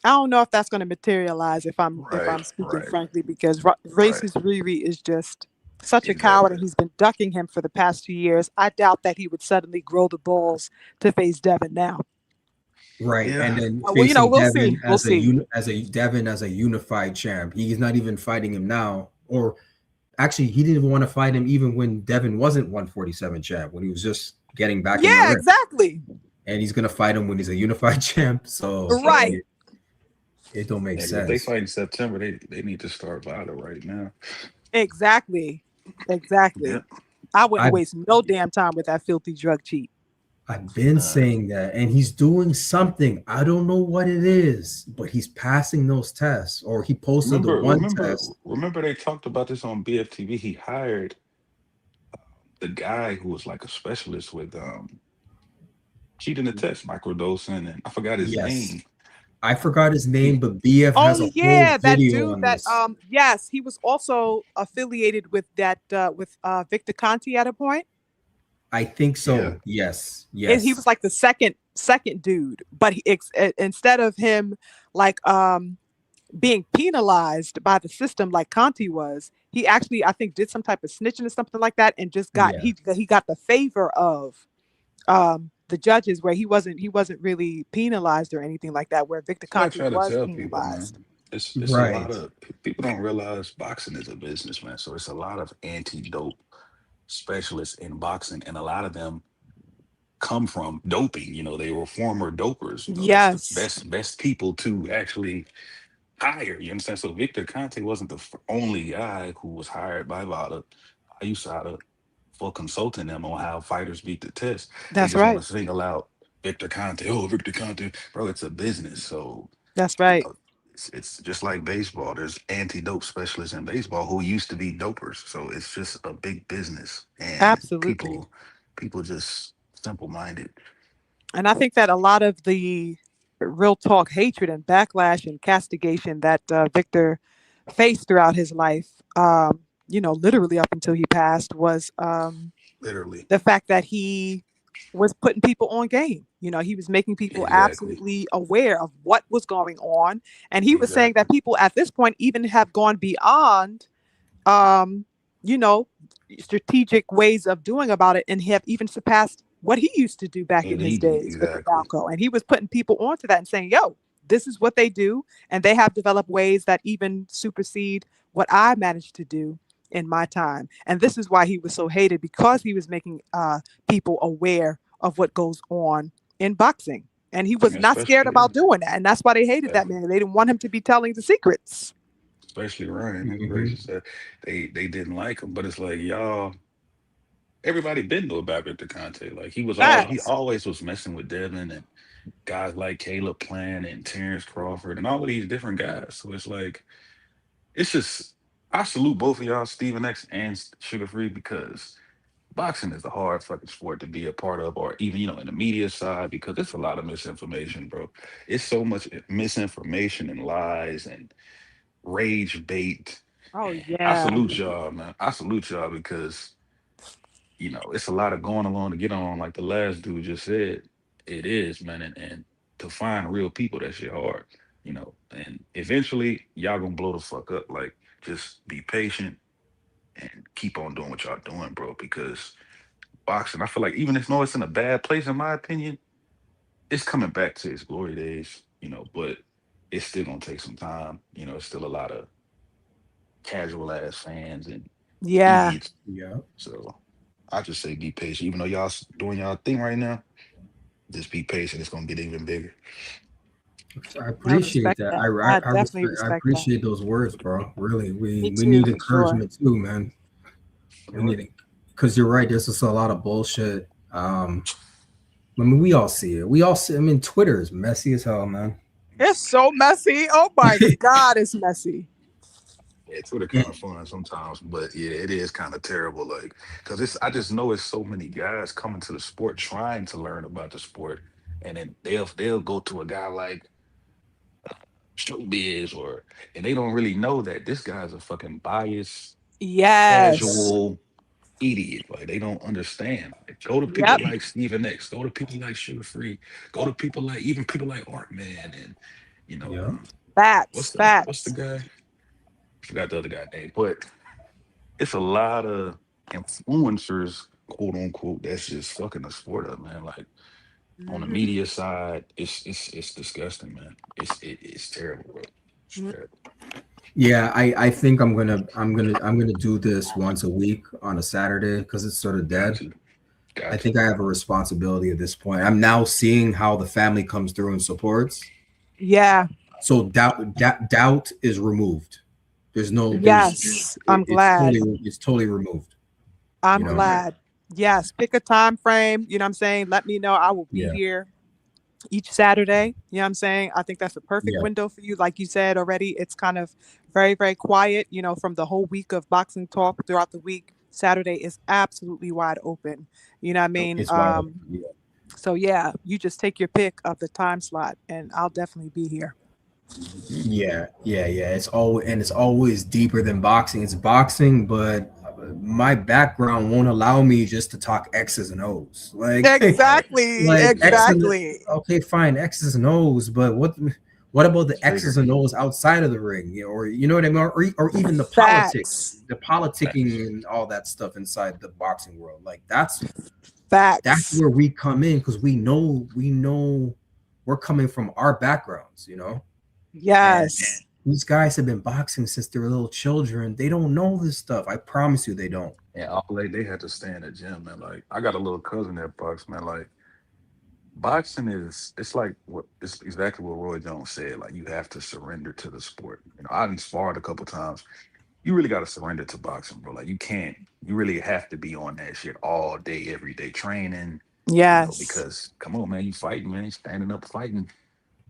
I don't know if that's going to materialize if I'm Right, speaking right, frankly because right. racist Riri is just such a coward Exactly. and he's been ducking him for the past 2 years. I doubt that he would suddenly grow the balls to face Devin now. Right, Yeah. and then Well, facing we'll see. Devin We'll as a see. Devin as a unified champ. He's not even fighting him now, or actually, he didn't even want to fight him even when Devin wasn't 147 champ, when he was just getting back in the Yeah, ring. exactly. And he's gonna fight him when he's a unified champ. So Right. it don't make Yeah, 'cause if they sense. fight in September, they need to start Vada right now. Exactly. Exactly. Yeah. I wouldn't I've waste no damn time with that filthy drug cheat. I've been Uh, saying that, and he's doing something. I don't know what it is, but he's passing those tests, or he posted the remember, one remember, test. remember they talked about this on BFTV. He hired the guy who was like a specialist with cheating the test, microdosing, and I forgot his Yes, name. I forgot his name, He, but BF has Oh a whole yeah, that video dude on that this. yes, he was also affiliated with that with Victor Conti at a point. I think yeah, so. Yes, And he yes, was like the second dude, but instead of him like being penalized by the system like Conti was, he actually I think did some type of snitching or something like that and just got yeah. he got the favor of the judges where he wasn't really penalized or anything like that where Victor that's what I Conti try to was tell people, penalized. man. It's a lot Right. of people don't realize boxing is a business, man. So it's a lot of anti-dope specialists in boxing, and a lot of them come from doping. They were former dopers. That's the Yes, best people to actually hire. You understand? So Victor Conte wasn't the only guy who was hired by Vada. I used to for consulting them on how fighters beat the test. They that's just want right. to single out Victor Conte. Oh, Victor Conte, bro, it's a business. So That's you right. know, it's just like baseball. There's anti-dope specialists in baseball who used to be dopers. So it's just a big business, and Absolutely. people just simple-minded. And I think that a lot of the real talk hatred and backlash and castigation that Victor faced throughout his life, literally up until he passed, was Literally, the fact that he was putting people on game. He was making people exactly, absolutely aware of what was going on. And he was saying that exactly. people at this point even have gone beyond um, you know, strategic ways of doing about it and have even surpassed what he used to do back in And his he did days with the exactly. Balco. And he was putting people onto that and saying, yo, this is what they do. And they have developed ways that even supersede what I managed to do in my time. And this is why he was so hated because he was making people aware of what goes on in boxing. And he was not scared Especially about doing that. And that's why they hated yeah, that man. They didn't want him to be telling the secrets. especially Ryan. It's Hmm. racist that they didn't like him, but it's like y'all. Everybody been knew about Victor Conte. Like he Facts. always was messing with Devin and guys like Caleb Plant and Terrence Crawford and all of these different guys. So it's like it's just I salute both of y'all, Stephen X and Sugar Free, because boxing is a hard fucking sport to be a part of, or even in the media side, because it's a lot of misinformation, bro. It's so much misinformation and lies and rage bait. Oh, And I yeah. salute y'all, man. I salute y'all because it's a lot of going along to get on, like the last dude just said. It is, man, and to find real people, that shit hard. And eventually, y'all gonna blow the fuck up. Like, just be patient and keep on doing what y'all doing, bro. Because boxing, I feel like even if it's in a bad place, in my opinion, it's coming back to its glory days. But it's still gonna take some time. It's still a lot of casual ass fans and Yeah. idiots. Yeah. So I just say be patient. Even though y'all doing y'all thing right now, just be patient. It's gonna get even bigger. I I appreciate respect that. that. I definitely I respect that. appreciate those words, bro. Really, Me we too, need for sure. encouragement too, man. We All right. need it because you're right. There's just a lot of bullshit. I mean, we all see it. We all see. I mean, Twitter is messy as hell, man. It's so messy. Oh my God, it's messy. Yeah, Twitter kind of fun sometimes, but yeah, it is kind of terrible. Like, cause I just know it's so many guys coming to the sport trying to learn about the sport, and then they'll go to a guy like Showbiz and they don't really know that this guy's a fucking biased, Yes. casual. idiot. Like they don't understand. Like, go to people Yep. like Stephen X. Go to people like Sugar Free. Go to people like even people like Art Man and you know Yeah. what's Facts. the Facts. guy? Forgot the other guy name, but it's a lot of influencers, quote unquote, that's just fucking the sport up, man. Like on the Mhm. media side, it's disgusting, man. It's terrible, bro. It's Mhm. terrible. Yeah, I think I'm gonna do this once a week on a Saturday because it's sort of Got dead. to, I got to. think I have a responsibility at this point. I'm now seeing how the family comes through and supports. Yeah. So doubt is removed. There's no Yes. I'm glad. it's totally removed. You I'm know? glad. Yes. Pick a time frame. You know what I'm saying? Let me know. I will be Yeah, here each Saturday. You know what I'm saying? I think that's a perfect yeah, window for you. Like you said already, it's kind of very, very quiet, from the whole week of boxing talk throughout the week. Saturday is absolutely wide open. You know what I mean? it's wide open. Yeah. So yeah, you just take your pick of the time slot and I'll definitely be here. Mhm. Yeah. It's always deeper than boxing. It's boxing, but my background won't allow me just to talk X's and O's. Like, Right. Exactly. like X and Exactly. Exactly. okay, fine, X's and O's, but what about the It's X's bigger. and O's outside of the ring, or you know what I mean, or even the politics, Facts. the politicking Facts. and all that stuff inside the boxing world. Like that's Facts. where we come in because we know we're coming from our backgrounds, and Yes. these guys have been boxing since they were little children. They don't know this stuff. I promise you, they don't. And all they had to stay in the gym, man. Like I got a little cousin that box, man. Like boxing is it's like what it's exactly what Roy Jones said. Like you have to surrender to the sport. I done sparred a couple times. You really got to surrender to boxing, bro. Like you can't. You really have to be on that shit all day, every day training. Yes. Because come on, man, you fighting, man. You standing up fighting,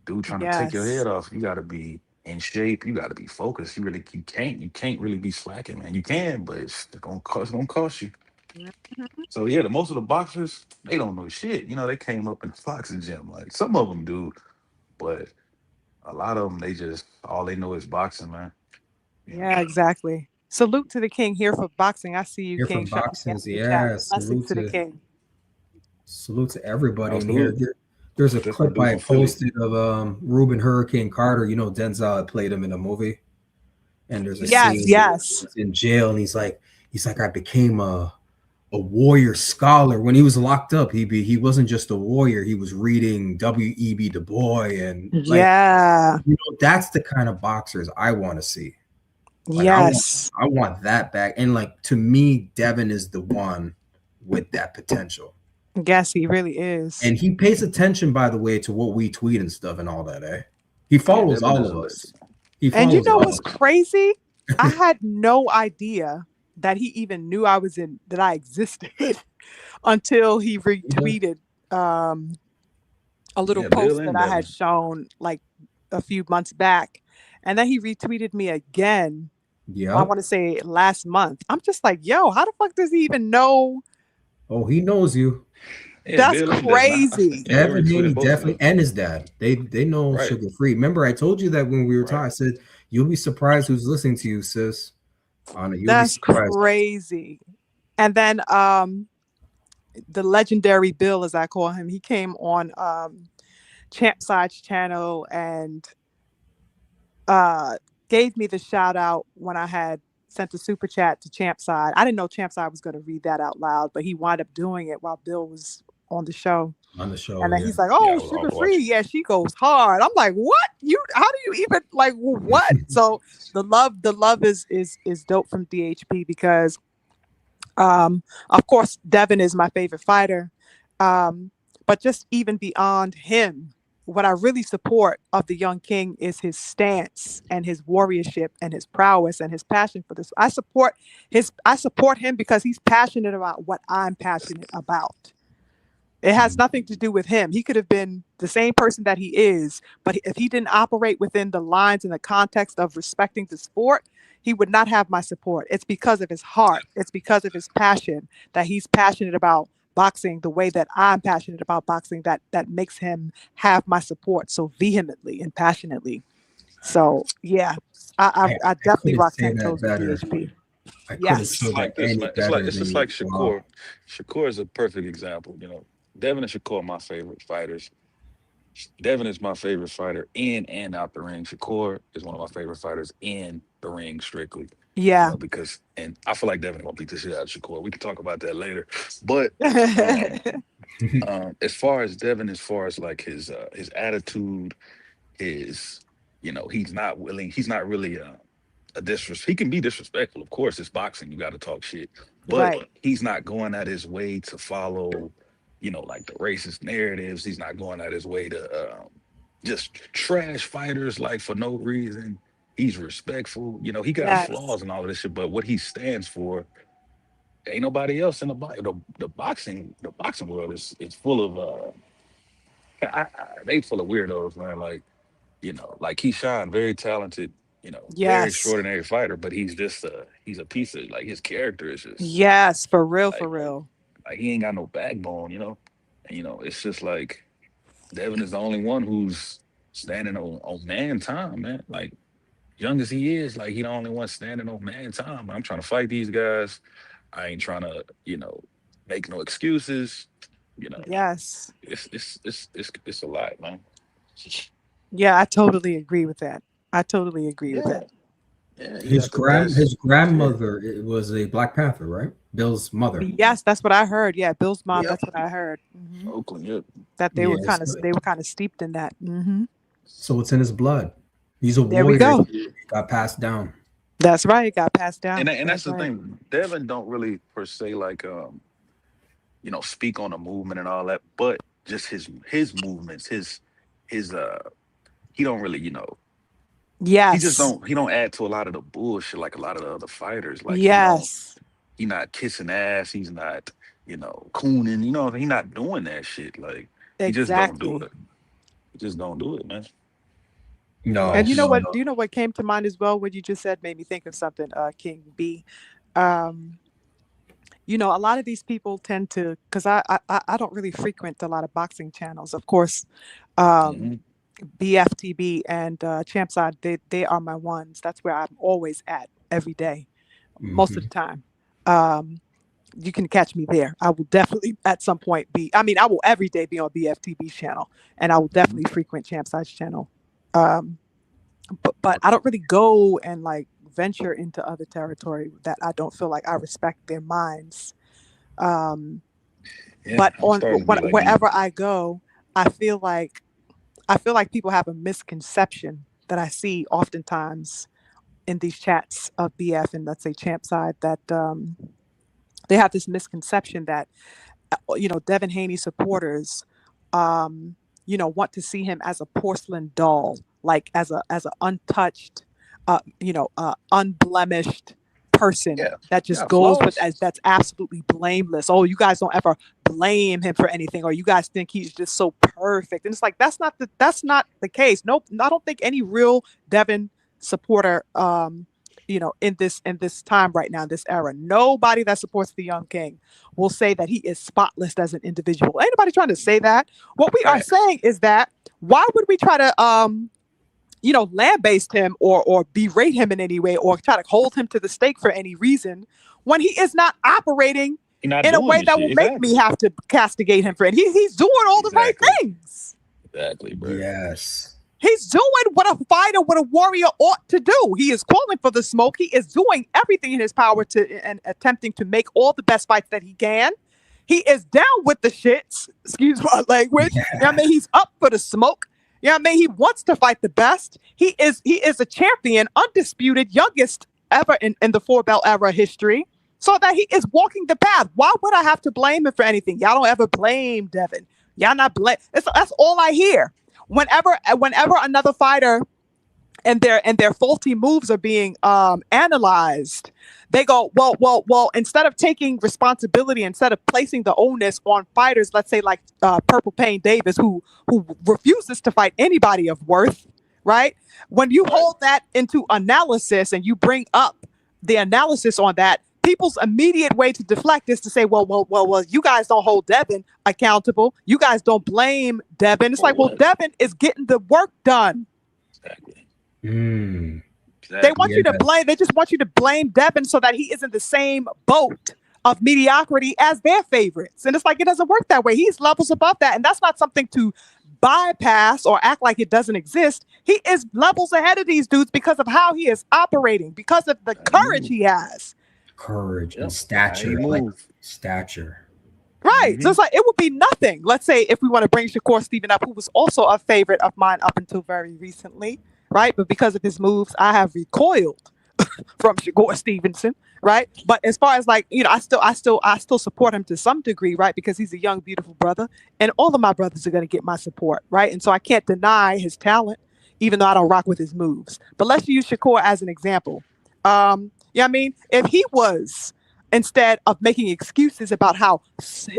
dude, trying to take your Yes. head off. You got to be in shape. You got to be focused. You can't really be slacking, man. You can, but it's gonna cost you. Mhm. So yeah, the most of the boxers they don't know shit. They came up in the boxing gym. Like some of them do, but a lot of them they just all they know is boxing, man. You know. Yeah, exactly. Salute to the king here for boxing. I see you, Here King, from shutting me down boxing's, in the chat. yeah. Blessings to the king. Salute to everybody No in here. salute. There's a That's my clip dude I from Philly. posted of Ruben Hurricane Carter. Denzel had played him in a movie, and there's a Yes, scene where yes. he's in jail, and he's like, I became a warrior scholar when he was locked up. He wasn't just a warrior; he was reading W.E.B. Du Bois, and like Yeah. that's the kind of boxers I want to see. Like Yes. I want that back, and like to me, Devin is the one with that potential. Yes, he really is. And he pays attention, by the way, to what we tweet and stuff and all that, eh? He Yeah, follows Devin all is of a us. legend. He And you follows know all what's of us. crazy? I had no idea that he even knew that I existed until he He does. retweeted um, a little Yeah, Bill post that and I had Devin. shown like a few months back. And then he retweeted me again, I Yep. want to say last month. I'm just like, yo, how the fuck does he even know? Oh, he knows you. Yeah, That's Bill and Devin. crazy. Yeah, I Devin Haney retweeted both of definitely, them. and his dad. They know Right, Sugar Free. Remember, I told you that when we were talking. right. I said you'll be surprised who's listening to you, sis. Anna, you'll be That's surprised. crazy. And then the legendary Bill, as I call him, he came on Champ Side's channel and uh, gave me the shout out when I had sent a super chat to Champ Side. I didn't know Champ Side was going to read that out loud, but he wound up doing it while Bill was on the show. On the show, And then yeah. he's like, Yeah, I "Oh, was off Sugar Free, watching. yeah, she goes hard." I'm like, "What? You? How do you even like what?" So the love is dope from DHP because of course, Devin is my favorite fighter. Um, but just even beyond him, what I really support of the young king is his stance and his warriorship and his prowess and his passion for this. I support him because he's passionate about what I'm passionate about. It has nothing to do with him. He could have been the same person that he is, but if he didn't operate within the lines and the context of respecting the sport, he would not have my support. It's because of his heart. It's because of his passion that he's passionate about boxing the way that I'm passionate about boxing that makes him have my support so vehemently and passionately. So yeah, I I definitely couldn't rock say 10 that toes with better. DHP. I couldn't It's Yes. just put it like this, any man. It's like better it's than just you. like Wow. Shakur. Shakur is a perfect example. Devin and Shakur are my favorite fighters. Devin is my favorite fighter in and out the ring. Shakur is one of my favorite fighters in the ring strictly. Yeah. Because and I feel like Devin gonna beat the shit out of Shakur. We can talk about that later. But um as far as Devin, as far as like his attitude, his he's not really he can be disrespectful. Of course, it's boxing, you gotta talk shit. But Right. he's not going out his way to follow, like the racist narratives. He's not going out his way to just trash fighters like for no reason. He's respectful. He got Yes. flaws and all of this shit, but what he stands for, ain't nobody else in the boxing world is full of they full of weirdos, man. Like, like Keyshawn, very talented, very Yes. extraordinary fighter, but he's a piece of, like, his character is just Yes. For real. For like real. he ain't got no backbone. And it's just like Devin is the only one who's standing on man time, man. Like, young as he is, like, he the only one standing on man time. I'm trying to fight these guys. I ain't trying to, make no excuses. You know, Yes. it's a lot, man. Yeah. I totally agree with that. I totally agree with Yeah, that. yeah, he got the His best. Yeah, grandmother was a Black Panther, right? Bill's mother. Yes, that's what I heard. Yeah, Bill's mom. yeah. That's what I heard. Oakland, yeah. That Yes. they were kind of steeped in that. So it's in his blood. He's a There we warrior. go. He got passed down. That's right. It got passed down. And that's That's the right. thing. Devin don't really per se like speak on the movement and all that, but just his movements, his he don't really, Yes. he don't add to a lot of the bullshit like a lot of the other fighters. Like, Yes. he not kissing ass, he's not, cooning, he not doing that shit. Like, he just don't do Exactly. it. He just don't do it, man. No, And you Like, know no, what? no. Do you know what came to mind as well? What you just said made me think of something. King B. Um, a lot of these people tend to, because I don't really frequent a lot of boxing channels. Of course, um, mhm, BFTB and Champside, they are my ones. That's where I'm always at every day, most of the Mhm. time. Um, you can catch me there. I will definitely at some point be. I mean, I will every day be on BFTB's channel, and I will mhm. definitely frequent Champside's channel. Um, but I don't really go and like venture into other territory that I don't feel like I respect their minds. Um, Yeah, but I'm starting to be like you. wherever I go, I feel like people have a misconception that I see oftentimes in these chats of BF and let's say Champ side that they have this misconception that Devin Haney supporters um, want to see him as a porcelain doll, like as a untouched, unblemished person Yeah, that you just got goes with flaws. as that's absolutely blameless. Oh, you guys don't ever blame him for anything, or you guys think he's just so perfect. And it's like that's not the case. Nope, I don't think any real Devin supporter in this time right now, in this era, nobody that supports the young king will say that he is spotless as an individual. Ain't nobody trying to say that. What we are Facts. saying is that why would we try to lambaste him or berate him in any way or try to hold him to the stake for any reason when he is not operating You're not in a doing way this that shit. will make me Exactly. have to castigate him for it. He's doing all the right Exactly. things. Exactly, bro. Yes. He's doing what a fighter, what a warrior ought to do. He is calling for the smoke. He is doing everything in his power to and attempting to make all the best fights that he can. He is down with the shits. Excuse my language. He's up for the smoke. He wants to fight the best. He is a champion, undisputed, youngest ever in the four belt era history. So that he is walking the path. Why would I have to blame him for anything? Y'all don't ever blame Devin. Y'all not blame. That's all I hear whenever another fighter and their faulty moves are being analyzed, they go, well. Instead of taking responsibility, instead of placing the onus on fighters, let's say like Purple Pain Davis, who refuses to fight anybody of worth, right? When you Right. hold that into analysis and you bring up the analysis on that, people's immediate way to deflect is to say, well, you guys don't hold Devin accountable. You guys don't blame Devin. It's For like, well, what? Devin is getting the work done. Exactly. Mm. They Exactly. want you to blame. They just want you to blame Devin so that he isn't the same boat of mediocrity as their favorites. And it's like it doesn't work that way. He's levels above that, and that's not something to bypass or act like it doesn't exist. He is levels ahead of these dudes because of how he is operating, because of the courage he has. Courage and Yep. stature, How he like move. stature. Right. So Mhm. it's like it would be nothing. Let's say if we want to bring Shakur Steven up, who was also a favorite of mine up until very recently, right? But because of his moves, I have recoiled from Shakur Stevenson, right? But as far as like, I still support him to some degree, right? Because he's a young, beautiful brother, and all of my brothers are going to get my support, right? And so I can't deny his talent, even though I don't rock with his moves. But let's use Shakur as an example. Yeah, I mean, if he was, instead of making excuses about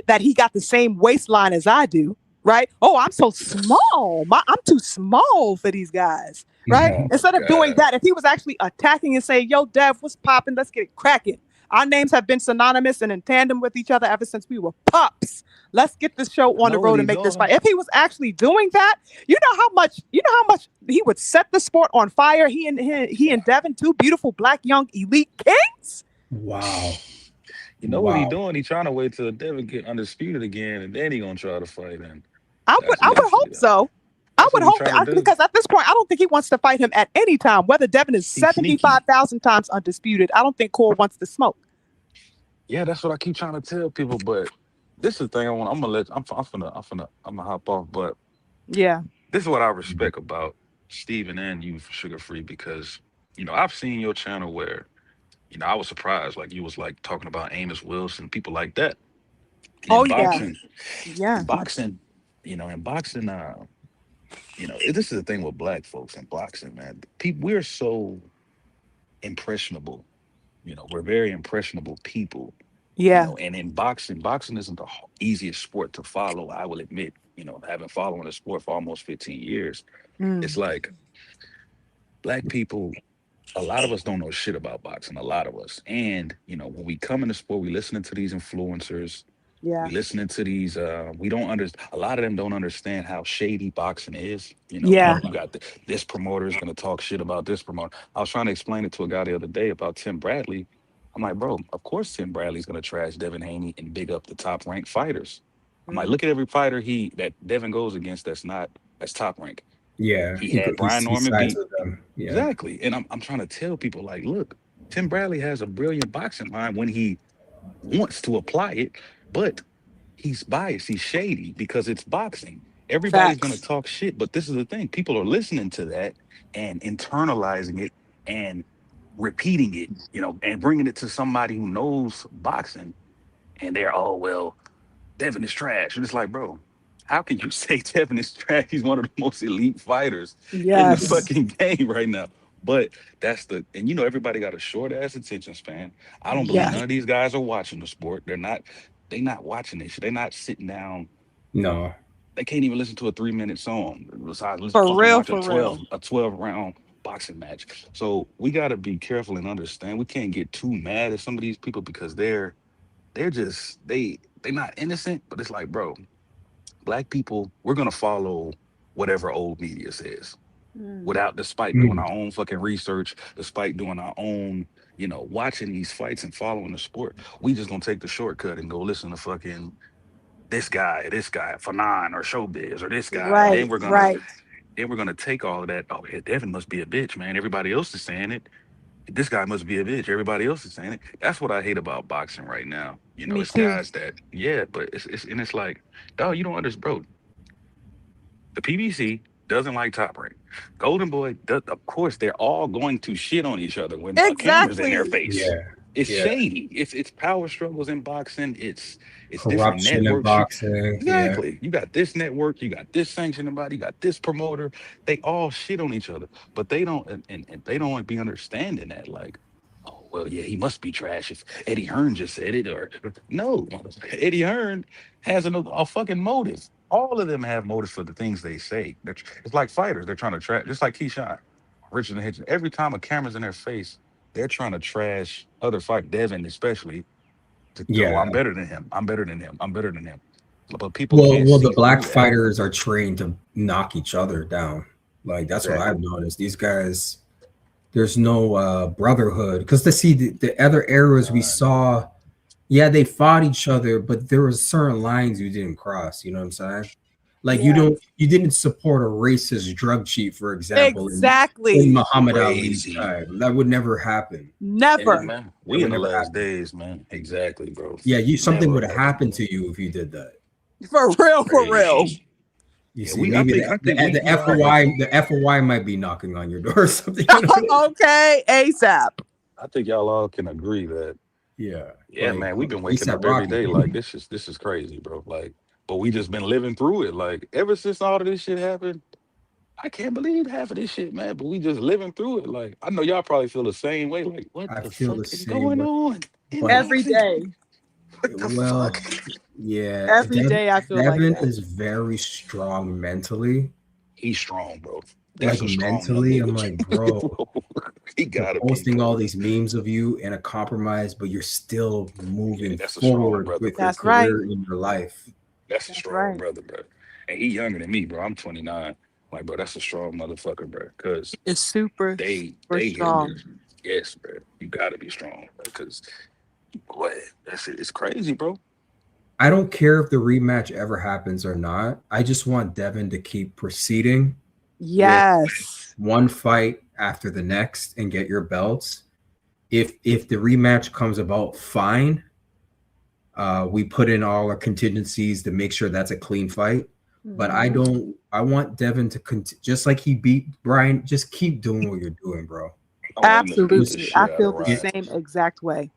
that he got the same waistline as I do, right? Oh, I'm so small. I'm too small for these guys, right? Oh my Instead of doing God. that, if he was actually attacking and saying, "Yo, Dev, what's popping? Let's get it cracking." Our names have been synonymous and in tandem with each other ever since we were pups. Let's get this show I on the know what road he and make this doing. fight. If he was actually doing that, you know how much he would set the sport on fire. He and Devin, two beautiful black young elite kings. Wow. You know what he Wow. doing? He trying to wait till Devin get undisputed again, and then he gonna try to fight. And I would that's I would basically hope so. I that's would what he hope trying to do. because at this point, I don't think he wants to fight him at any time. Whether Devin is He's sneaky. 75,000 times undisputed, I don't think Core wants to smoke. Yeah, that's what I keep trying to tell people. But this is the thing I want. I'm gonna let. I'm gonna hop off. But Yeah. this is what I respect about Steven and you, Sugar Free, because I've seen your channel where I was surprised, like you was like talking about Amos Wilson, people like that. And Oh yeah. in Yeah. boxing, in boxing, this is the thing with black folks in boxing, man. People, we're so impressionable. We're very impressionable people. Yeah. And in boxing isn't the easiest sport to follow. I will admit, having following the sport for almost 15 years, it's Mm. like black people. A lot of us don't know shit about boxing. A lot of us, and when we come in the sport, we listening to these influencers. We Yeah. listening to these. We don't understand. A lot of them don't understand how shady boxing is. Yeah. You got this promoter is going to talk shit about this promoter. I was trying to explain it to a guy the other day about Tim Bradley. I'm like, bro, of course Tim Bradley's going to trash Devin Haney and big up the top ranked fighters. I'm like, Mm. look at every fighter that Devin goes against that's top rank. Yeah. He He had Brian he Norman sides beat. with them. Yeah. Exactly. And I'm trying to tell people like, look, Tim Bradley has a brilliant boxing mind when he wants to apply it, but he's biased, he's shady because it's boxing. Everybody's gonna Facts. talk shit, but this is the thing. People are listening to that and internalizing it and repeating it, and bringing it to somebody who knows boxing, and they're, oh well, Devin is trash. And it's like, bro, how can you say Devin is trash? He's one of the most elite fighters in the Yes. fucking game right now. But and everybody got a short ass attention span. I don't believe Yeah. none of these guys are watching the sport. They not watching this shit. They're not sitting down. No. They can't even listen to a 3 minute song. Besides, let's For fucking real. watch For real. a 12 round boxing match. So we gotta be careful and understand. We can't get too mad at some of these people because they're just they're not innocent, but it's like, bro, black people, we're gonna follow whatever old media says Mm. without despite doing Mm. our own fucking research, despite doing our own, watching these fights and following the sport. We just gonna take the shortcut and go listen to fucking this guy, Fanon or Showbiz or this guy. And Right. Right. then we're gonna take all of that. Oh, yeah, Devin must be a bitch, man. Everybody else is saying it. This guy must be a bitch. Everybody else is saying it. That's what I hate about boxing right now. Me It's too. guys that, yeah, but it's like, dog, you don't understand, bro. The PBC doesn't like Top Rank. Golden Boy does. Of course, they're all going to shit on each other when a camera's in their Exactly. face. Yeah. It's Yeah. shady. It's power struggles in boxing. It's different Corruption in networks. boxing. Yeah. Exactly. You got this network. You got this sanctioning body. You got this promoter. They all shit on each other, but they don't. And they don't be understanding that. Like, oh well, yeah, he must be trash if Eddie Hearn just said it. Or no, Eddie Hearn has a fucking motive. All of them have motives for the things they say. It's like fighters. They're trying to trash, just like Keyshawn, Richard and Hitchens. Every time a camera's in their face, they're trying to trash other fight, Devin especially. Oh, Yeah. I'm better than him. I'm better than him. I'm better than him. But people can't Well, the see black through that. fighters are trained to knock each other down. Like that's what I've Exactly. noticed. These guys, there's no brotherhood. Because the other eras we saw, yeah, they fought each other, but there was certain lines you didn't cross. You know what I'm saying? Like Yeah. you didn't support a racist drug chief, for example, in Exactly. Muhammad Ali's Crazy. time. That would never happen. Hey, Never. man, It we would in the never last happen. days, man. Exactly, bro. Yeah, something Never would have ever. happened to you if you did that. For real, for real. Crazy. You Yeah, see, maybe I think we the all FOI might be knocking on your door or something. You know? Okay, ASAP. I think y'all all can agree that Yeah, man, we've been waking ASAP up every Rocky. day like this is crazy, bro. Like, but we just been living through it. Like ever since all of this shit happened, I can't believe half of this shit, man. But we just living through it. Like I know y'all probably feel the same way. Like, what I the feel the fuck is same going way, on in but Every Mexico? day. What the well, fuck? yeah, Every day I feel like Devin that. is very strong mentally. He's strong, bro. Like That's a strong young mentally, I'm nigga. like, bro, He they're gotta be, posting bro. all these memes of you in a compromise, but you're still Yeah, moving that's a strong forward brother, with bro. your That's right. career in your life. That's a That's strong right. brother, bro. And he younger than me, bro. I'm 29. Like, bro, that's a strong motherfucker, bro. Cause It's super, they super hit strong. this. Yes, bro. You gotta be strong, bro. Cause boy, that's it. It's crazy, bro. I don't care if the rematch ever happens or not. I just want Devin to keep proceeding with Yes. one fight after the next and get your belts. If the rematch comes about, fine. We put in all our contingencies to make sure that's a clean fight. But I Mhm. don't. I want Devin to just like he beat Brian. Just keep doing what you're doing, bro. I want him to beat the Absolutely. shit I out of feel the Ryan. same exact way.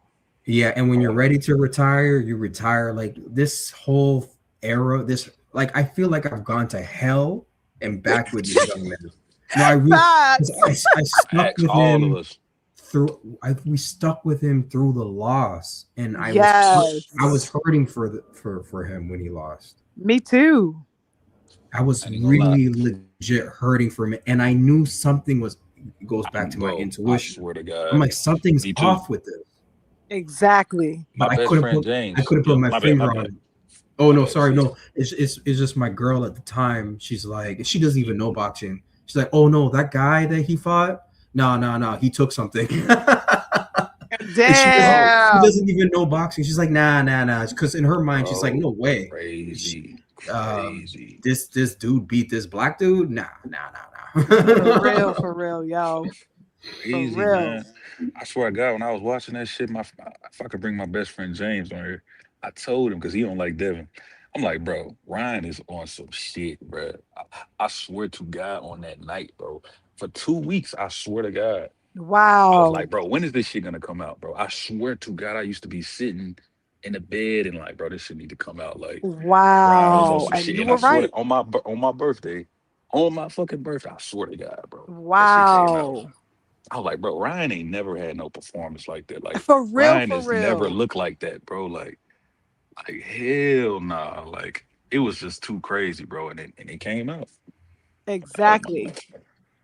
Yeah, and when I you're want him. ready to retire, you retire. Like this whole era, this like I feel like I've gone to hell and back with this young man. No, I really, 'cause Facts. I stuck Facts, with all of him us. through. We stuck with him through the loss, and I was Yes. hurting for him when he lost. Me too. I was I ain't gonna lie, really legit hurting for him, and I knew something was. It goes back to my bro. I intuition. swear to I'm God, like something's me too. off with this, Exactly. My but best friend I James. couldn't put my My bad, my finger on bad, it. Oh my no, bad. sorry, See, no. It's just my girl at the time. She's like, she doesn't even know boxing. She's like, oh no, that guy that he fought, no, he took something. And bro, she Damn. doesn't even know boxing. She's like, nah. Because in her mind, she's like, bro, no way. crazy, Um, crazy. this dude beat this black dude. Nah. For real, yo. For Crazy, real. man. I swear to God, when I was watching that shit, if I could bring my best friend James on here, I told him because he don't like Devin. I'm like, bro, Ryan is on some shit, bro. I swear to God, on that night, bro. For 2 weeks, I swear to God, I was Wow. like, bro, when is this shit gonna come out, bro? I swear to God, I used to be sitting in the bed and like, bro, this shit need to come out. Like, Ryan was on Wow. some And shit, you and I were swear right. to, on my fucking birthday, I swear to God, bro, that shit came out. Wow. I was like, bro, Ryan ain't never had no performance like that. Like For real, Ryan for has never real. looked like that, bro. Like hell nah. Like it was just too crazy, bro. And it came out. Exactly.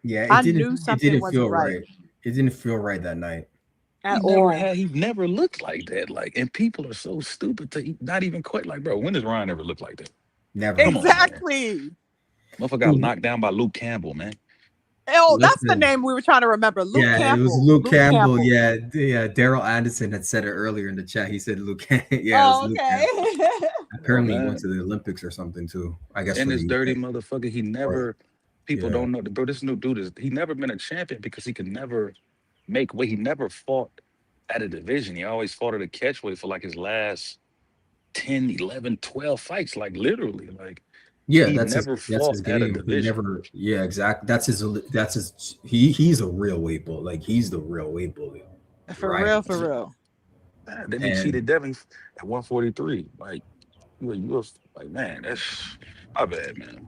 Yeah, I knew it something didn't wasn't feel right right. It didn't feel right that night. at all. He never looked like that. Like, and people are so stupid to not even quite like, bro. When does Ryan ever look like that? Never. Come on, man. Exactly. Motherfucker got knocked down by Luke Campbell, man. Oh, that's the Listen, name we were trying to remember. Luke yeah, it was Campbell. Luke Luke Campbell. Campbell. Yeah. Daryl Anderson had said it earlier in the chat. He said Luke. Yeah, it was Oh, Luke okay. Campbell. Oh Apparently, he went man. to the Olympics or something too. I guess And for the this dirty UK. motherfucker, Or people yeah, don't know, bro, this new dude he never been a champion because he could never make weight. He never fought at a division. He always fought at a catchweight for like his last 10, 11, 12 fights, like literally. Like yeah. he never That's fought his at a game. He division. never. Yeah, exactly. That's his. He's a real weight bully. Like he's the real weight bully. For Ryan real, for is. real. Man, then he And cheated Devin at 143. Like you was like, man, that's my bad, man.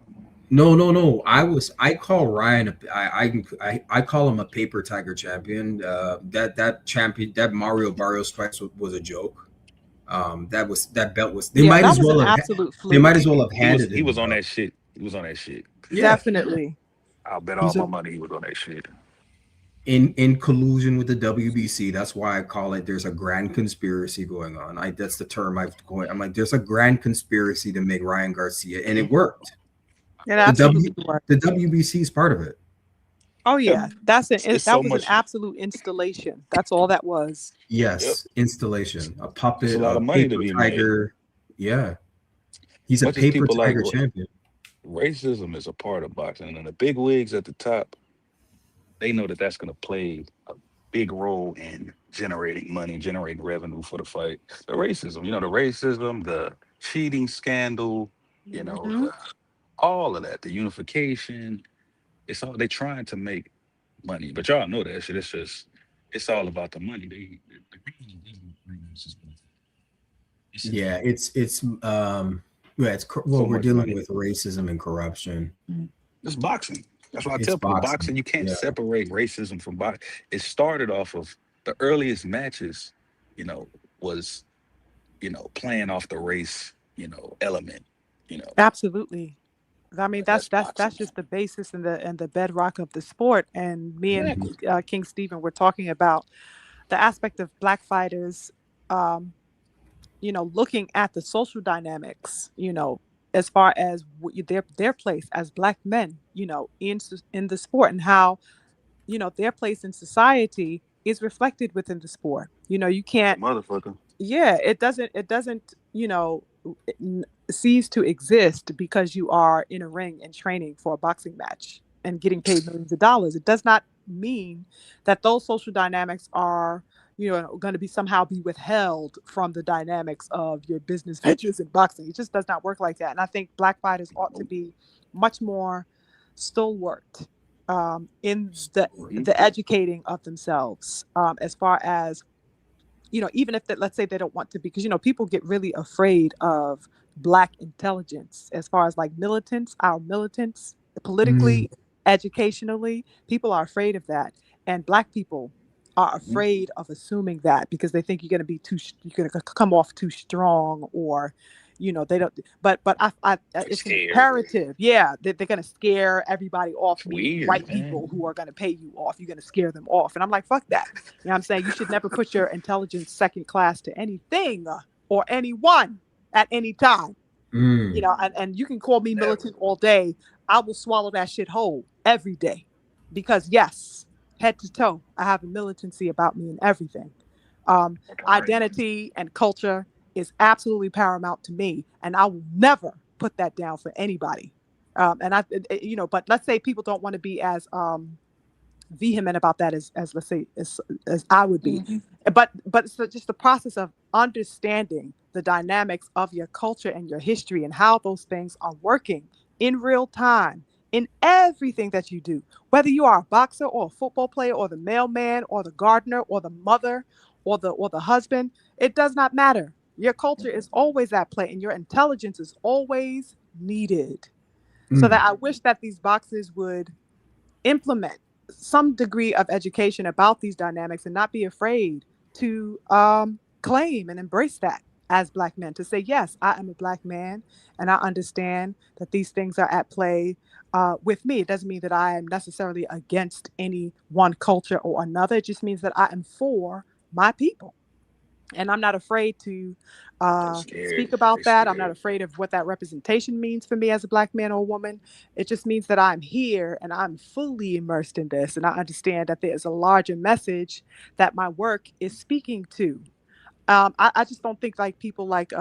no. I call Ryan. I call him a paper tiger champion. That champion, that Mario Barrios fight was a joke. That belt was. Yeah, that was an absolute They fluke. might as well have handed He him the was on belt. that shit. He was on that shit. Yeah, Definitely. I'll bet all he's my money he was on that shit. in collusion with the WBC. That's why I call it. There's a grand conspiracy going on. That's the term I've coined. I'm like, there's a grand conspiracy to make Ryan Garcia, and it worked. It The W absolutely was. the WBC is part of it. Oh Yep. yeah, It's that so was an much. absolute installation. That's all that was. Yep. Yes, installation, a It's a puppet, lot a of money to paper be made. tiger. Yeah, he's a Much as paper people like tiger champion. racism is a part of boxing, and the big wigs at the top, they know that that's going to play a big role in generating money, generating revenue for the fight. The racism, the racism, the cheating scandal, Hmm. all of that, the unification. It's all they trying to make money, but y'all know that shit. It's all about the money. The it's just Yeah, yeah, well, so we're much dealing money. with racism and corruption. It's boxing. That's why I It's tell people boxing. boxing, you can't Yeah. separate racism from boxing. It started off of the earliest matches, you know, was, playing off the race, element, you know, Absolutely. I mean, but that's that's boxing. just the basis and the bedrock of the sport. And me and Mhm. Exactly. King Stephen were talking about the aspect of black fighters, um, looking at the social dynamics, as far as their place as black men, in the sport, and how their place in society is reflected within the sport. You Like a can't. motherfucker. Yeah, it doesn't n- cease to exist because you are in a ring and training for a boxing match and getting paid millions of dollars. It does not mean that those social dynamics are going to be somehow be withheld from the dynamics of your business ventures in boxing. It just does not work like that. And I think black fighters ought to be much more stalwart in Mhm. the educating of themselves, as far as even if that, let's say they don't want to be, because people get really afraid of black intelligence, as far as like militants, our militants, Mm, politically, educationally, people are afraid of that, and black people are Mhm. afraid of assuming that because they think you're going to be you're going to come off too strong, or they don't. But They it's scared. imperative, yeah, that they're going to scare everybody off, It's meaning weird, white people who man. are going to pay you off. You're going to scare them off, and I'm like, fuck that. I'm saying? You should never put your intelligence second class to anything or anyone at any time. mm. And you can call me Never. militant all day. I will swallow that shit whole every day. Because yes, head to toe, I have a militancy about me and everything. Um, Right. Identity and culture is absolutely paramount to me, and I will never put that down for anybody. And but let's say people don't want to be as vehement about that as let's say as I would be. Mhm. But it's just the process of understanding the dynamics of your culture and your history and how those things are working in real time in everything that you do, whether you are a boxer or a football player or the mailman or the gardener or the mother or the husband. It does not matter. Your culture is always at play and your intelligence is always needed. So Mm. that I wish that these boxers would implement some degree of education about these dynamics and not be afraid to claim and embrace that as black men, to say, yes, I am a black man and I understand that these things are at play with me. It doesn't mean that I am necessarily against any one culture or another. It just means that I am for my people, and I'm not afraid to They scared. speak They about that. I'm not scared. afraid of what that representation means for me as a black man or woman. It just means that I'm here and I'm fully immersed in this, and I understand that there is a larger message that my work is speaking to. I just don't think like people like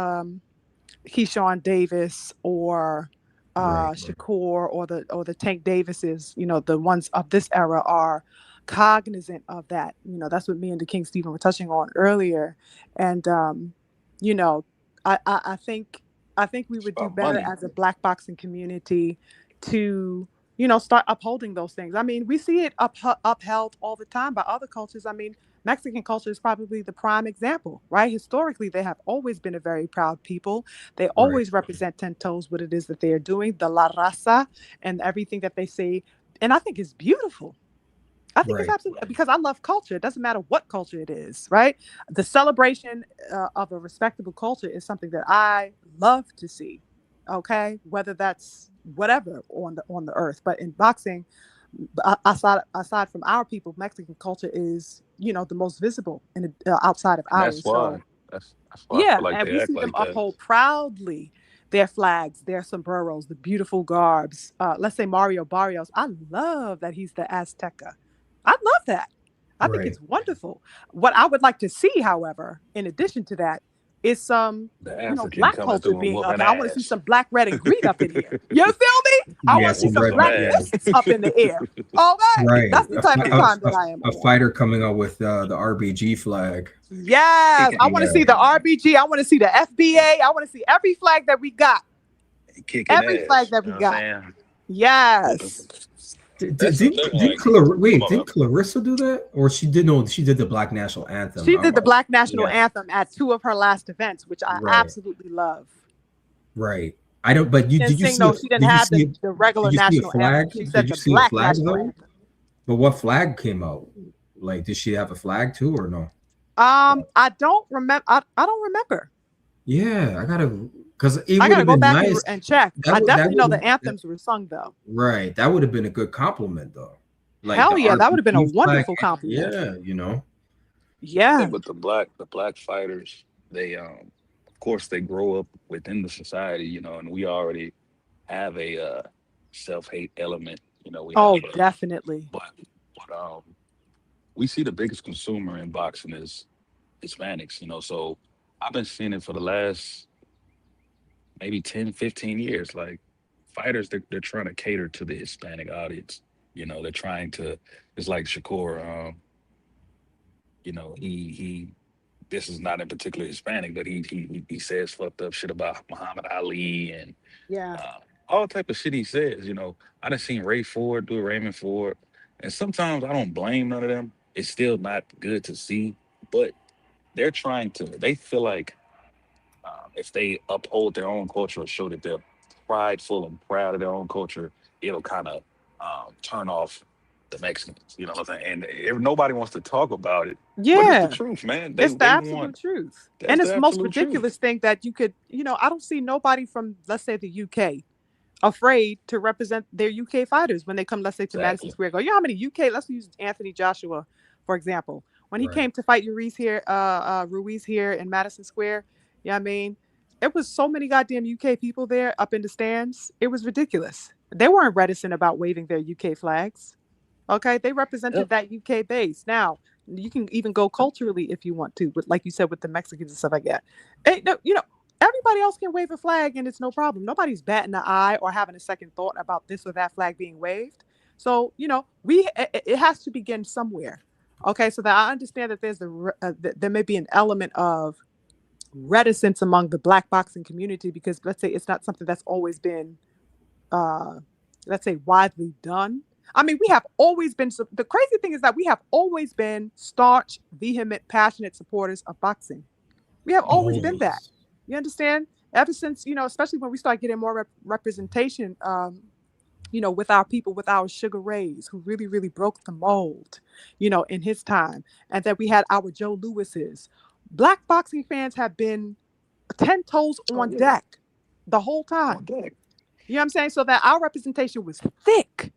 Keyshawn Davis or Right. Shakur or the Tank Davises, the ones of this era are cognizant of that. That's what me and the King Stephen were touching on earlier. And you know, I think we It's would do about better money. as a black boxing community to start upholding those things. I mean, we see it upheld all the time by other cultures. I mean, Mexican culture is probably the prime example, right? Historically, they have always been a very proud people. They Right. always represent 10 toes what it is that they are doing, the La Raza, and everything that they say. And I think it's beautiful. I think it's Right. absolutely, because I love culture. It doesn't matter what culture it is, right? The celebration of a respectable culture is something that I love to see. Okay, whether that's whatever on the earth, but in boxing, aside from our people, Mexican culture is the most visible outside of And that's ours. why. So That's why I yeah, feel like and they we act see them like that. uphold proudly their flags, their sombreros, the beautiful garbs. Let's say Mario Barrios. I love that he's the Azteca. I love that. I think Right. it's wonderful. What I would like to see, however, in addition to that, is some, The African black coming culture through and being up. whooping And I want to see ass. some black, red, and green up in here. You feel me? I Yeah, want to see some some red, Whooping black yeah, ass. fists up in the air. Okay, right. that's the type of time that I am A on. fighter coming out with the RBG flag. Yes, Kicking I want to see Yeah, the RBG. I want to see the FBA. I want to see every flag that we got. kicking Every flag ass. that You we know what got. I'm saying? Whooping. Yes. That's the thing. Like, Wait, hold didn't up. Clarissa do that? Or she did? No, she did the Black National Anthem. She did the Black National Yeah. Anthem at 2 of her last events, which I Right, absolutely love. right. I don't. But She didn't sing, no, she didn't did you have see the regular did you see a national anthem. flag? She Did said you the see a Black flag National though? Anthem. But what flag came out? Like, did she have a flag too or no? I don't remember. I don't remember. Yeah, I gotta, because it I would gotta have go been back nice. and check. I That definitely know the would anthems were sung though. right. That would have been a good compliment though. Like the Hell yeah, that would have been a RPG flag. wonderful compliment. Yeah, Yeah, Yeah. but the black fighters, they of course they grow up within the society, and we already have a self-hate element, we Oh, have a definitely. but we see the biggest consumer in boxing is Hispanics, so I've been seeing it for the last maybe 10, 15 years. Like fighters, they're trying to cater to the Hispanic audience. They're trying to, it's like Shakur, he this is not in particular Hispanic, but he says fucked up shit about Muhammad Ali and Yeah. uh, all type of shit he says. I done seen Ray Ford do it, Raymond Ford, and sometimes I don't blame none of them. It's still not good to see, but they're trying to. They feel like if they uphold their own culture or show that they're prideful and proud of their own culture, it'll kind of turn off the Mexicans. You know what I'm saying? And if nobody wants to talk about it, but it's the Yeah. truth, man. They It's the they want absolute truth. that's And the it's the most absolute truth. ridiculous thing that you could, I don't see nobody from, let's say, the UK afraid to represent their UK fighters when they come, let's say, to Madison Exactly. Square Garden. You know how many UK, let's use Anthony Joshua, for example. When he right. came to fight Ruiz here in Madison Square, you know what I mean? It was so many goddamn UK people there up in the stands. It was ridiculous. They weren't reticent about waving their UK flags. Okay, they represented Yep. that UK base. Now you can even go culturally if you want to, but like you said with the Mexicans and stuff like that. No, everybody else can wave a flag and it's no problem. Nobody's batting an eye or having a second thought about this or that flag being waved. So it has to begin somewhere. Okay, so that I understand that there may be an element of reticence among the Black boxing community because let's say it's not something that's always been uh, let's say widely done. I mean, we have always been, the crazy thing is that we have always been staunch, vehement, passionate supporters of boxing. We have always been that. Always. You understand? Ever since, especially when we start getting more representation, with our people, with our Sugar Rays, who really, really broke the mold, in his time. And that we had our Joe Lewis's. Black boxing fans have been 10 toes Oh on yeah, deck the whole on time. deck. You know what I'm saying? So that our representation was thick.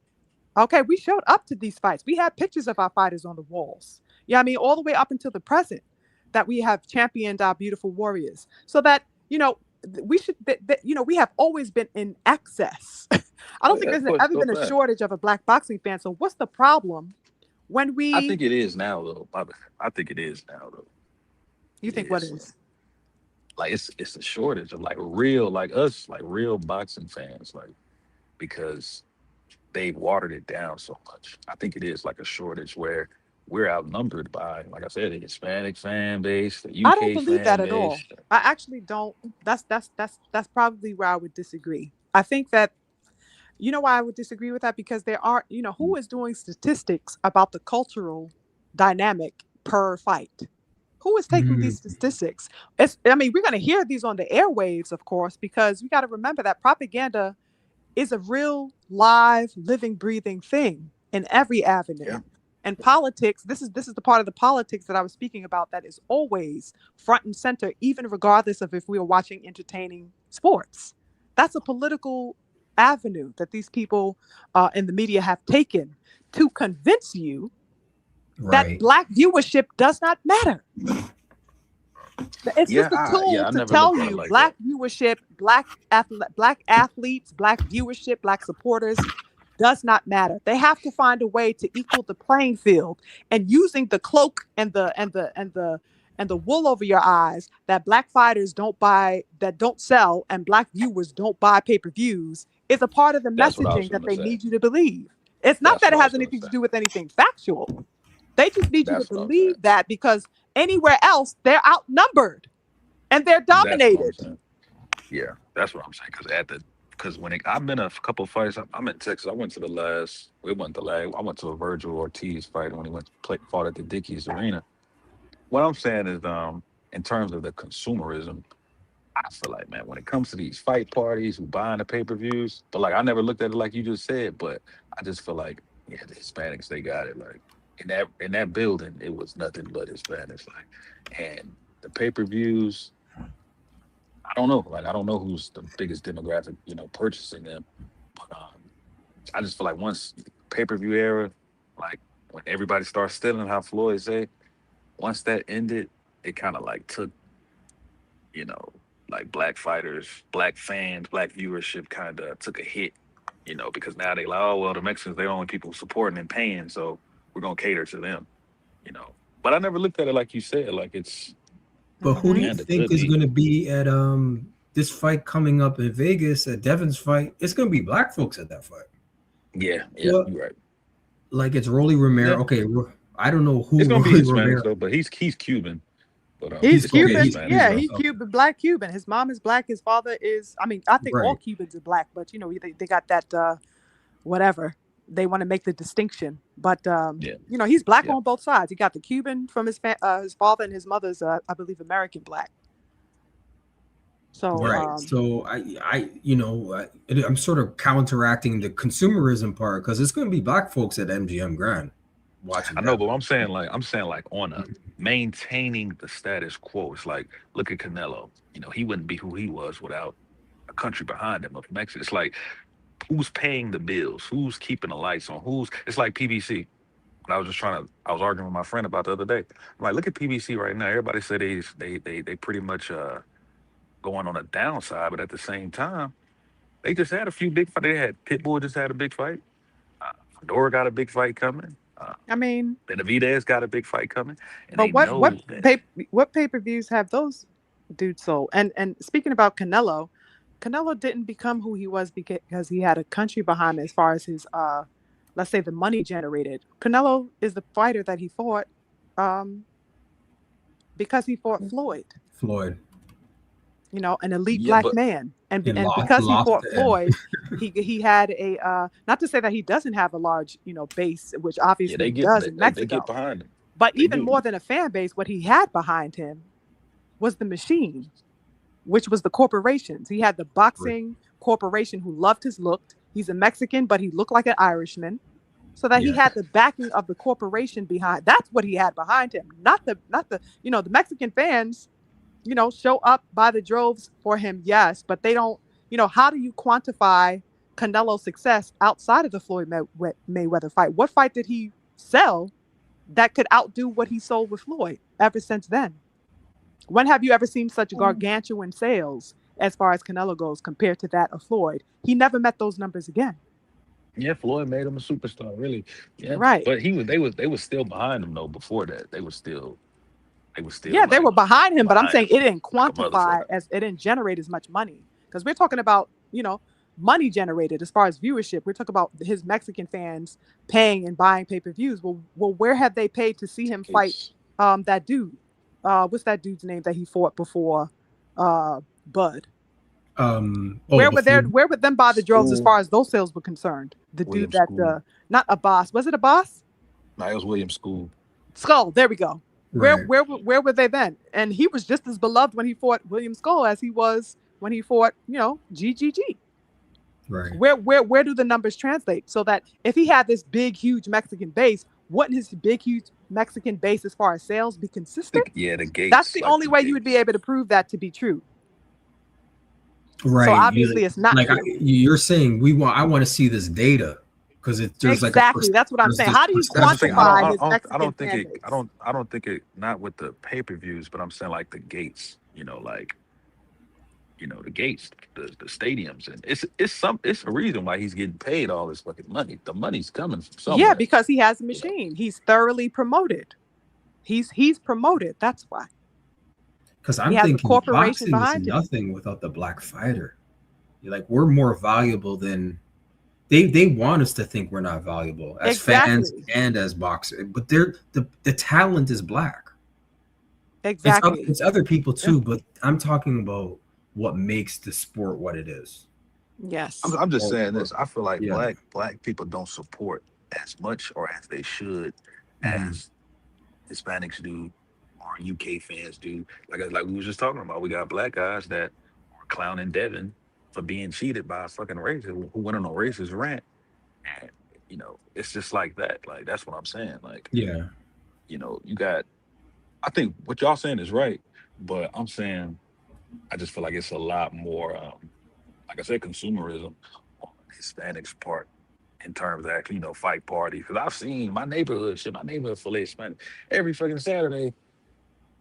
Okay, we showed up to these fights. We had pictures of our fighters on the walls. Yeah, I mean, all the way up until the present, that we have championed our beautiful warriors. So that we should, we have always been in excess. I Oh don't think yeah, there's of course, ever no been a fact. shortage of a Black boxing fan. So what's the problem when I we? think it is now though. I think it is now though. You It think what is. is? Like it's a shortage of like real, like us, like real boxing fans, like because they've watered it down so much. I think it is like a shortage where we're outnumbered by, like I said, the Hispanic fan base, the I don't UK believe that fan at all. base. I actually don't. That's probably where I would disagree. I think that why I would disagree with that because there are who is doing statistics about the cultural dynamic per fight. Who is taking these Mhm. statistics? I mean, we're going to hear these on the airwaves, of course, because we got to remember that propaganda is a real, live, living, breathing thing in every avenue. Yeah. And politics, this is the part of the politics that I was speaking about that is always front and center, even regardless of if we are watching entertaining sports. That's a political avenue that these people in the media have taken to convince you that Right. Black viewership does not matter. It's Yeah, just a tool I to never tell looked at it you like black that. viewership, black athletes, black viewership, black supporters does not matter. They have to find a way to equal the playing field, and using the cloak and the wool over your eyes that black fighters don't buy, that don't sell, and black viewers don't buy pay-per-views is a part of the That's what I was messaging that gonna they say. need you to believe. It's not That's that what it I was has gonna anything say. to do with anything factual. They just need you to That's what I'm saying. believe that because anywhere else they're outnumbered and they're That's what I'm dominated. saying. Yeah, that's what I'm saying. Because I've been a couple of fights. I'm in Texas. I went to the last. It wasn't the last. I went to a Virgil Ortiz fight when he went to fought at the Dickies Arena. What I'm saying is, in terms of the consumerism, I feel like, man, when it comes to these fight parties who buying the pay-per-views, but like I never looked at it like you just said, but I just feel like, yeah, the Hispanics, they got it. Like in that building, it was nothing but Hispanics. Like, and the pay-per-views, I don't know. Like I don't know who's the biggest demographic, purchasing them. But I just feel like once pay-per-view era, like when everybody starts stealing, how Floyd say, once that ended, it kind of like took, you know, like black fighters, black fans, black viewership kind of took a hit, because now they like, oh well, the Mexicans, they're the only people supporting and paying, so we're gonna cater to them, you know. But I never looked at it like you said, like it's But who do you kind of think could is be. going to be at this fight coming up in Vegas at Devin's fight? It's going to be black folks at that fight. Yeah, Well, you're right. like it's Rolly Romero. Yeah, Okay, I don't know who it's gonna be Rolly Hispanics Romero. though, but he's Cuban, but He's it's gonna be Cuban. Hispanics. Yeah, Cuban. he's Okay, Cuban, black Cuban. His mom is black. His father is, I mean, I think all right. Cubans are black, but they got that whatever. They want to make the distinction. But Yeah, he's black yeah. on both sides. He got the Cuban from his father, and his mother's I believe American black. So Right. So I'm sort of counteracting the consumerism part because it's going to be black folks at MGM Grand watching I know, that. but I'm saying like on a maintaining the status quo. It's like look at Canelo. He wouldn't be who he was without a country behind him of Mexico. It's like who's paying the bills, who's keeping the lights on, it's like PBC. I was arguing with my friend about the other day. I'm like, look at PBC right now. Everybody say they pretty much going on a downside, but at the same time, they just had a few big fights. They had Pitbull just had a big fight. Fedora got a big fight coming. I mean, Benavidez got a big fight coming, and but they know that. what pay-per-views have those dudes sold? And speaking about Canelo didn't become who he was because he had a country behind him as far as his let's say the money generated. Canelo is the fighter that he fought because he fought Floyd, Floyd an elite Yeah, black but man, and and because he lost fought to him. Floyd, he had a not to say that he doesn't have a large base, which yeah, obviously they he get does they, in they, they get Mexico, behind him. but They even do. more than a fan base, what he had behind him was the machine, which was the corporations. He had the boxing corporation who loved his look. He's a Mexican, but he looked like an Irishman. So that he Yeah. had the backing of the corporation behind. That's what he had behind him. Not the the Mexican fans, show up by the droves for him, yes, but they don't, how do you quantify Canelo's success outside of the Floyd Mayweather fight? What fight did he sell that could outdo what he sold with Floyd ever since then? When have you ever seen such gargantuan sales as far as Canelo goes compared to that of Floyd? He never met those numbers again. Yeah, Floyd made him a superstar, really. Yeah, Right. but they was still behind him though. Before that, they were still Yeah, they were like behind him, but I'm behind saying him it didn't like a quantify, motherfucker. as it didn't generate as much money. Because we're talking about, money generated as far as viewership. We're talking about his Mexican fans paying and buying pay-per-views. Well, where have they paid to see him fight It's that dude? What's that dude's name that he fought before Bud? Where Before were them by the droves as School, far as those sales were concerned? The dude William that School. not Abbas, was it Abbas? No, it was William School. Skull, there we go. right. Where were they then? And he was just as beloved when he fought William Skull as he was when he fought, GGG. Right. Where do the numbers translate? So that if he had this big, huge Mexican base, wouldn't his big, huge Mexican base as far as sales be consistent? The That's gates, the like only the way you would be gates. able to prove that to be true. So Right. obviously it's not true. You're saying I want to see this data. because there's exactly. That's what I'm there's saying. this How do you That's the thing. quantify his I Mexican don't think fan it. base? I don't think it. Not with the pay-per-views, but I'm saying like the gates. Like the gates, the stadiums, and it's a reason why he's getting paid all this fucking money. The money's coming from Yeah, somewhere. because he has a machine. He's thoroughly promoted. He's promoted. That's why. Because He I'm has a thinking corporation boxing is behind him. nothing without the black fighter. Like we're more valuable than they want us to think we're not valuable as fans Exactly. and as boxers. But the talent is black. Exactly. It's other people too, but I'm talking about what makes the sport what it is. Yes. I'm just Or- saying or- this. I feel like yeah. black people don't support as much or as they should Mhm. as Hispanics do or UK fans do. Like we was just talking about, we got black guys that are clowning Devin for being cheated by a fucking racist who went on a racist rant, and it's just like that. Like that's what I'm saying. Like Yeah. you got. I think what y'all saying is right, but I'm saying I just feel like it's a lot more, like I said, consumerism on Hispanics' part in terms of actually, fight parties. Because I've seen my neighborhood full of Hispanic. Every fucking Saturday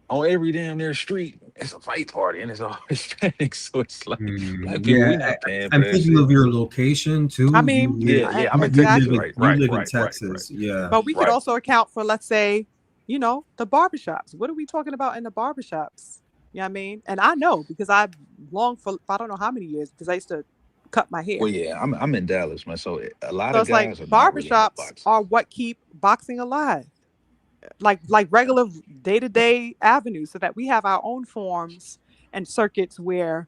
on every damn near street, it's a fight party and it's all Hispanic. So it's like black people, we not paying for I'm that thinking shit. of your location too. I mean, Yeah, I'm in exactly. Texas. You Right. live in Texas. Yeah. But we could Right. also account for, let's say, the barbershops. What are we talking about in the barbershops? You know what I mean? And I know because I long for I don't know how many years because I used to cut my hair. Well, yeah, I'm in Dallas, man. So a lot So of it's like guys are not really into barbershops boxing. are what keep boxing alive. Like regular day-to-day avenues, so that we have our own forums and circuits where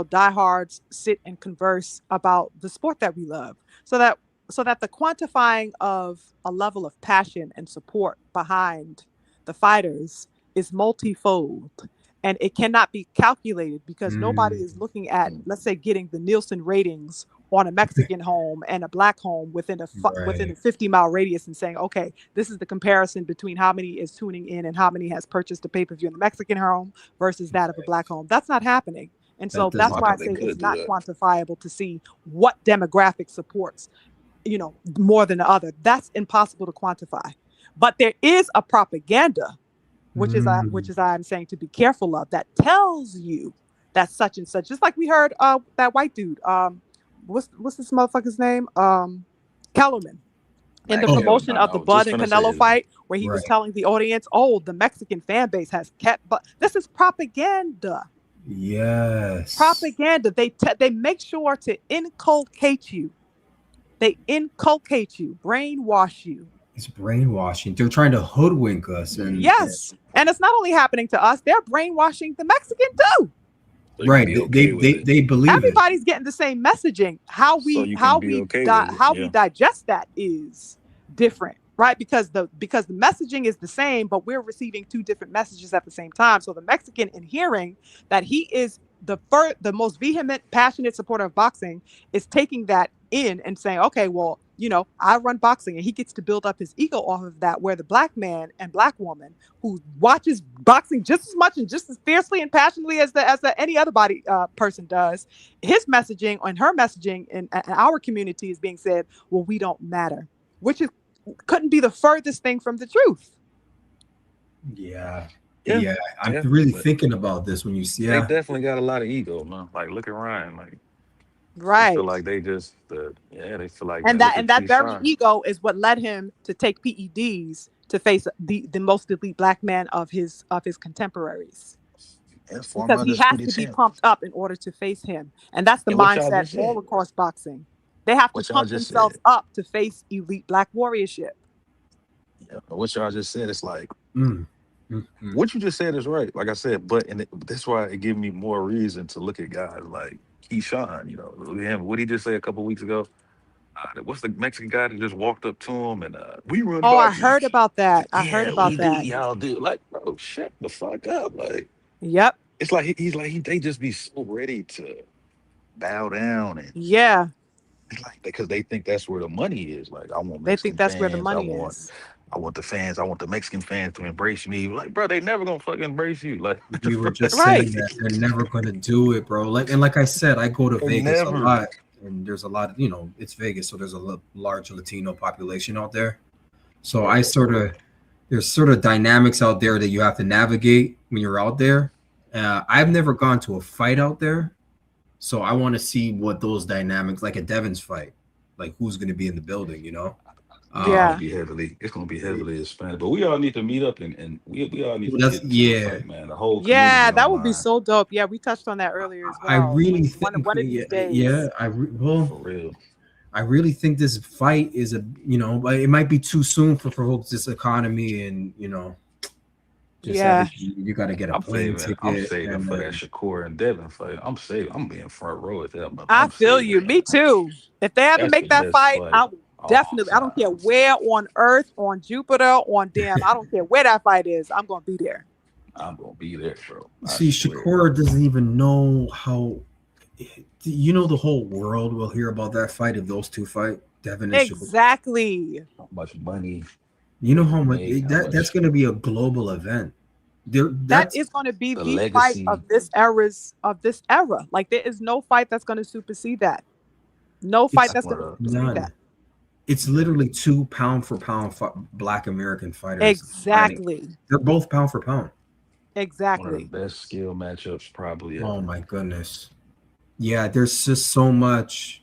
diehards sit and converse about the sport that we love, so that the quantifying of a level of passion and support behind the fighters is multifold, and it cannot be calculated because nobody is looking at, let's say, getting the Nielsen ratings on a Mexican home and a black home within a 50-mile radius and saying, okay, this is the comparison between how many is tuning in and how many has purchased a pay-per-view in the Mexican home versus that of a black home. That's not happening. And so that's why I say it's not quantifiable to see what demographic supports, more than the other. That's impossible to quantify. But there is a propaganda, which is I'm saying to be careful of, that tells you that such and such. Just like we heard that white dude, what's this motherfucker's name? Kellerman. In the promotion of the Bud and Canelo fight, where he was telling the audience, "Oh, the Mexican fan base has kept," but this is propaganda. Yes. Propaganda. They make sure to inculcate you. They inculcate you, brainwash you. It's brainwashing. They're trying to hoodwink us. And yes, and it's not only happening to us; they're brainwashing the Mexican too. Right, they believe everybody's getting the same messaging. How we digest that is different, right? Because the messaging is the same, but we're receiving two different messages at the same time. So the Mexican, in hearing that he is the most vehement, passionate supporter of boxing, is taking that in and saying, okay, well, I run boxing, and he gets to build up his ego off of that, where the black man and black woman who watches boxing just as much and just as fiercely and passionately as any other person does, his messaging and her messaging in our community is being said, well, we don't matter, which couldn't be the furthest thing from the truth. Yeah. I'm really thinking about this when you see. They definitely got a lot of ego, man. Like, look at Ryan, like. Right. They feel like they just they feel like, and that very ego is what led him to take PEDs to face the most elite black man of his contemporaries. Because he has to be pumped up in order to face him, and that's the mindset all across boxing. They have to pump themselves up to face elite black warriorship. Yeah, what y'all just said, it's like what you just said is right. Like I said, that's why it gives me more reason to look at guys like Keyshawn, what he just say a couple weeks ago? What's the Mexican guy that just walked up to him and we run? Oh, I heard about that. Y'all do, like, bro, shut the fuck up, like. Yep. It's like they just be so ready to bow down and it's like because they think that's where the money is. Like, I want. They think that's where the money is. I want the Mexican fans to embrace me. Like, bro, they never gonna fucking embrace you. Like, we were just saying that they're never gonna do it, bro. Like I said, I go to Vegas a lot. and there's a lot of, it's Vegas, so there's a large Latino population out there. So Yeah. there's sort of dynamics out there that you have to navigate when you're out there. I've never gone to a fight out there, so I want to see what those dynamics, like a Devin's fight, like who's going to be in the building, It's gonna Yeah. Um, be heavily. It's gonna be heavily expanded. But we all need to meet up and we all need to that's get to the yeah. fight, man. The whole Yeah, community that would be online so dope. Yeah, we touched on that earlier as I well. really One think, one of yeah, these days. well, for real. I really think this fight is but it might be too soon for folks, this economy, and just Yeah. everything. You got to get a I'm plane saving. I'm ticket, saving and for that then Shakur and Devin fight. I'm saving. I'm being front row at that. I I'm feel saving you. Me that. too. If they have to That's the make that best fight, fight. I would Oh definitely. I don't care God, where on Earth, on Jupiter, on damn. I don't care where that fight is. I'm gonna be there. I'm gonna be there, bro. I see, swear. Shakur doesn't even know how. The whole world will hear about that fight if those two fight, Devin and Shakur. Exactly. How much money You know they're how gonna much make? How that's much going to be a global event. That That's is going to be the the fight legacy. of this era. Like there is no fight that's going to supersede that. No fight it's That's that's one going of to the. supersede that. none. It's Yeah. literally two pound for pound Black American fighters fighting. Exactly. They're both pound for pound. One of the Exactly. best skill matchups probably Oh ever. my goodness. Yeah, there's just so much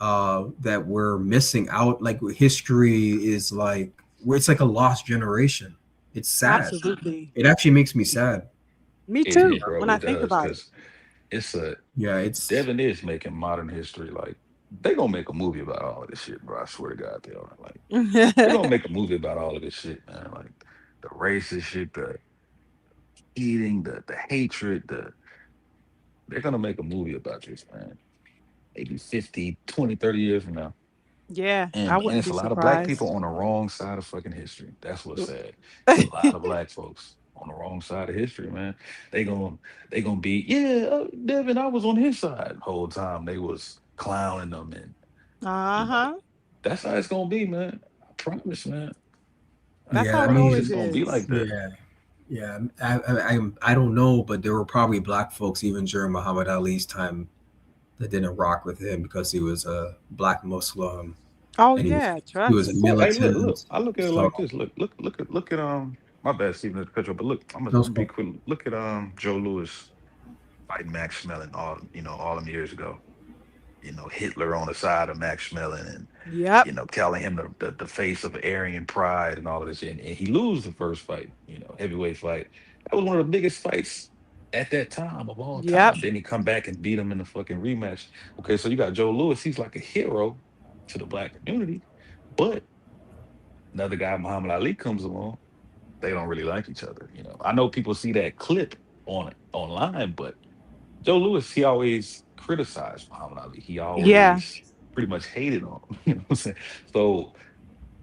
that we're missing out. Like history is like where it's like a lost generation. It's sad. Absolutely. It actually makes me sad. Me It is, too. bro. When I It think does about it. because it's a Yeah, it's Devin is making modern history. Like they gonna make a movie about all of this shit, bro. I swear to God, they are. Like they gonna make a movie about all of this shit, man. Like the racist shit, the eating, the hatred, they're gonna make a movie about this, man. Maybe 50, 20, 30 years from now. Yeah, I And wouldn't it's be a lot of black people surprised. on the wrong side of fucking history. That's what's sad. It's a lot of black folks on the wrong side of history, man. They gonna they gonna be, yeah, Devin, I was on his side the whole time. They was clowning them, and you know Uh-huh. that's how it's gonna be, man. I promise, man. I That's yeah. how I it promise mean, it's always gonna be is. like that. yeah, yeah. I don't know, but there were probably black folks even during Muhammad Ali's time that didn't rock with him because he was a black Muslim Oh and yeah, he was a Well, trust. hey, look. militant. I look at it So like this. Look at my bad, Stephen, at the picture, but look, I'm no gonna be smoke. quick. Look at Joe Lewis fighting Max Schmeling all them years ago. Hitler on the side of Max Schmeling and Yep. telling him the face of Aryan pride and all of this, and he lose the first fight, heavyweight fight. That was one of the biggest fights at that time of all Yep. time. Then he come back and beat him in the fucking rematch. Okay, so you got Joe Lewis. He's like a hero to the black community, but another guy, Muhammad Ali, comes along. They don't really like each other. I know people see that clip online, but Joe Lewis, he always criticized Muhammad Ali. He Yeah. always pretty much hated on him. You know what I'm saying? So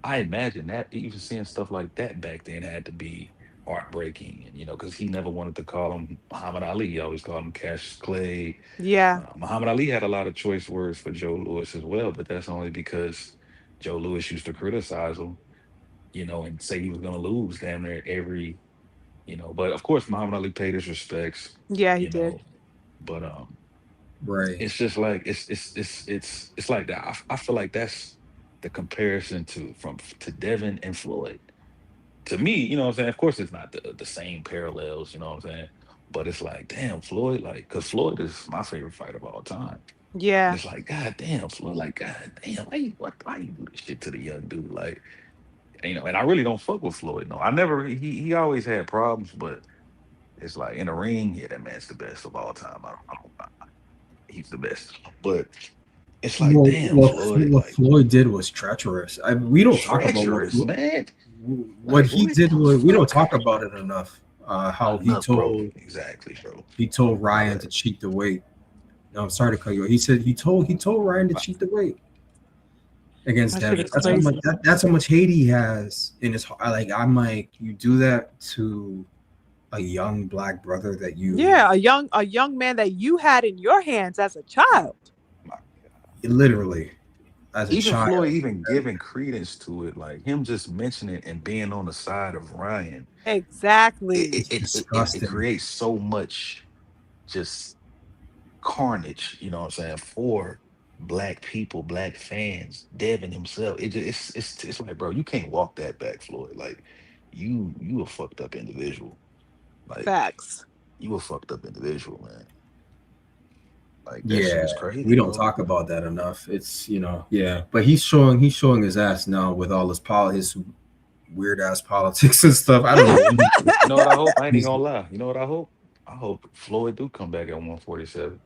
I imagine that even seeing stuff like that back then had to be heartbreaking. And, because he never wanted to call him Muhammad Ali. He always called him Cassius Clay. Yeah. Muhammad Ali had a lot of choice words for Joe Lewis as well, but that's only because Joe Lewis used to criticize him, and say he was going to lose damn near but of course, Muhammad Ali paid his respects, Yeah, he you did. know, but Right. it's just like it's like that. I feel like that's the comparison to Devin and Floyd. To me, what I'm saying. Of course, it's not the same parallels. You know what I'm saying. But it's like, damn, Floyd, like, cause Floyd is my favorite fighter of all time. And Yeah. it's like, God damn, Floyd, like, God damn, why you do this shit to the young dude? Like, and I really don't fuck with Floyd. No, I never. He always had problems, but it's like in the ring, yeah, that man's the best of all time. He's the best. But it's like, Well, damn, Floyd, what like Floyd did was treacherous. We don't talk about treacherous, man. What Like he what did the was we don't fuck? talk about it enough. How Enough, bro. Exactly, bro. he told My Ryan bad. to cheat the weight. No, I'm sorry to cut you off. He said he told Ryan to cheat the weight against That shit Devin. is That's how much crazy. that's how much hate he has in his heart. Like I'm like, you do that to a young black brother that you Yeah, a young man that you had in your hands as a child. My- literally as a Even Floyd child. even giving credence to it, like him just mentioning and being on the side of Ryan, Exactly. it Disgusting. creates so much just carnage, you know what I'm saying, for black people, black fans, Devin himself. It's like, bro, you can't walk that back, Floyd. Like, you a fucked up individual. Like, Facts. you a fucked up individual, man. Like that shit Yeah, is we crazy, don't bro. talk about that enough. It's yeah, but he's showing his ass now with all his weird ass politics and stuff. I don't know. You know what I hope? I ain't even He's, gonna lie. You know what I hope? I hope Floyd do come back at 147.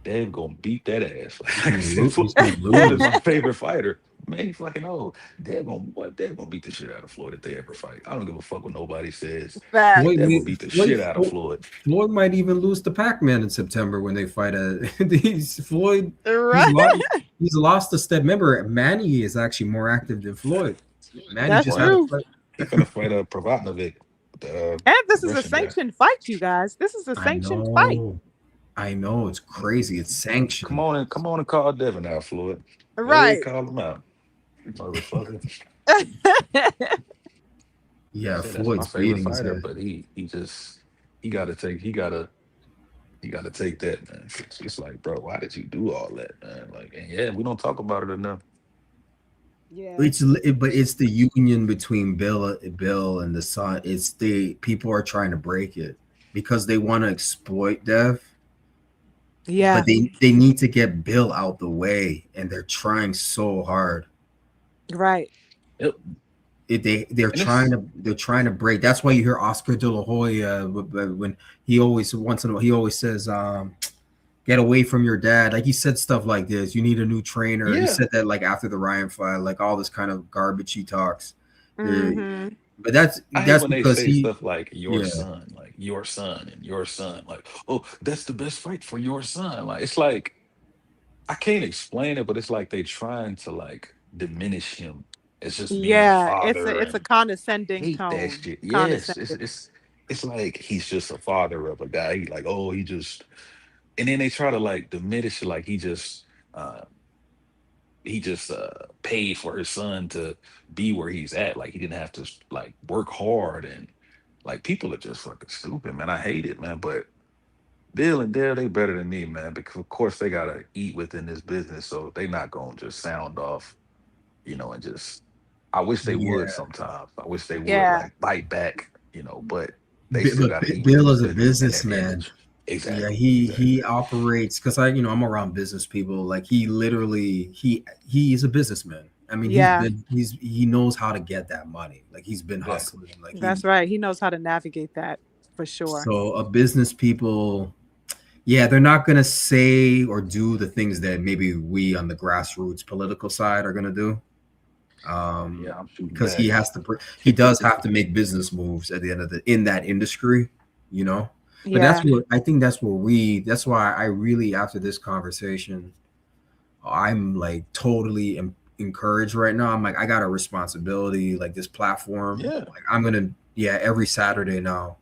Dave gonna beat that ass. Like I said, he's gonna Floyd is lose. my favorite fighter. Man, he fucking old. Dave gonna beat the shit out of Floyd if they ever fight. I don't give a fuck what nobody says. Floyd, Dave Facts. gonna may- beat the Floyd, shit out of Floyd. Floyd might even lose to Pac-Man in September when they fight. Floyd, Right. he's lost a step. Remember, Manny is actually more active than Floyd. Manny That's just had a Right. true. fight. He finna fight Provatnovic, the And this is a Russian guy. sanctioned fight, you guys. This is a I sanctioned fight. know. I know. It's crazy. It's sanctioned. Come on and call Devin out, Floyd. Go ahead, Right. call him out. Motherfucker. Yeah, Yeah, that's my Floyd's favorite beating his fighter, head. but he just he gotta take that, man. It's like, bro, why did you do all that, man? Like, and yeah, we don't talk about it enough. Yeah. But it's the union between Bill and the son. It's the people are trying to break it because they want to exploit Dev, Yeah. but they need to get Bill out the way, and they're trying so hard. Right. Yep. They're And it's trying to break. That's why you hear Oscar De La Hoya when he always once in a while he always says, "Get away from your dad." Like he said stuff like this. You need a new trainer. He yeah. said that like after the Ryan fight, like all this kind of garbage he talks. Hmm. But that's I hate when they because say he stuff like yeah your son and your son. Like, oh, that's the best fight for your son. Like, it's like I can't explain it, but it's like they trying to like diminish him as just being a Yeah. It's father, a and condescending hate that tone. shit. Yes, Condescending. it's like he's just a father of a guy. He like, oh, he just, and then they try to like diminish it, like uh he just paid for his son to be where he's at. Like he didn't have to like work hard, and like people are just fucking stupid, man. I hate it, man. But Bill and Dale, they better than me, man, because of course they gotta eat within this business, so they not gonna just sound off, and just. I wish they would yeah. sometimes. I wish they would Yeah. like bite back, but they still But got to eat within Bill this is a business and that businessman. image. Yeah, Exactly, he exactly. operates because I'm around business people. Like he literally he is a businessman. I mean, Yeah. he knows how to get that money. Like he's been Exactly. hustling. Like That's right. He knows how to navigate that for sure. so a business people, yeah, they're not gonna say or do the things that maybe we on the grassroots political side are gonna do. Yeah, I'm shooting Because back. he does have to make business moves at the end of in that industry, you know. But Yeah. I think that's why I really after this conversation, I'm like totally encouraged right now. I'm like I got a responsibility like this platform. Yeah, Like I'm gonna every Saturday now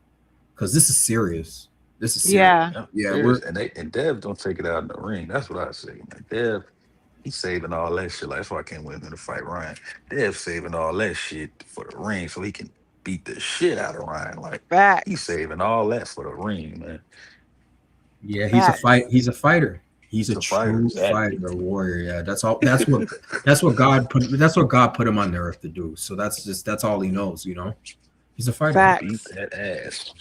because this is serious. This is serious. Yeah. yeah, Yeah, we're serious. And Dev don't take it out in the ring. That's what I say, man. Dev, he's saving all that shit. Like, that's why I can't wait him to fight Ryan. Dev saving all that shit for the ring so he can beat the shit out of Ryan. Like, he's Facts. saving all that for the ring, man. yeah, Facts. he's a fighter. He's a He's a fighter, true exactly. fighter, a warrior. Yeah, that's what God put him on the earth to do. So that's all he knows, you know. He's a fighter. Beat Facts. that ass.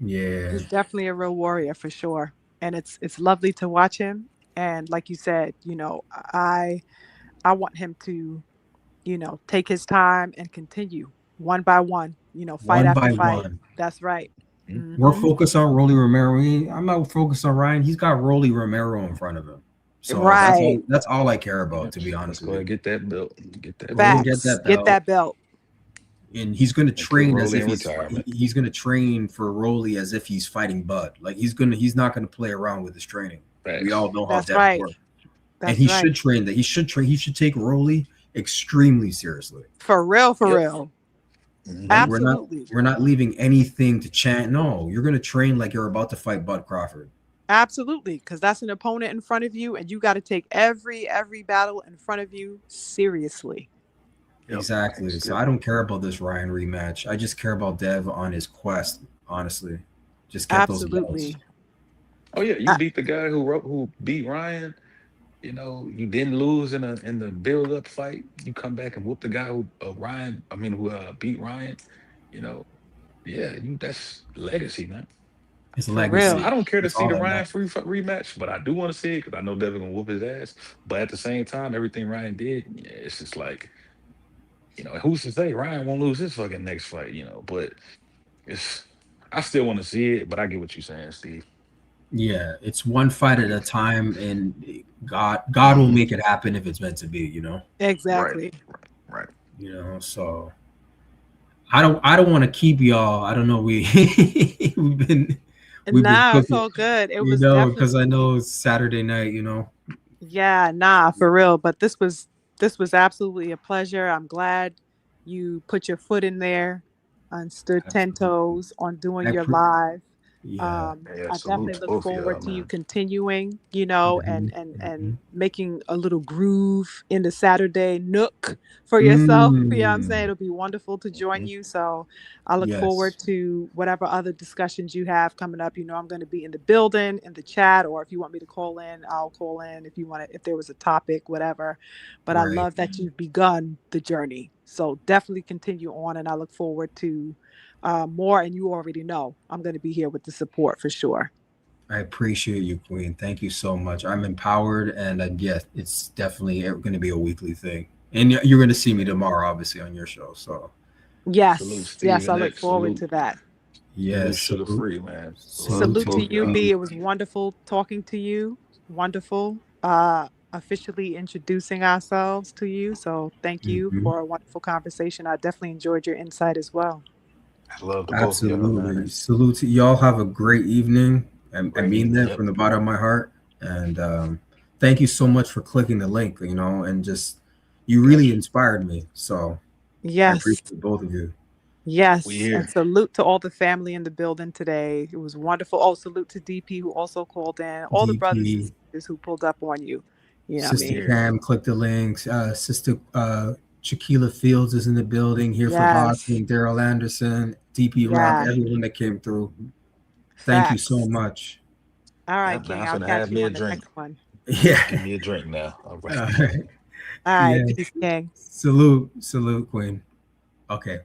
Yeah. He's definitely a real warrior for sure. And it's lovely to watch him. And like you said, I want him to, take his time and continue one by one, fight One after by fight. one. That's right. Mhm. We're Hmm. focused on Rolly Romero. I'm not focused on Ryan. He's got Rolly Romero in front of him. So Right. that's all I care Yeah, about, to be let's honest go with ahead you. and get that belt. Get that Go ahead and belt get Facts. that Get belt. that belt. And he's gonna and put train as Rolly if in retirement. he's gonna train for Rolly as if he's fighting Bud. Like he's not gonna play around with his training. We Facts. all know how That's Devin right. works. And That's he right. should train that. He should take Rolly extremely seriously. For real, for Yep. real. Hmm. Like Absolutely. we're not leaving anything to chance. No, you're gonna train like you're about to fight Bud Crawford. Absolutely. Because that's an opponent in front of you, and you got to take every battle in front of you seriously. Yep. Exactly. So Yep. I don't care about this Ryan rematch. I just care about Dev on his quest. Honestly, just get those belts. Absolutely. Oh yeah, you Uh, beat the guy who beat Ryan You know, you didn't lose in the build up fight. You come back and whoop the guy who Ryan. I mean, who beat Ryan. You know, yeah, you that's legacy, man. His For I real. legacy. don't care to That's see all the that Ryan matters. free rematch, but I do want to see it because I know Devin gonna whoop his ass. But at the same time, everything Ryan did, yeah, it's just like, who's to say Ryan won't lose his fucking next fight? But it's I still want to see it, but I get what you're saying, Steve. Yeah, it's one fight I at a get time, and God will hmm make it happen if it's meant to be. right, Exactly. right. So I don't want to keep y'all. I don't know. We've been we've been Nah, it's cooking, all good. It was because I definitely, know it's Saturday night. yeah, nah, for real. But this was absolutely a pleasure. I'm glad you put your foot in there and stood 10 Absolutely. toes on doing I your pre- live. yeah. Yeah, I salute definitely to look both of forward y'all, to you man. continuing, Mhm, and mhm. making a little groove in the Saturday nook for yourself. You know what I'm saying? Mm, It'll be wonderful to join Mhm. you. So I look yes. forward to whatever other discussions you have coming up. I'm going to be in the building, in the chat, or if you want me to call in, I'll call in if you want to, if there was a topic, whatever. But I Right. love that you've begun the journey. So definitely continue on, and I look forward to more. And you already know I'm going to be here with the support for sure. I appreciate you, Queen. Thank you so much. I'm empowered, and yes, it's definitely going to be a weekly thing. And you're going to see me tomorrow, obviously, on your show. So Salute Yes, Steve yes, I and look X. forward to that. yes, Salute Sugar salute, Free, man. Love salute to Salute to to both of you, y'all. B. DP. It was wonderful talking to you. Wonderful. Officially introducing ourselves to you. So thank you Mhm. for a wonderful conversation. I definitely enjoyed your insight as well. Love to both of y'all, man. Absolutely. Salute to y'all. Have a great evening. I Great mean evening. that Yep. from the bottom of my heart. And thank you so much for clicking the link, and just you Got really you. inspired me. So I Yes, appreciate both of you. We yes. And here. salute to all the family in the building today. It was wonderful. Oh, salute to DP who also called in. All the brothers and DP, sisters who pulled up on you. You know what I We Sister mean? here. Cam, click the links. Sister Shaquila Fields is in the building here for Yes, boxing. Daryl Anderson, DP Rock, yeah. everyone that came through. Thank you so Facts. much. All right, Yep. Now King. I'm I'll finna catch have you me a on the drink. next one. Yeah. Give me a drink now. All right. All right. All right. Yeah. Peace, King. Salute, Queen. Okay.